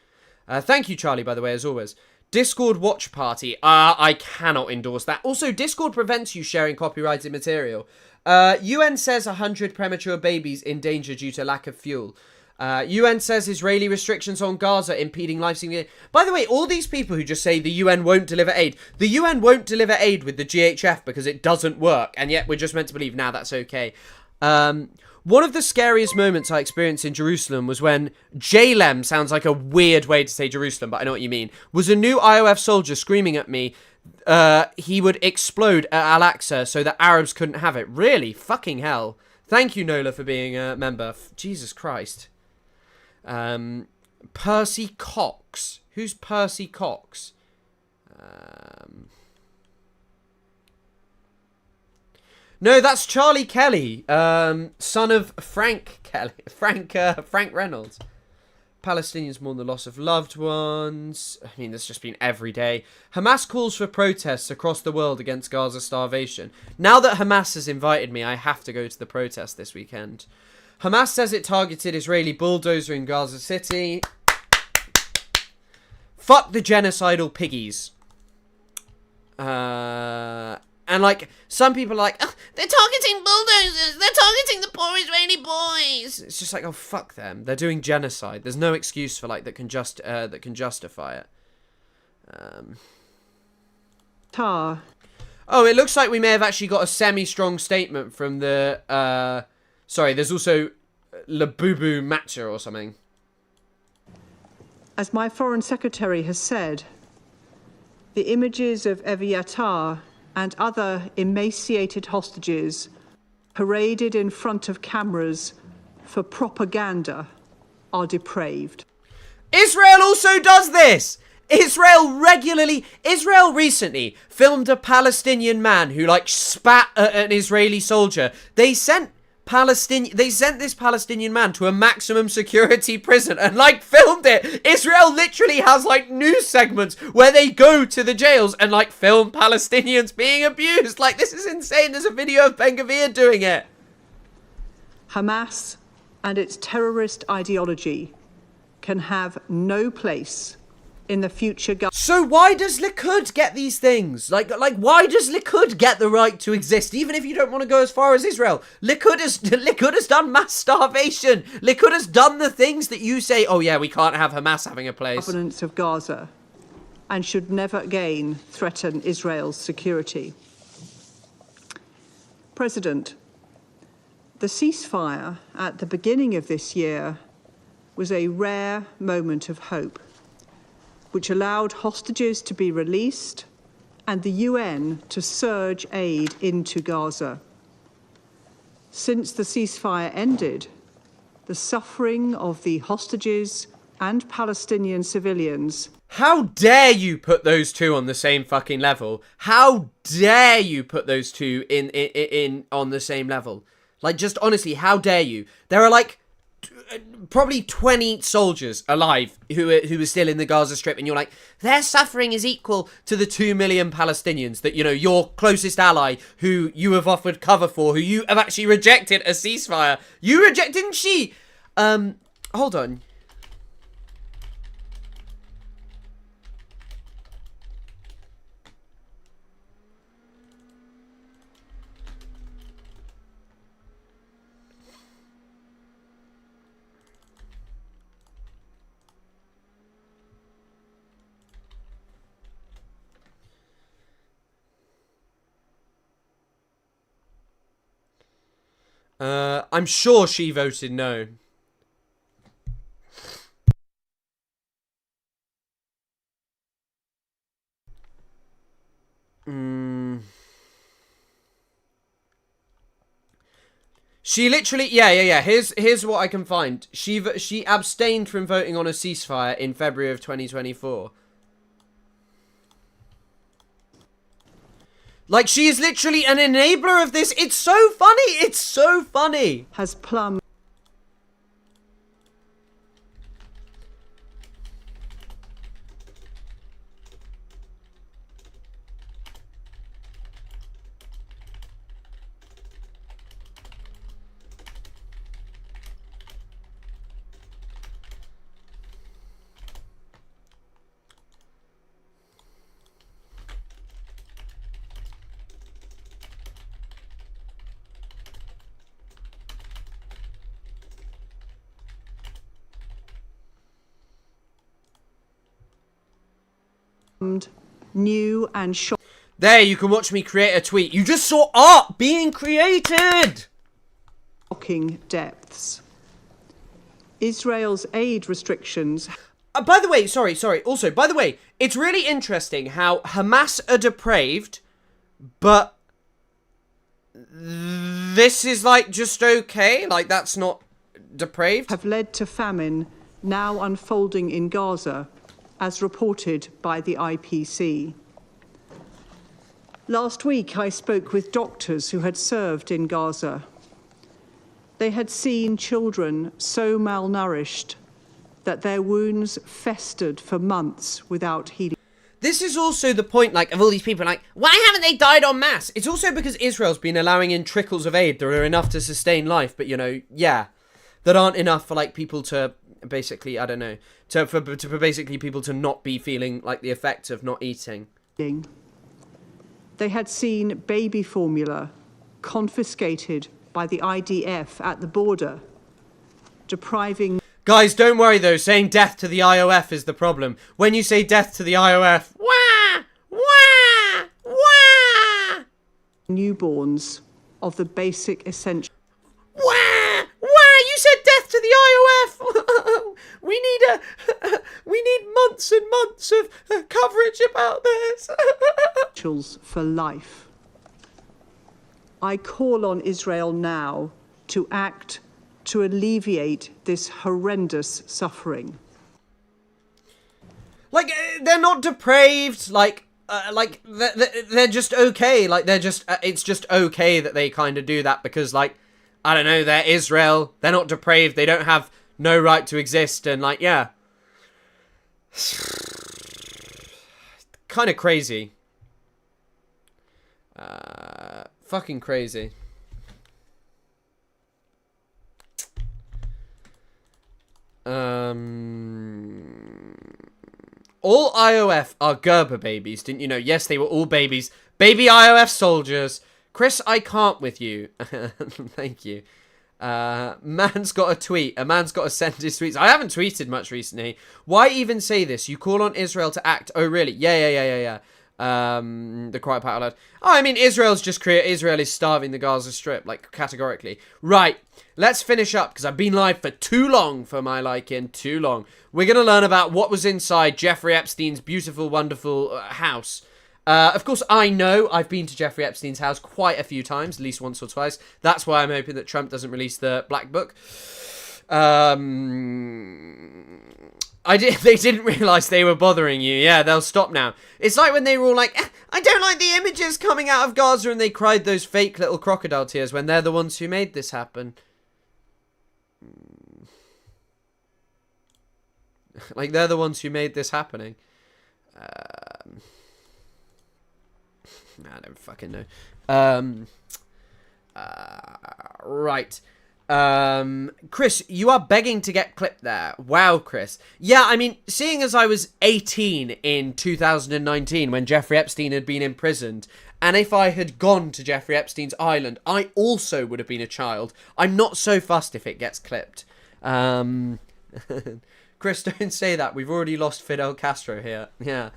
Thank you, Charlie, by the way, as always. Discord watch party. I cannot endorse that. Also, Discord prevents you sharing copyrighted material. UN says 100 premature babies in danger due to lack of fuel. UN says Israeli restrictions on Gaza impeding life-saving. By the way, all these people who just say the UN won't deliver aid. The UN won't deliver aid with the GHF because it doesn't work. And yet we're just meant to believe now that's okay. One of the scariest moments I experienced in Jerusalem was when Jalem, sounds like a weird way to say Jerusalem, but I know what you mean, was a new IOF soldier screaming at me he would explode at Al-Aqsa so that Arabs couldn't have it. Really? Fucking hell. Thank you, Nola, for being a member. Jesus Christ. Percy Cox. Who's Percy Cox? No, that's Charlie Kelly, son of Frank Kelly. Frank Reynolds. Palestinians mourn the loss of loved ones. I mean, there's just been every day. Hamas calls for protests across the world against Gaza starvation. Now that Hamas has invited me, I have to go to the protest this weekend. Hamas says it targeted Israeli bulldozer in Gaza City. Fuck the genocidal piggies. And like, some people are like, oh, they're targeting bulldozers, they're targeting the poor Israeli boys. It's just like, oh, fuck them. They're doing genocide. There's no excuse for like that can justify it. Oh, it looks like we may have actually got a semi-strong statement from the sorry, there's also Labubu Matcha or something. As my Foreign Secretary has said, the images of Eviatar and other emaciated hostages paraded in front of cameras for propaganda are depraved. Israel also does this! Israel recently filmed a Palestinian man who like spat at an Israeli soldier. They sent They sent this Palestinian man to a maximum security prison and, like, filmed it. Israel literally has, like, news segments where they go to the jails and, like, film Palestinians being abused. Like, this is insane. There's a video of Ben-Gvir doing it. Hamas and its terrorist ideology can have no place in the future. So why does Likud get these things? Like why does Likud get the right to exist, even if you don't want to go as far as Israel? Likud has done mass starvation. Likud has done the things that you say, oh yeah, we can't have Hamas having a place. Governance of Gaza, and should never again threaten Israel's security. President, the ceasefire at the beginning of this year was a rare moment of hope, which allowed hostages to be released and the UN to surge aid into Gaza. Since the ceasefire ended, the suffering of the hostages and Palestinian civilians. How dare you put those two on the same fucking level? How dare you put those two in on the same level? Like, just honestly, how dare you? There are like probably 20 soldiers alive who are still in the Gaza Strip, and you're like, their suffering is equal to the 2 million Palestinians that, you know, your closest ally, who you have offered cover for, who you have actually rejected a ceasefire. You rejected, didn't she? Hold on. I'm sure she voted no. She literally, yeah. Here's what I can find. She abstained from voting on a ceasefire in February of 2024. Like, she is literally an enabler of this. It's so funny. It's so funny. Has plumbed. New and shocking. There, you can watch me create a tweet. You just saw art being created. Shocking depths. Israel's aid restrictions. By the way, sorry. Also, by the way, it's really interesting how Hamas are depraved, but this is like just okay. Like, that's not depraved. Have led to famine now unfolding in Gaza, as reported by the IPC. Last week, I spoke with doctors who had served in Gaza. They had seen children so malnourished that their wounds festered for months without healing. This is also the point, like, of all these people, like, why haven't they died en masse? It's also because Israel's been allowing in trickles of aid that are enough to sustain life, but, you know, yeah, that aren't enough for, like, people to basically, I don't know, for basically people to not be feeling like the effects of not eating. They had seen baby formula confiscated by the IDF at the border, depriving... Guys, don't worry though, saying death to the IOF is the problem. When you say death to the IOF, wah, wah, wah, newborns of the basic essential... Wah, wah, you said death to the IOF! we need months and months of coverage about this. For life. I call on Israel now to act to alleviate this horrendous suffering. Like, they're not depraved, they're just okay. Like, they're just, it's just okay that they kind of do that because, like, I don't know, they're Israel, they're not depraved, they don't have no right to exist, and like, yeah. Kind of crazy. Fucking crazy. All IOF are Gerber babies, didn't you know? Yes, they were all babies. Baby IOF soldiers. Chris, I can't with you. Thank you. Man's got a tweet. A man's got to send his tweets. I haven't tweeted much recently. Why even say this? You call on Israel to act. Oh, really? Yeah. The quiet part loud. Oh, I mean, Israel is starving the Gaza Strip, like, categorically. Right. Let's finish up, because I've been live for too long for my liking. Too long. We're going to learn about what was inside Jeffrey Epstein's beautiful, wonderful house. Of course, I know I've been to Jeffrey Epstein's house quite a few times, at least once or twice. That's why I'm hoping that Trump doesn't release the Black Book. They didn't realise they were bothering you. Yeah, they'll stop now. It's like when they were all like, I don't like the images coming out of Gaza, and they cried those fake little crocodile tears when they're the ones who made this happen. Like, they're the ones who made this happening. I don't fucking know. Right. Chris, you are begging to get clipped there. Wow, Chris. Yeah, I mean, seeing as I was 18 in 2019 when Jeffrey Epstein had been imprisoned, and if I had gone to Jeffrey Epstein's island, I also would have been a child. I'm not so fussed if it gets clipped. Chris, don't say that. We've already lost Fidel Castro here. Yeah.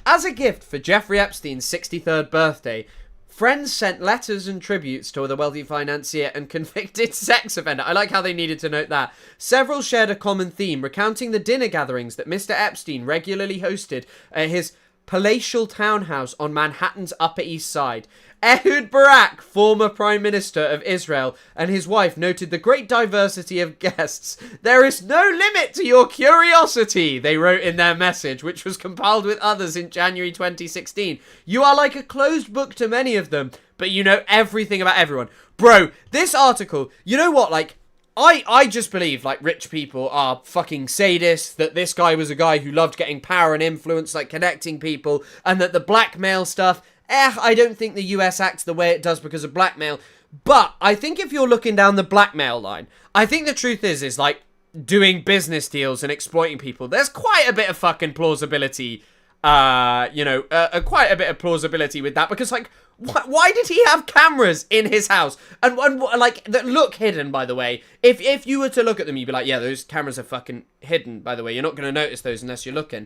As a gift for Jeffrey Epstein's 63rd birthday, friends sent letters and tributes to the wealthy financier and convicted sex offender. I like how they needed to note that. Several shared a common theme, recounting the dinner gatherings that Mr. Epstein regularly hosted at his palatial townhouse on Manhattan's Upper East Side. Ehud Barak, former Prime Minister of Israel, and his wife noted the great diversity of guests. There is no limit to your curiosity, they wrote in their message, which was compiled with others in January 2016. You are like a closed book to many of them, but you know everything about everyone. Bro, this article, you know what, like, I just believe, like, rich people are fucking sadists, that this guy was a guy who loved getting power and influence, like, connecting people, and that the blackmail stuff, I don't think the US acts the way it does because of blackmail. But I think if you're looking down the blackmail line, I think the truth is like, doing business deals and exploiting people, there's quite a bit of fucking plausibility, quite a bit of plausibility with that, because, like, why did he have cameras in his house? And like, that look hidden, by the way. If you were to look at them, you'd be like, yeah, those cameras are fucking hidden, by the way. You're not going to notice those unless you're looking.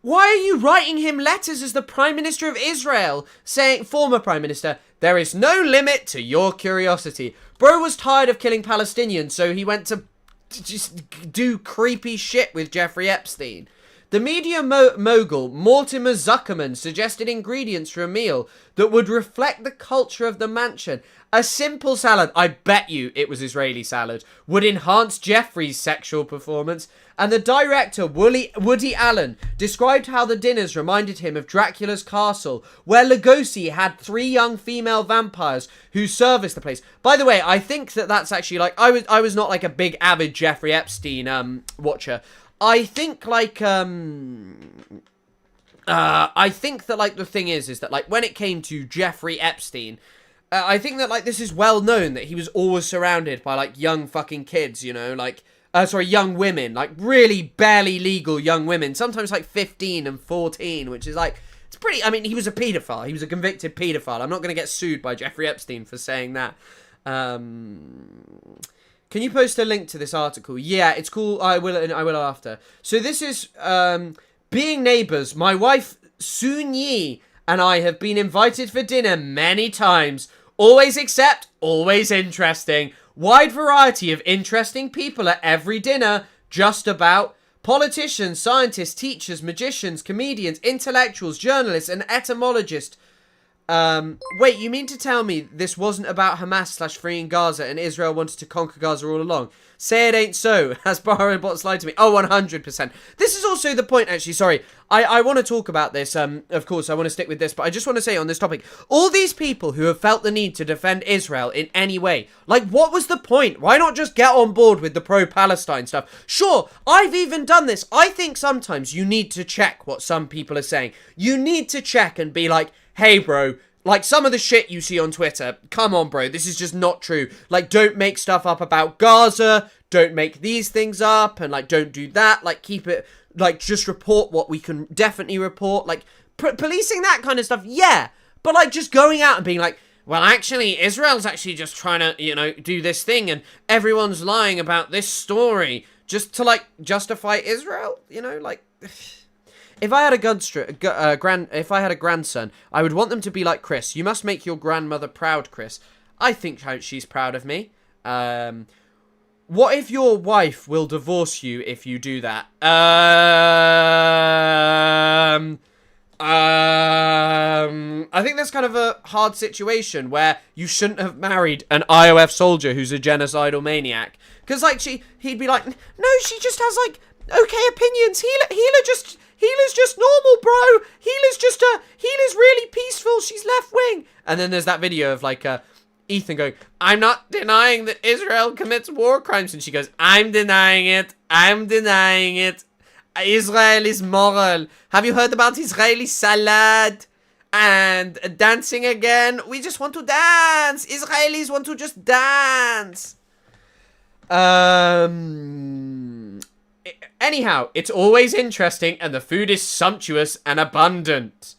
Why are you writing him letters as the Prime Minister of Israel, saying, former Prime Minister, there is no limit to your curiosity? Bro was tired of killing Palestinians, so he went to just do creepy shit with Jeffrey Epstein. The media mogul Mortimer Zuckerman suggested ingredients for a meal that would reflect the culture of the mansion. A simple salad, I bet you it was Israeli salad, would enhance Jeffrey's sexual performance. And the director, Woody Allen, described how the dinners reminded him of Dracula's castle, where Lugosi had 3 young female vampires who serviced the place. By the way, I think that's actually, like, I was not like a big avid Jeffrey Epstein watcher. I think, like, I think that, like, the thing is that, like, when it came to Jeffrey Epstein, I think that, like, this is well known that he was always surrounded by, like, young fucking kids, you know, like, young women, like, really barely legal young women, sometimes, like, 15 and 14, which is, like, it's pretty, I mean, he was a paedophile, he was a convicted paedophile. I'm not going to get sued by Jeffrey Epstein for saying that. Can you post a link to this article? Yeah, it's cool. I will after. So this is Being Neighbours. My wife, Soon Yi, and I have been invited for dinner many times. Always accept, always interesting. Wide variety of interesting people at every dinner, just about. Politicians, scientists, teachers, magicians, comedians, intellectuals, journalists, and etymologists. Wait, you mean to tell me this wasn't about Hamas/freeing Gaza and Israel wanted to conquer Gaza all along? Say it ain't so, has Bots lied to me. Oh, 100%. This is also the point, actually, sorry. I want to talk about this, of course, I want to stick with this, but I just want to say on this topic, all these people who have felt the need to defend Israel in any way, like, what was the point? Why not just get on board with the pro-Palestine stuff? Sure, I've even done this. I think sometimes you need to check what some people are saying. You need to check and be like, hey, bro, like, some of the shit you see on Twitter, come on, bro, this is just not true. Like, don't make stuff up about Gaza, don't make these things up, and, like, don't do that. Like, keep it, like, just report what we can definitely report. Like, policing that kind of stuff, yeah. But, like, just going out and being like, well, actually, Israel's actually just trying to, you know, do this thing, and everyone's lying about this story just to, like, justify Israel, you know, like... If I had a grandson, I would want them to be like Chris. You must make your grandmother proud, Chris. I think she's proud of me. What if your wife will divorce you if you do that? I think that's kind of a hard situation where you shouldn't have married an IOF soldier who's a genocidal maniac. Because, like, he'd be like, no, she just has, like, okay opinions. Healer's just normal, bro. Healer's really peaceful. She's left wing. And then there's that video of, like, Ethan going, I'm not denying that Israel commits war crimes. And she goes, I'm denying it. I'm denying it. Israel is moral. Have you heard about Israeli salad? And dancing again. We just want to dance. Israelis want to just dance. Anyhow, it's always interesting and the food is sumptuous and abundant.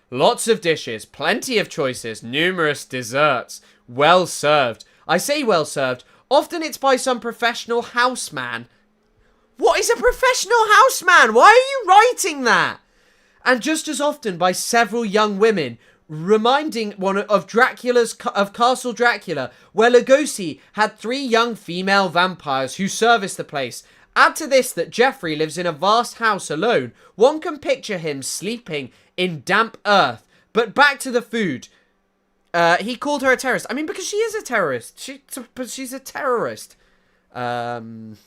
Lots of dishes, plenty of choices, numerous desserts. Well served. I say well served. Often it's by some professional houseman. What is a professional houseman? Why are you writing that? And just as often by several young women, reminding one of Castle Dracula, where Lugosi had 3 young female vampires who serviced the place. Add to this that Jeffrey lives in a vast house alone. One can picture him sleeping in damp earth. But back to the food. He called her a terrorist. I mean, because she is a terrorist. She's a terrorist. But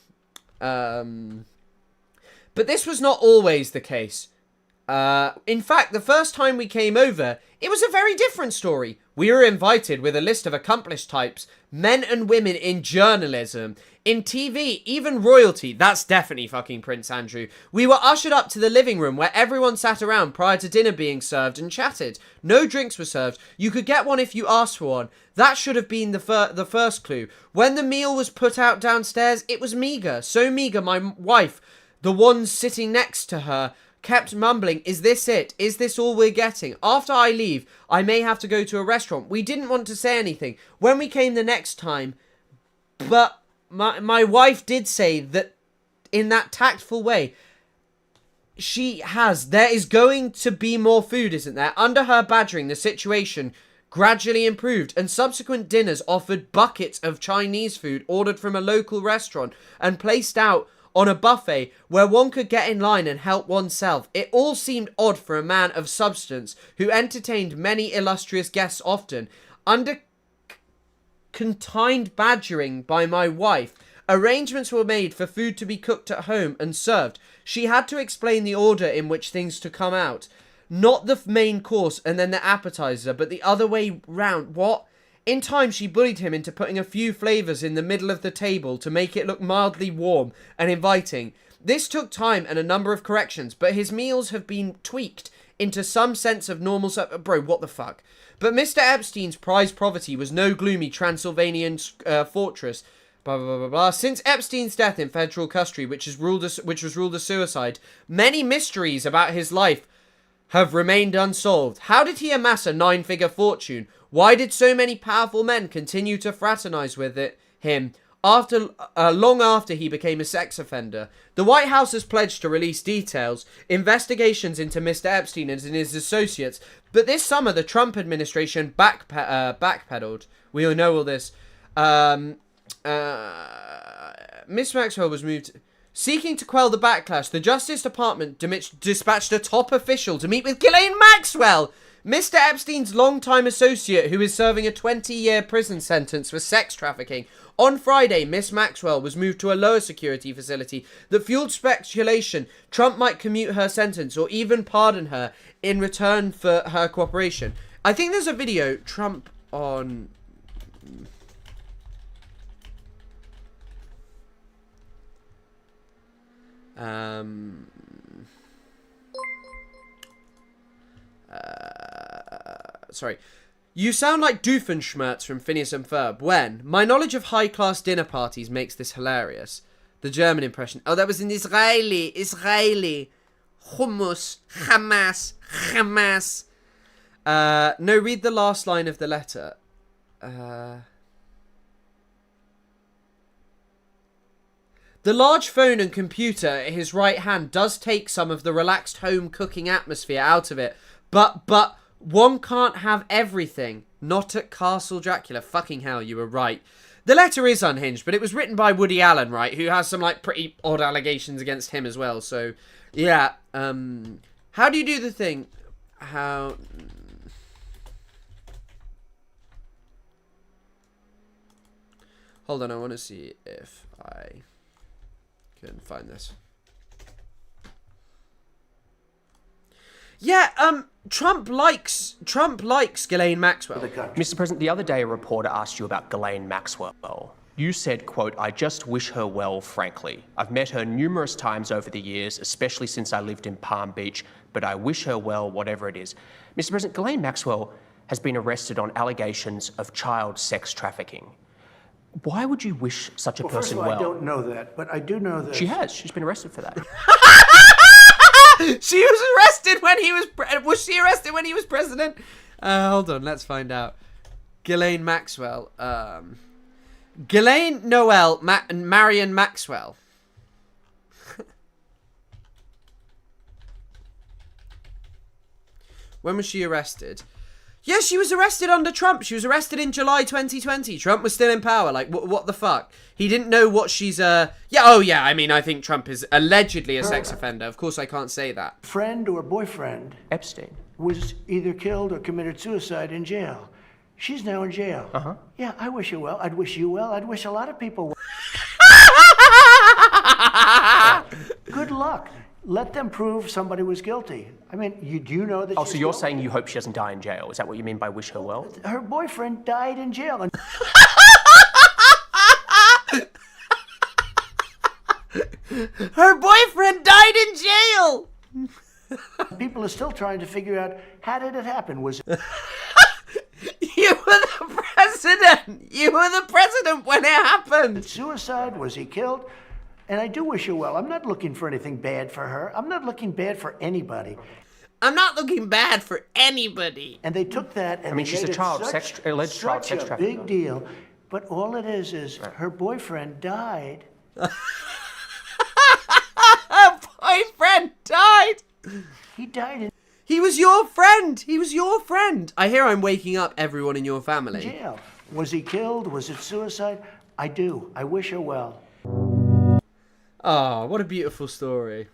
this was not always the case. In fact, the first time we came over, it was a very different story. We were invited with a list of accomplished types, men and women in journalism, in TV, even royalty. That's definitely fucking Prince Andrew. We were ushered up to the living room where everyone sat around prior to dinner being served and chatted. No drinks were served. You could get one if you asked for one. That should have been the first clue. When the meal was put out downstairs, it was meagre. So meagre, my wife, the one sitting next to her, kept mumbling, is this it? Is this all we're getting? After I leave, I may have to go to a restaurant. We didn't want to say anything. When we came the next time, but my wife did say that in that tactful way, there is going to be more food, isn't there? Under her badgering, the situation gradually improved, and subsequent dinners offered buckets of Chinese food ordered from a local restaurant and placed out on a buffet where one could get in line and help oneself. It all seemed odd for a man of substance who entertained many illustrious guests often. Under confined badgering by my wife, arrangements were made for food to be cooked at home and served. She had to explain the order in which things to come out. Not the main course and then the appetizer, but the other way round. What? In time, she bullied him into putting a few flavours in the middle of the table to make it look mildly warm and inviting. This took time and a number of corrections, but his meals have been tweaked into some sense of normal... Bro, what the fuck? But Mr. Epstein's prized poverty was no gloomy Transylvanian fortress. Blah, blah, blah, blah, blah. Since Epstein's death in federal custody, which was ruled a suicide, many mysteries about his life have remained unsolved. How did he amass a 9-figure fortune? Why did so many powerful men continue to fraternize with him long after he became a sex offender? The White House has pledged to release details, investigations into Mr. Epstein and his associates, but this summer the Trump administration backpedaled. We all know all this. Miss Maxwell was moved... Seeking to quell the backlash, the Justice Department dispatched a top official to meet with Ghislaine Maxwell. Mr. Epstein's longtime associate, who is serving a 20-year prison sentence for sex trafficking. On Friday, Miss Maxwell was moved to a lower security facility that fueled speculation Trump might commute her sentence or even pardon her in return for her cooperation. I think there's a video, Trump on... sorry. You sound like Doofenshmirtz from Phineas and Ferb. When? My knowledge of high-class dinner parties makes this hilarious. The German impression. Oh, that was an Israeli. Hummus. Hamas. No, read the last line of the letter. The large phone and computer at his right hand does take some of the relaxed home cooking atmosphere out of it. But one can't have everything. Not at Castle Dracula. Fucking hell, you were right. The letter is unhinged, but it was written by Woody Allen, right? Who has some, like, pretty odd allegations against him as well. So, yeah. How do you do the thing? How... Hold on, I want to see if I can find this. Yeah, Trump likes Ghislaine Maxwell. Mr. President, the other day a reporter asked you about Ghislaine Maxwell. You said, quote, I just wish her well, frankly. I've met her numerous times over the years, especially since I lived in Palm Beach, but I wish her well, whatever it is. Mr. President, Ghislaine Maxwell has been arrested on allegations of child sex trafficking. Why would you wish such a person well? I don't know that, but I do know that... She has. She's been arrested for that. She was arrested when he was... Was she arrested when he was president? Hold on, let's find out. Ghislaine Maxwell. Ghislaine Noel Marion Maxwell. When was she arrested? Yeah, she was arrested under Trump. She was arrested in July 2020. Trump was still in power. Like, what the fuck? He didn't know what she's, Yeah, oh yeah, I mean, I think Trump is allegedly a sex offender. Of course, I can't say that. Friend or boyfriend... Epstein. ...was either killed or committed suicide in jail. She's now in jail. Uh-huh. Yeah, I wish her well. I'd wish you well. I'd wish a lot of people well. Good luck. Let them prove somebody was guilty. I mean, do you know that so you're saying you hope she doesn't die in jail? Is that what you mean by wish her well? Her boyfriend died in jail. And her boyfriend died in jail! People are still trying to figure out, how did it happen? Was You were the president! You were the president when it happened! Suicide? Was he killed? And I do wish her well. I'm not looking for anything bad for her. I'm not looking bad for anybody. I'm not looking bad for anybody. And they took that and she's a child sex alleged child sex trafficking. Big deal. But all it is her boyfriend died. Her boyfriend died. He died. He was your friend. He was your friend. I hear I'm waking up everyone in your family. Jail. Was he killed? Was it suicide? I do. I wish her well. Oh, what a beautiful story.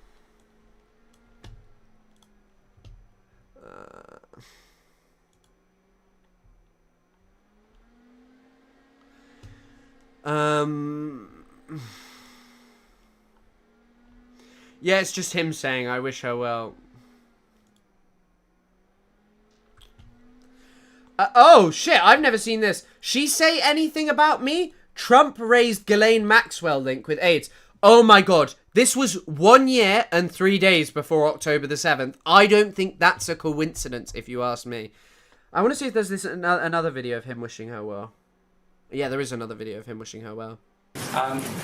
Yeah, it's just him saying, I wish her well. Oh, shit, I've never seen this. She say anything about me? Trump raised Ghislaine Maxwell link with AIDS. Oh my god, this was 1 year and 3 days before October the 7th. I don't think that's a coincidence, if you ask me. I want to see if there's another video of him wishing her well. Yeah, there is another video of him wishing her well.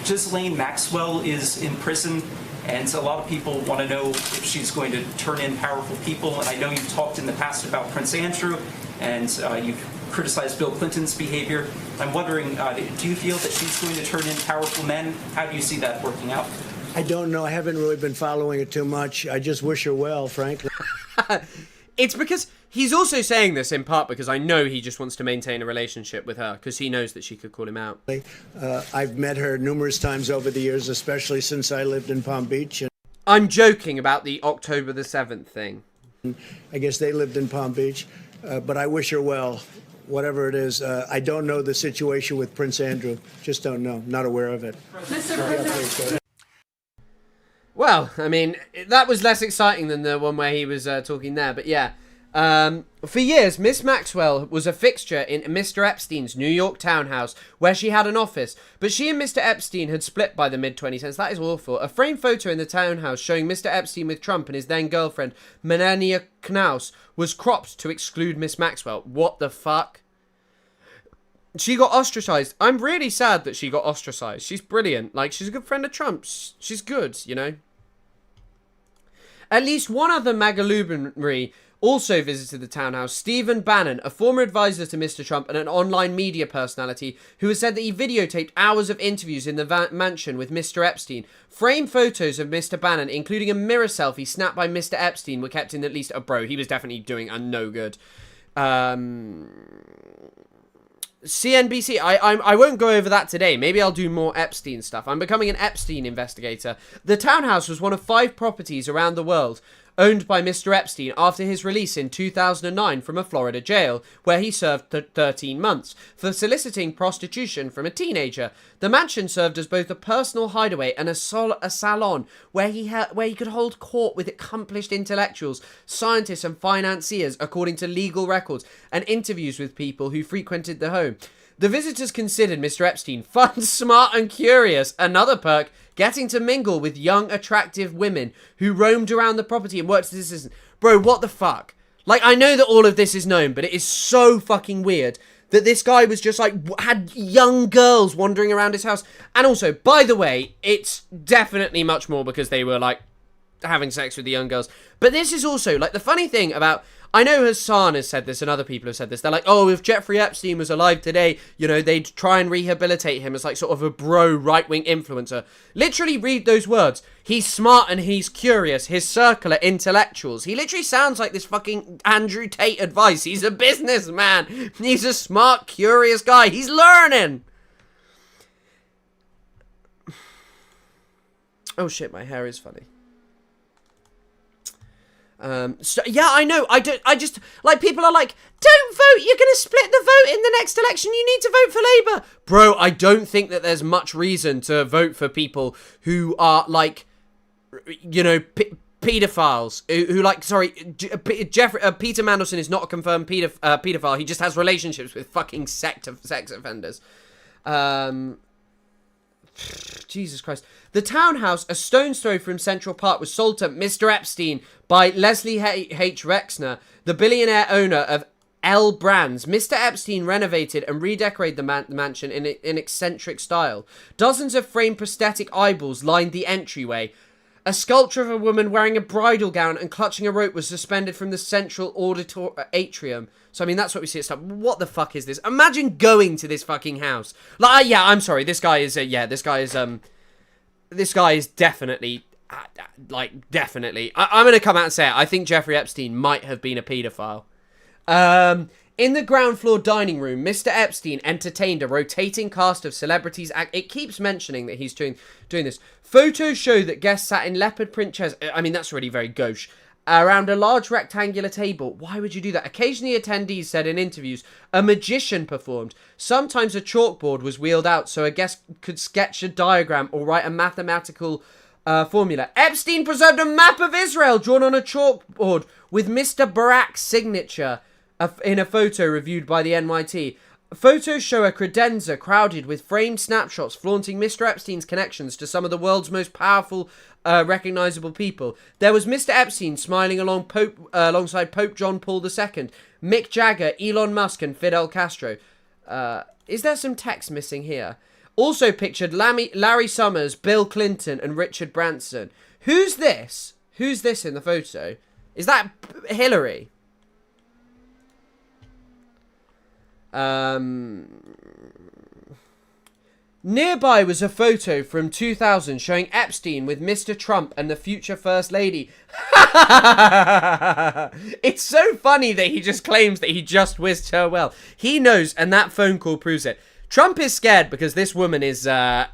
Ghislaine Maxwell is in prison, and a lot of people want to know if she's going to turn in powerful people. And I know you've talked in the past about Prince Andrew, and you've criticized Bill Clinton's behavior. I'm wondering, do you feel that she's going to turn in powerful men? How do you see that working out? I don't know. I haven't really been following it too much. I just wish her well, frankly. It's because he's also saying this in part because I know he just wants to maintain a relationship with her because he knows that she could call him out. I've met her numerous times over the years, especially since I lived in Palm Beach. And I'm joking about the October the 7th thing. I guess they lived in Palm Beach, but I wish her well, whatever it is. I don't know the situation with Prince Andrew. Just don't know. Not aware of it. Mr. President. Well, I mean, that was less exciting than the one where he was talking there, but yeah. For years, Miss Maxwell was a fixture in Mr. Epstein's New York townhouse, where she had an office, but she and Mr. Epstein had split by the mid-2010s. That is awful. A framed photo in the townhouse showing Mr. Epstein with Trump and his then-girlfriend, Melania Knauss, was cropped to exclude Miss Maxwell. What the fuck? She got ostracized. I'm really sad that she got ostracized. She's brilliant. Like, she's a good friend of Trump's. She's good, you know? At least one other MAGA luminary also visited the townhouse. Stephen Bannon, a former advisor to Mr. Trump and an online media personality, who has said that he videotaped hours of interviews in the mansion with Mr. Epstein. Framed photos of Mr. Bannon, including a mirror selfie snapped by Mr. Epstein, were kept in at least... Oh, bro, he was definitely doing a no good. CNBC, I won't go over that today. Maybe I'll do more Epstein stuff. I'm becoming an Epstein investigator. The townhouse was one of 5 properties around the world owned by Mr. Epstein after his release in 2009 from a Florida jail, where he served 13 months for soliciting prostitution from a teenager. The mansion served as both a personal hideaway and a salon where he could hold court with accomplished intellectuals, scientists and financiers, according to legal records and interviews with people who frequented the home. The visitors considered Mr. Epstein fun, smart and curious. Another perk, getting to mingle with young, attractive women who roamed around the property and worked as assistants. Bro, what the fuck? Like, I know that all of this is known, but it is so fucking weird that this guy was just, like, had young girls wandering around his house. And also, by the way, it's definitely much more because they were, like, having sex with the young girls. But this is also, like, the funny thing about... I know Hassan has said this and other people have said this. They're like, oh, if Jeffrey Epstein was alive today, you know, they'd try and rehabilitate him as like sort of a bro right-wing influencer. Literally read those words. He's smart and he's curious. His circle are intellectuals. He literally sounds like this fucking Andrew Tate advice. He's a businessman. He's a smart, curious guy. He's learning. Oh shit, my hair is funny. So, yeah, I know. I just, like, people are like, don't vote. You're going to split the vote in the next election. You need to vote for Labour. Bro, I don't think that there's much reason to vote for people who are, like, you know, pedophiles. Who like, sorry, Peter Mandelson is not a confirmed pedophile. He just has relationships with fucking sex offenders. Jesus Christ. The townhouse, a stone's throw from Central Park, was sold to Mr. Epstein by Leslie H. Rexner, the billionaire owner of L Brands. Mr. Epstein renovated and redecorated the mansion in an eccentric style. Dozens of framed prosthetic eyeballs lined the entryway. A sculpture of a woman wearing a bridal gown and clutching a rope was suspended from the central atrium. So, I mean, that's what we see at stuff. What the fuck is this? Imagine going to this fucking house. Like, yeah, I'm sorry. This guy is definitely, definitely. I'm going to come out and say it. I think Jeffrey Epstein might have been a paedophile. In the ground floor dining room, Mr. Epstein entertained a rotating cast of celebrities. It keeps mentioning that he's doing this. Photos show that guests sat in leopard print chairs. I mean, that's really very gauche. Around a large rectangular table. Why would you do that? Occasionally, attendees said in interviews, a magician performed. Sometimes a chalkboard was wheeled out so a guest could sketch a diagram or write a mathematical formula. Epstein preserved a map of Israel drawn on a chalkboard with Mr. Barak's signature in a photo reviewed by the NYT. Photos show a credenza crowded with framed snapshots flaunting Mr. Epstein's connections to some of the world's most powerful, recognizable people. There was Mr. Epstein smiling alongside Pope John Paul II, Mick Jagger, Elon Musk, and Fidel Castro. Is there some text missing here? Also pictured Larry Summers, Bill Clinton, and Richard Branson. Who's this? Who's this in the photo? Is that Hillary? Nearby was a photo from 2000 showing Epstein with Mr. Trump and the future First Lady. It's so funny that he just claims that he just wished her well. He knows, and that phone call proves it. Trump is scared because this woman is, yeah.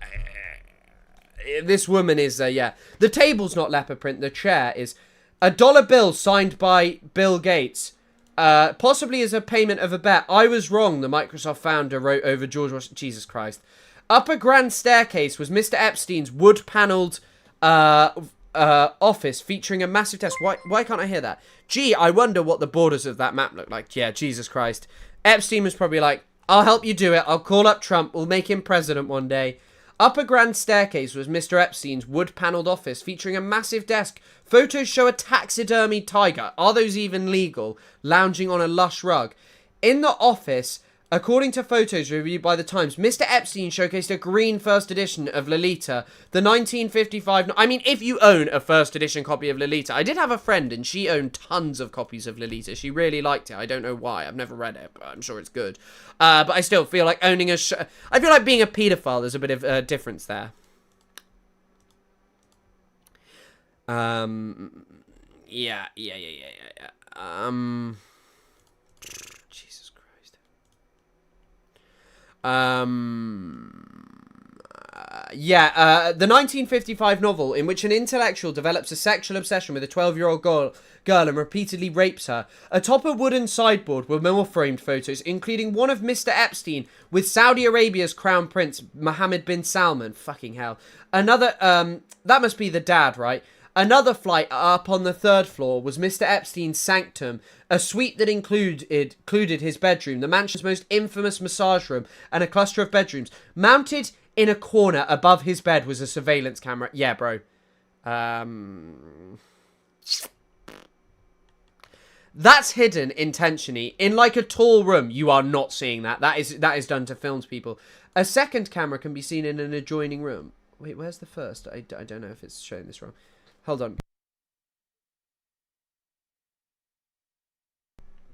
The table's not leopard print, the chair is. A dollar bill signed by Bill Gates. Possibly as a payment of a bet. I was wrong, the Microsoft founder wrote over George Washington. Jesus Christ. Upper grand staircase was Mr. Epstein's wood-panelled office featuring a massive desk. Why can't I hear that? Gee, I wonder what the borders of that map look like. Yeah, Jesus Christ. Epstein was probably like, I'll help you do it. I'll call up Trump. We'll make him president one day. Upper grand staircase was Mr. Epstein's wood-panelled office featuring a massive desk. Photos show a taxidermied tiger. Are those even legal? Lounging on a lush rug. In the office, according to photos reviewed by The Times, Mr. Epstein showcased a green first edition of Lolita, the 1955... I mean, if you own a first edition copy of Lolita... I did have a friend, and she owned tons of copies of Lolita. She really liked it. I don't know why. I've never read it, but I'm sure it's good. But I still feel like owning a... I feel like being a paedophile, there's a bit of difference there. Yeah. Jesus Christ. The 1955 novel in which an intellectual develops a sexual obsession with a 12-year-old girl and repeatedly rapes her. Atop a wooden sideboard were more framed photos, including one of Mr. Epstein with Saudi Arabia's crown prince, Mohammed bin Salman. Fucking hell. Another, that must be the dad, right? Another flight up on the 3rd floor was Mr. Epstein's sanctum, a suite that included his bedroom, the mansion's most infamous massage room, and a cluster of bedrooms. Mounted in a corner above his bed was a surveillance camera. Yeah, bro. That's hidden intentionally. In like a tall room, you are not seeing that. That is done to film people. A second camera can be seen in an adjoining room. Wait, where's the first? I don't know if it's showing this wrong. Hold on.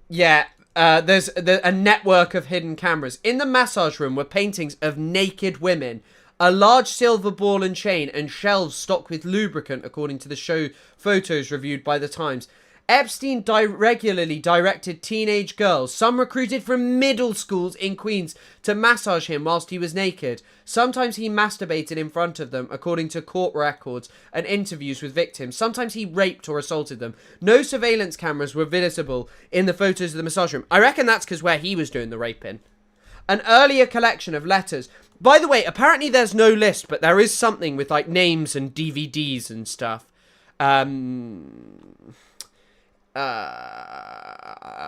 Yeah, there's a network of hidden cameras. In the massage room were paintings of naked women, a large silver ball and chain, and shelves stocked with lubricant, according to the show photos reviewed by The Times. Epstein regularly directed teenage girls, some recruited from middle schools in Queens, to massage him whilst he was naked. Sometimes he masturbated in front of them, according to court records and interviews with victims. Sometimes he raped or assaulted them. No surveillance cameras were visible in the photos of the massage room. I reckon that's because where he was doing the raping. An earlier collection of letters. By the way, apparently there's no list, but there is something with like names and DVDs and stuff.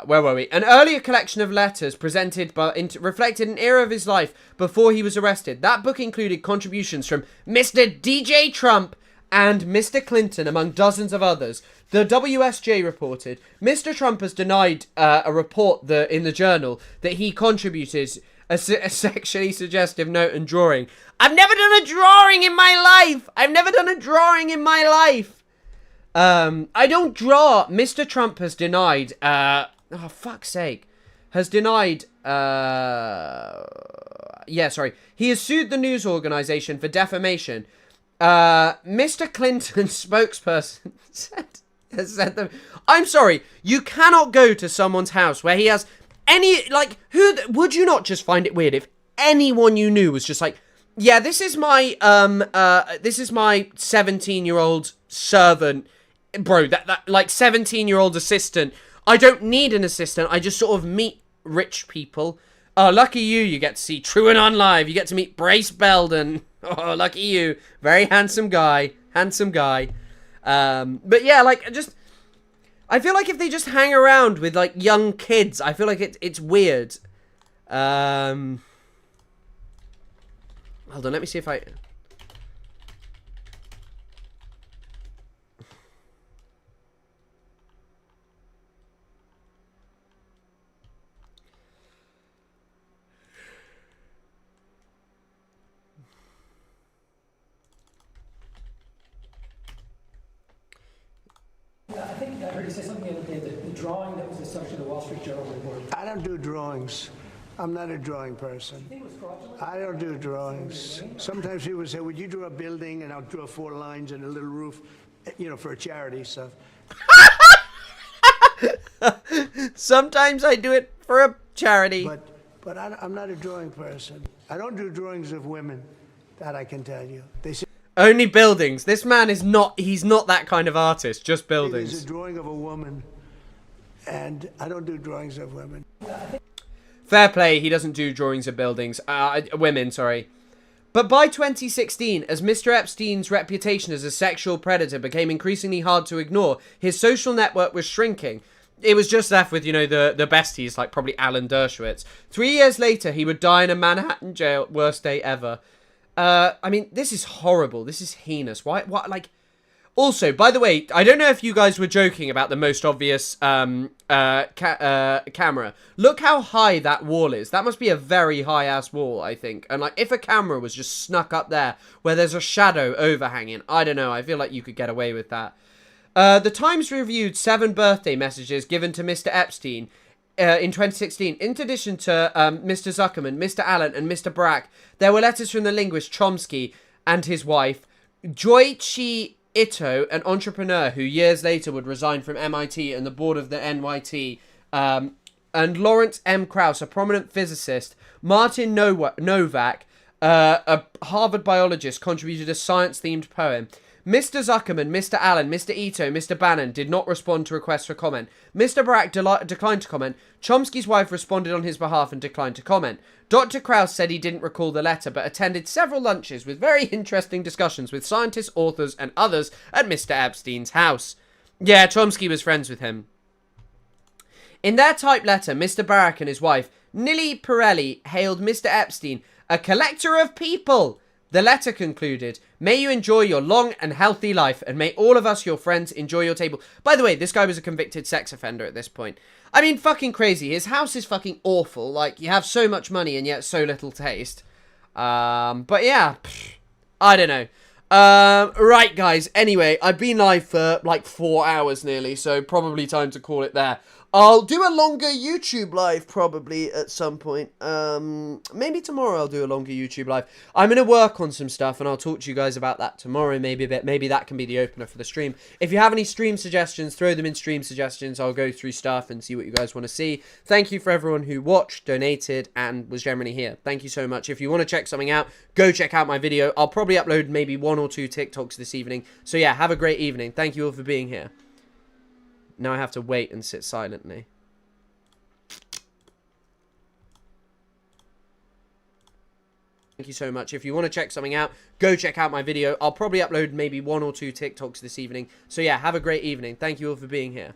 Where were we? An earlier collection of letters presented reflected an era of his life before he was arrested. That book included contributions from Mr. DJ Trump and Mr. Clinton, among dozens of others. The WSJ reported, Mr. Trump has denied a report in the Journal that he contributed a sexually suggestive note and drawing. I've never done a drawing in my life! I don't draw. Mr. Trump has denied, oh, fuck's sake. Has denied, he has sued the news organization for defamation. Mr. Clinton's spokesperson has said that, I'm sorry, you cannot go to someone's house where he has any, like, would you not just find it weird if anyone you knew was just like, yeah, this is my 17-year-old servant. Bro, that like 17-year-old assistant. I don't need an assistant. I just sort of meet rich people. Oh, lucky you get to see TrueAnon Live. You get to meet Brace Belden. Oh, lucky you. Very handsome guy. But yeah, like, just... I feel like if they just hang around with, like, young kids, I feel like it's weird. Hold on, let me see if I... I think I heard you say something the other day, the drawing that was the subject of the Wall Street Journal report. I don't do drawings. I'm not a drawing person. I don't do drawings. Sometimes people say, would you draw a building? And I'll draw 4 lines and a little roof, you know, for a charity stuff. Sometimes I do it for a charity. But I'm not a drawing person. I don't do drawings of women, that I can tell you. They say Only buildings. This man is not, he's not that kind of artist, just buildings. There's a drawing of a woman, and I don't do drawings of women. Fair play, he doesn't do drawings of buildings. Women, sorry. But by 2016, as Mr. Epstein's reputation as a sexual predator became increasingly hard to ignore, his social network was shrinking. It was just left with, you know, the besties, like probably Alan Dershowitz. 3 years later, he would die in a Manhattan jail. Worst day ever. I mean, this is horrible. This is heinous. Why? What? Like, also, by the way, I don't know if you guys were joking about the most obvious camera. Look how high that wall is. That must be a very high-ass wall, I think. And, like, if a camera was just snuck up there where there's a shadow overhanging, I don't know. I feel like you could get away with that. The Times reviewed 7 birthday messages given to Mr. Epstein in 2016. In addition to Mr. Zuckerman, Mr. Allen, and Mr. Brack, there were letters from the linguist Chomsky and his wife, Joichi Ito, an entrepreneur who years later would resign from MIT and the board of the NYT, and Lawrence M. Krauss, a prominent physicist. Martin Novak, a Harvard biologist, contributed a science-themed poem. Mr. Zuckerman, Mr. Allen, Mr. Ito, Mr. Bannon did not respond to requests for comment. Mr. Brack declined to comment. Chomsky's wife responded on his behalf and declined to comment. Dr. Krauss said he didn't recall the letter, but attended several lunches with very interesting discussions with scientists, authors, and others at Mr. Epstein's house. Yeah, Chomsky was friends with him. In their typed letter, Mr. Brack and his wife, Nili Pirelli, hailed Mr. Epstein, a collector of people. The letter concluded, may you enjoy your long and healthy life, and may all of us, your friends, enjoy your table. By the way, this guy was a convicted sex offender at this point. I mean, fucking crazy. His house is fucking awful. Like, you have so much money and yet so little taste. But yeah, I don't know. Right, guys. Anyway, I've been live for like 4 hours nearly, so probably time to call it there. I'll do a longer YouTube live probably at some point. Maybe tomorrow I'll do a longer YouTube live. I'm going to work on some stuff and I'll talk to you guys about that tomorrow maybe a bit. Maybe that can be the opener for the stream. If you have any stream suggestions, throw them in stream suggestions. I'll go through stuff and see what you guys want to see. Thank you for everyone who watched, donated, and was generally here. Thank you so much. If you want to check something out, go check out my video. I'll probably upload maybe 1 or 2 TikToks this evening. So yeah, have a great evening. Thank you all for being here. Now I have to wait and sit silently. Thank you so much. If you want to check something out, go check out my video. I'll probably upload maybe 1 or 2 TikToks this evening. So yeah, have a great evening. Thank you all for being here.